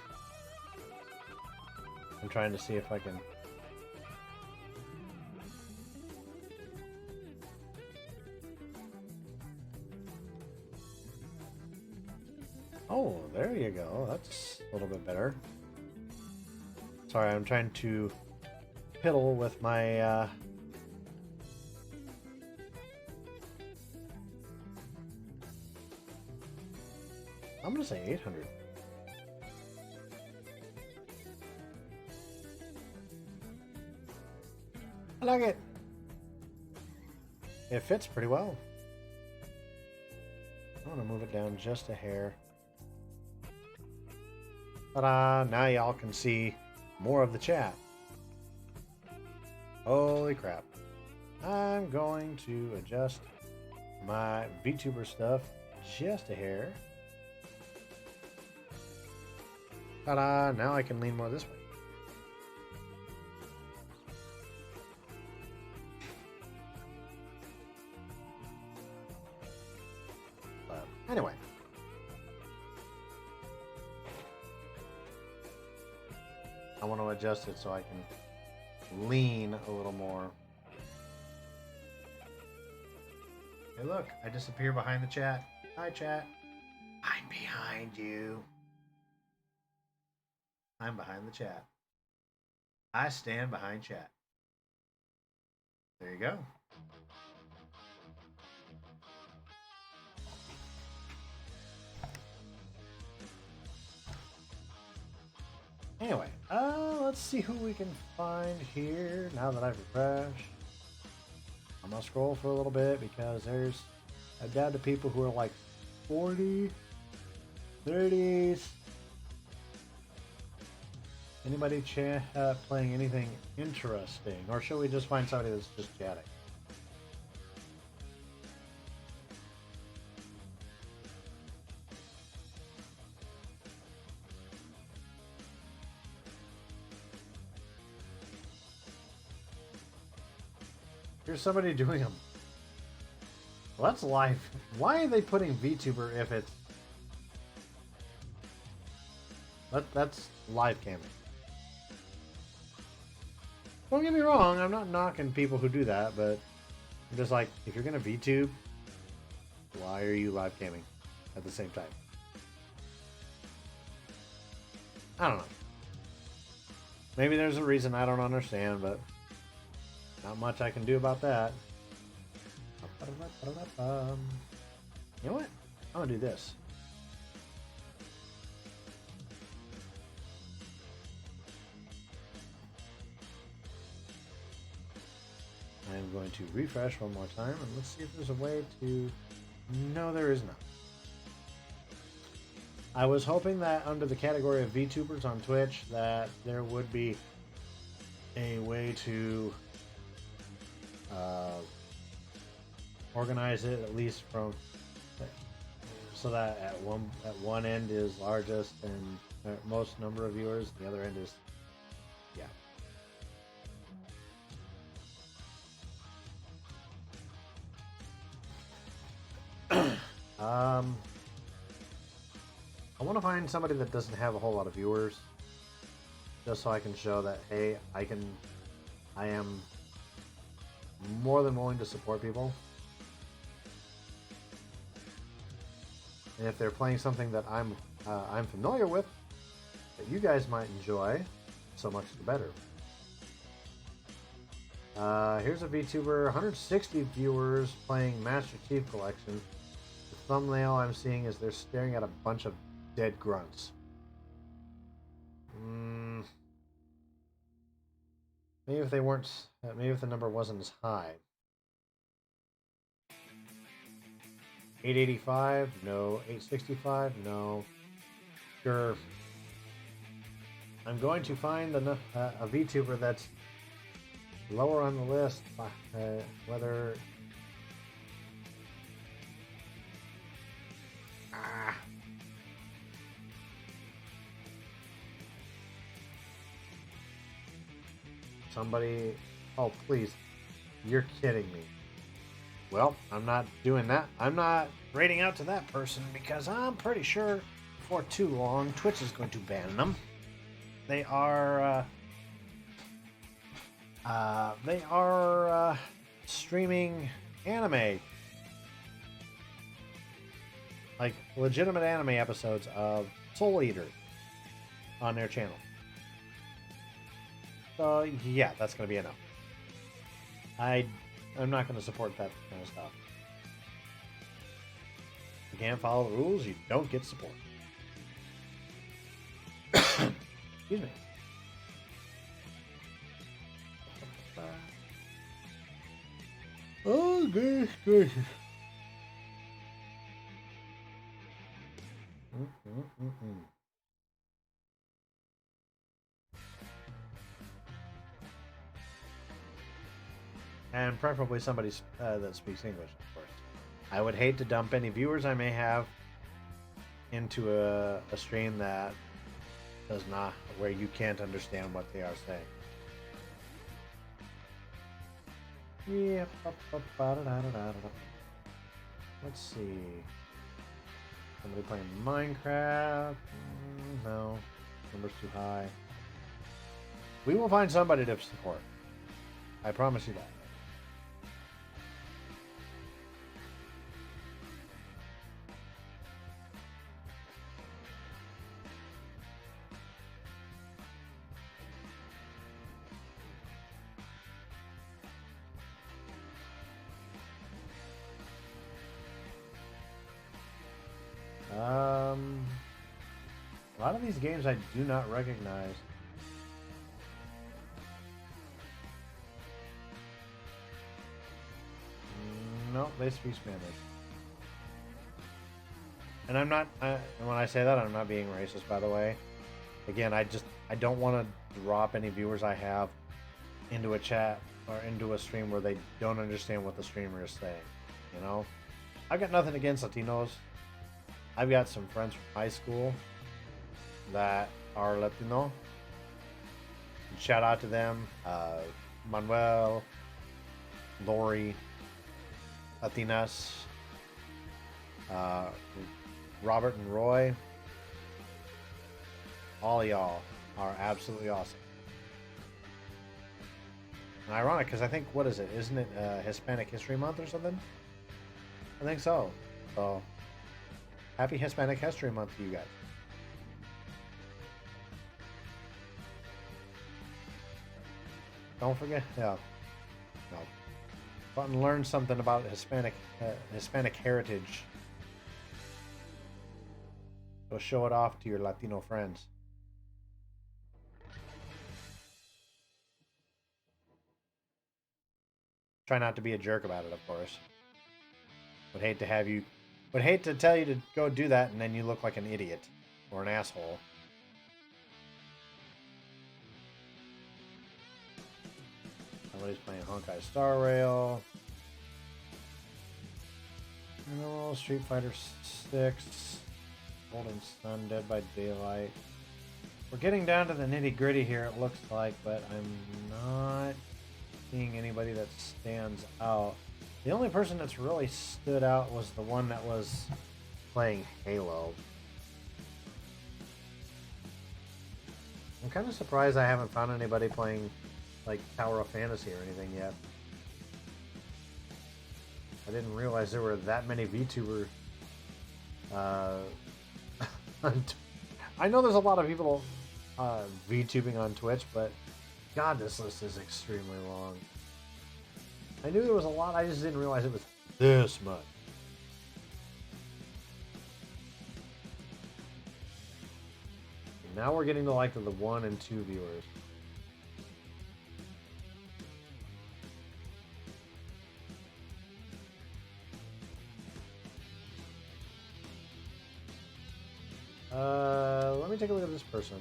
trying to see if I can... Oh, there you go. That's a little bit better. Sorry, I'm trying to piddle with my... I'm gonna say 800. I like it. It fits pretty well. I want to move it down just a hair. Ta-da! Now y'all can see more of the chat. Holy crap. I'm going to adjust my VTuber stuff just a hair. Ta-da! Now I can lean more this way. Anyway. I want to adjust it so I can lean a little more. Hey look, I disappear behind the chat. Hi chat. I'm behind you. I'm behind the chat. I stand behind chat. There you go. Anyway, let's see who we can find here now that I've refreshed. I'm gonna scroll for a little bit because there's a down to people who are like 40, 30s. Anybody playing anything interesting? Or should we just find somebody that's just chatting? Here's somebody doing them. Well, that's live. Why are they putting VTuber if it's... That's live camming. Don't get me wrong, I'm not knocking people who do that, but I'm just like, if you're gonna VTube, why are you live camming at the same time? I don't know. Maybe there's a reason I don't understand, but not much I can do about that. You know what? I'm gonna do this. I'm going to refresh one more time, and let's see if there's a way to... No, there is not. I was hoping that under the category of VTubers on Twitch that there would be a way to organize it, at least from so that at one end is largest and most number of viewers, the other end is I want to find somebody that doesn't have a whole lot of viewers, just so I can show that, hey, I am more than willing to support people. And if they're playing something that I'm familiar with, that you guys might enjoy, so much the better. Here's a VTuber, 160 viewers playing Master Chief Collection. The thumbnail I'm seeing is they're staring at a bunch of dead grunts. Maybe if they weren't, maybe if the number wasn't as high. 885? No. 865? No. Sure. I'm going to find a VTuber that's lower on the list, whether... Somebody... Oh, please. You're kidding me. Well, I'm not doing that. I'm not rating out to that person because I'm pretty sure before too long Twitch is going to ban them. They are streaming anime, like legitimate anime episodes of Soul Eater on their channel. So yeah, that's going to be enough. I'm not going to support that kind of stuff. If you can't follow the rules, you don't get support. Excuse me. Oh, goodness gracious. and preferably somebody that speaks English, of course. I would hate to dump any viewers I may have into a stream that does not, where you can't understand what they are saying. Yeah. Let's see. Somebody playing Minecraft? No. Number's too high. We will find somebody to support. I promise you that. A lot of these games I do not recognize. No, they speak Spanish. And I'm not, when I say that, I'm not being racist, by the way. Again, I don't want to drop any viewers I have into a chat or into a stream where they don't understand what the streamer is saying. You know? I've got nothing against Latinos. I've got some friends from high school that are Latino. Shout out to them. Manuel, Lori, Latinas, Robert and Roy. All of y'all are absolutely awesome. And ironic, because I think, what is it? Isn't it Hispanic History Month or something? I think so. So, happy Hispanic History Month to you guys. Don't forget, no. Go out and learn something about Hispanic heritage. Go show it off to your Latino friends. Try not to be a jerk about it, of course. Would hate to tell you to go do that and then you look like an idiot or an asshole. Somebody's playing Honkai Star Rail. No, Street Fighter 6. Golden Sun, Dead by Daylight. We're getting down to the nitty gritty here, it looks like, but I'm not seeing anybody that stands out. The only person that's really stood out was the one that was playing Halo. I'm kind of surprised I haven't found anybody playing like Tower of Fantasy or anything yet. I didn't realize there were that many VTubers. I know there's a lot of people VTubing on Twitch, but God, this list is extremely long. I knew there was a lot, I just didn't realize it was this much. Now we're getting to like the 1 and 2 viewers. Let me take a look at this person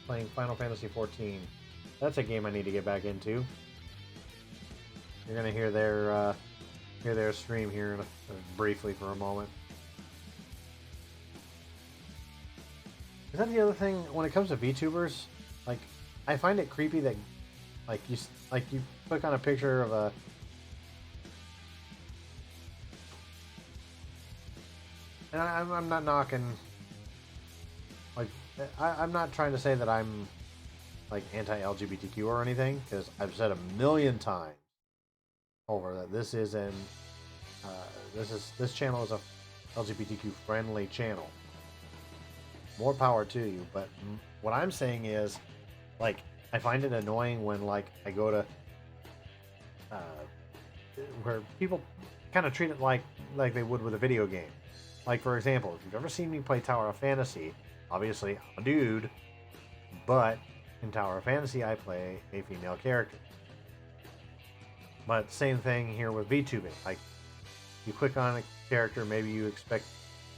playing Final Fantasy XIV. That's a game I need to get back into. You're gonna hear their stream here briefly for a moment. Is that the other thing when it comes to VTubers? Like, I find it creepy that you click on a picture of a. And I'm not knocking. Like, I'm not trying to say that I'm like anti-LGBTQ or anything, because I've said a million times over that this channel is a LGBTQ friendly channel. More power to you, but what I'm saying is, like, I find it annoying when like I go to where people kind of treat it like they would with a video game. Like, for example, if you've ever seen me play Tower of Fantasy, obviously I'm a dude, but in Tower of Fantasy I play a female character. But same thing here with VTubing. Like, you click on a character, maybe you expect,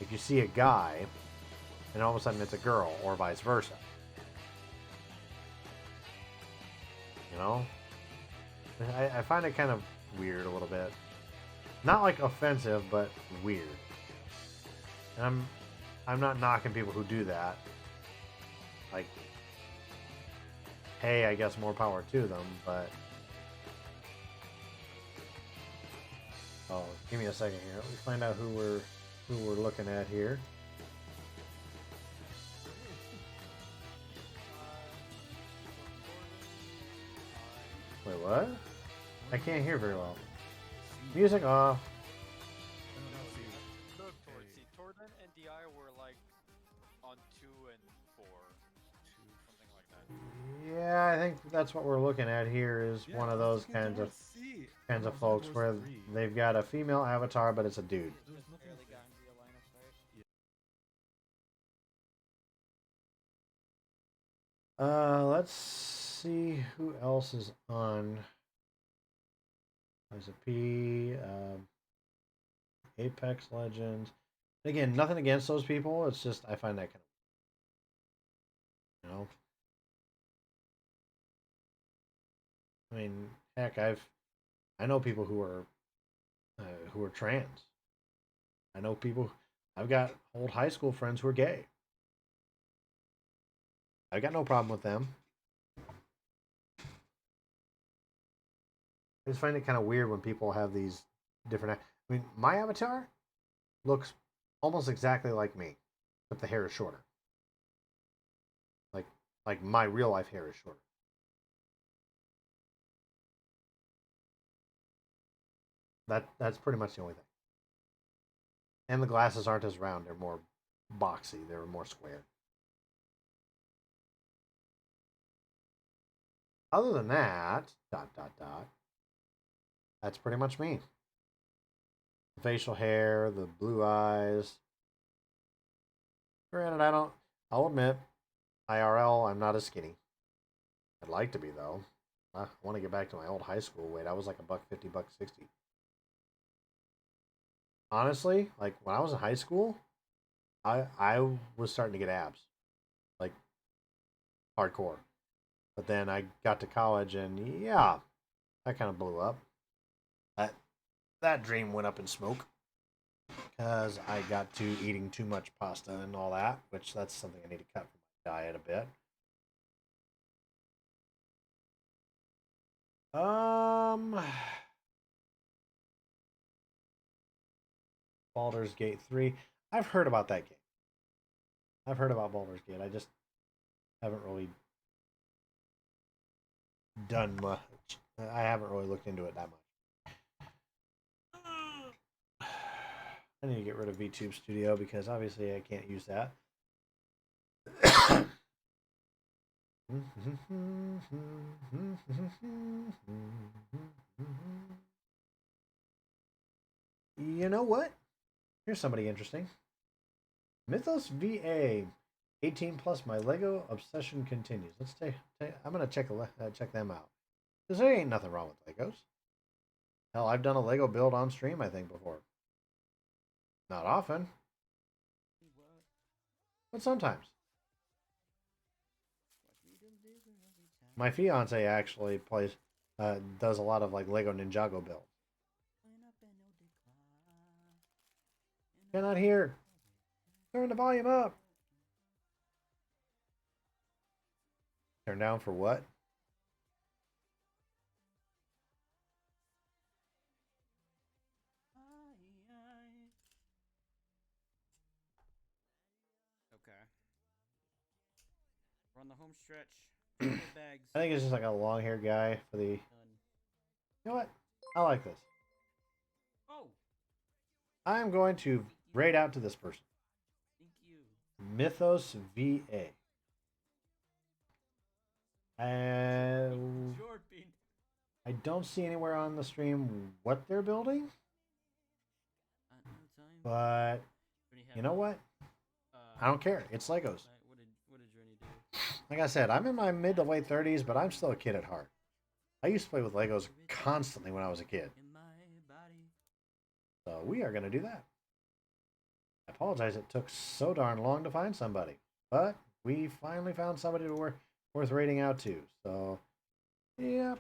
if you see a guy, and all of a sudden it's a girl, or vice versa. You know? I find it kind of weird a little bit. Not like offensive, but weird. And I'm not knocking people who do that. Like, hey, I guess more power to them, but oh, give me a second here. Let me find out who we're looking at here. Wait, what? I can't hear very well. Music off. Torden and DI were like on 2 and 4, something like that. Yeah, I think that's what we're looking at here is one of those kinds of folks where they've got a female avatar, but it's a dude. Let's see who else is on. There's a P, Apex Legends. Again, nothing against those people. It's just I find that kind of, I mean, heck, I know people who are trans. I know people. I've got old high school friends who are gay. I got no problem with them. I just find it kind of weird when people have these different. I mean, my avatar looks almost exactly like me, except the hair is shorter. Like my real life hair is shorter. That's pretty much the only thing. And the glasses aren't as round; they're more boxy. They're more square. Other than that, dot dot dot. That's pretty much me. The facial hair, the blue eyes. Granted, I don't. I'll admit, IRL, I'm not as skinny. I'd like to be though. I want to get back to my old high school weight. I was like $1.50, $1.60. Honestly, like when I was in high school, I was starting to get abs, like hardcore. But then I got to college, and yeah, that kind of blew up. That that dream went up in smoke because I got to eating too much pasta and all that, which that's something I need to cut from my diet a bit. Um, Baldur's Gate 3. I've heard about that game. I've heard about Baldur's Gate. I just haven't really done much. I haven't really looked into it that much. I need to get rid of VTube Studio because obviously I can't use that. You know what? Here's somebody interesting. Mythos VA 18 plus. My Lego obsession continues. Let's take. I'm gonna check them out because there ain't nothing wrong with Legos. Hell, I've done a Lego build on stream I think before. Not often, but sometimes. My fiance actually does a lot of like Lego Ninjago builds. Cannot hear. Turn the volume up. Turn down for what? Okay. We're on the home stretch. Bags. I think it's just like a long haired guy for the. You know what? I like this. Oh. I'm going to raid out to this person. Thank you. Mythos VA. I don't see anywhere on the stream what they're building. But you know what? I don't care. It's Legos. What did Journey do? Like I said, I'm in my mid to late 30s, but I'm still a kid at heart. I used to play with Legos constantly when I was a kid. So we are going to do that. I apologize it took so darn long to find somebody. But we finally found somebody worth raiding out to. So Yeah.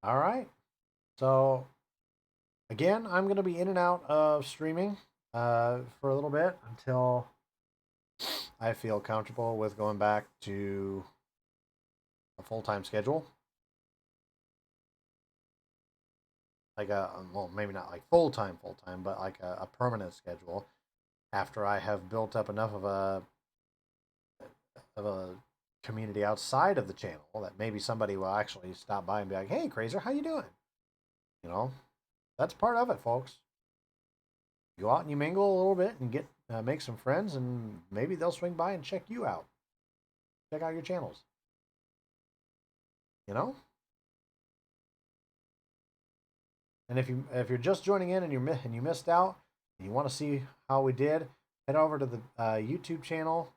All right. So again, I'm going to be in and out of streaming for a little bit until I feel comfortable with going back to a full-time schedule. Like well, maybe not like full-time, but like a permanent schedule after I have built up enough of a community outside of the channel that maybe somebody will actually stop by and be like, "Hey, Krazer, how you doing?" You know, that's part of it, folks. Go out and you mingle a little bit and get make some friends, and maybe they'll swing by and check you out, check out your channels. You know, and if you're just joining in and you missed out, and you want to see how we did, head over to the YouTube channel.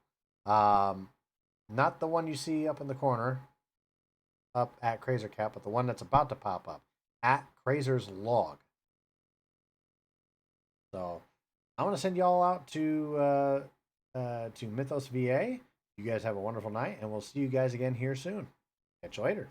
Not the one you see up in the corner, up at KrazerKap, but the one that's about to pop up at Krazer's Log. So I'm gonna send y'all out to Mythos VA. You guys have a wonderful night, and we'll see you guys again here soon. Catch you later.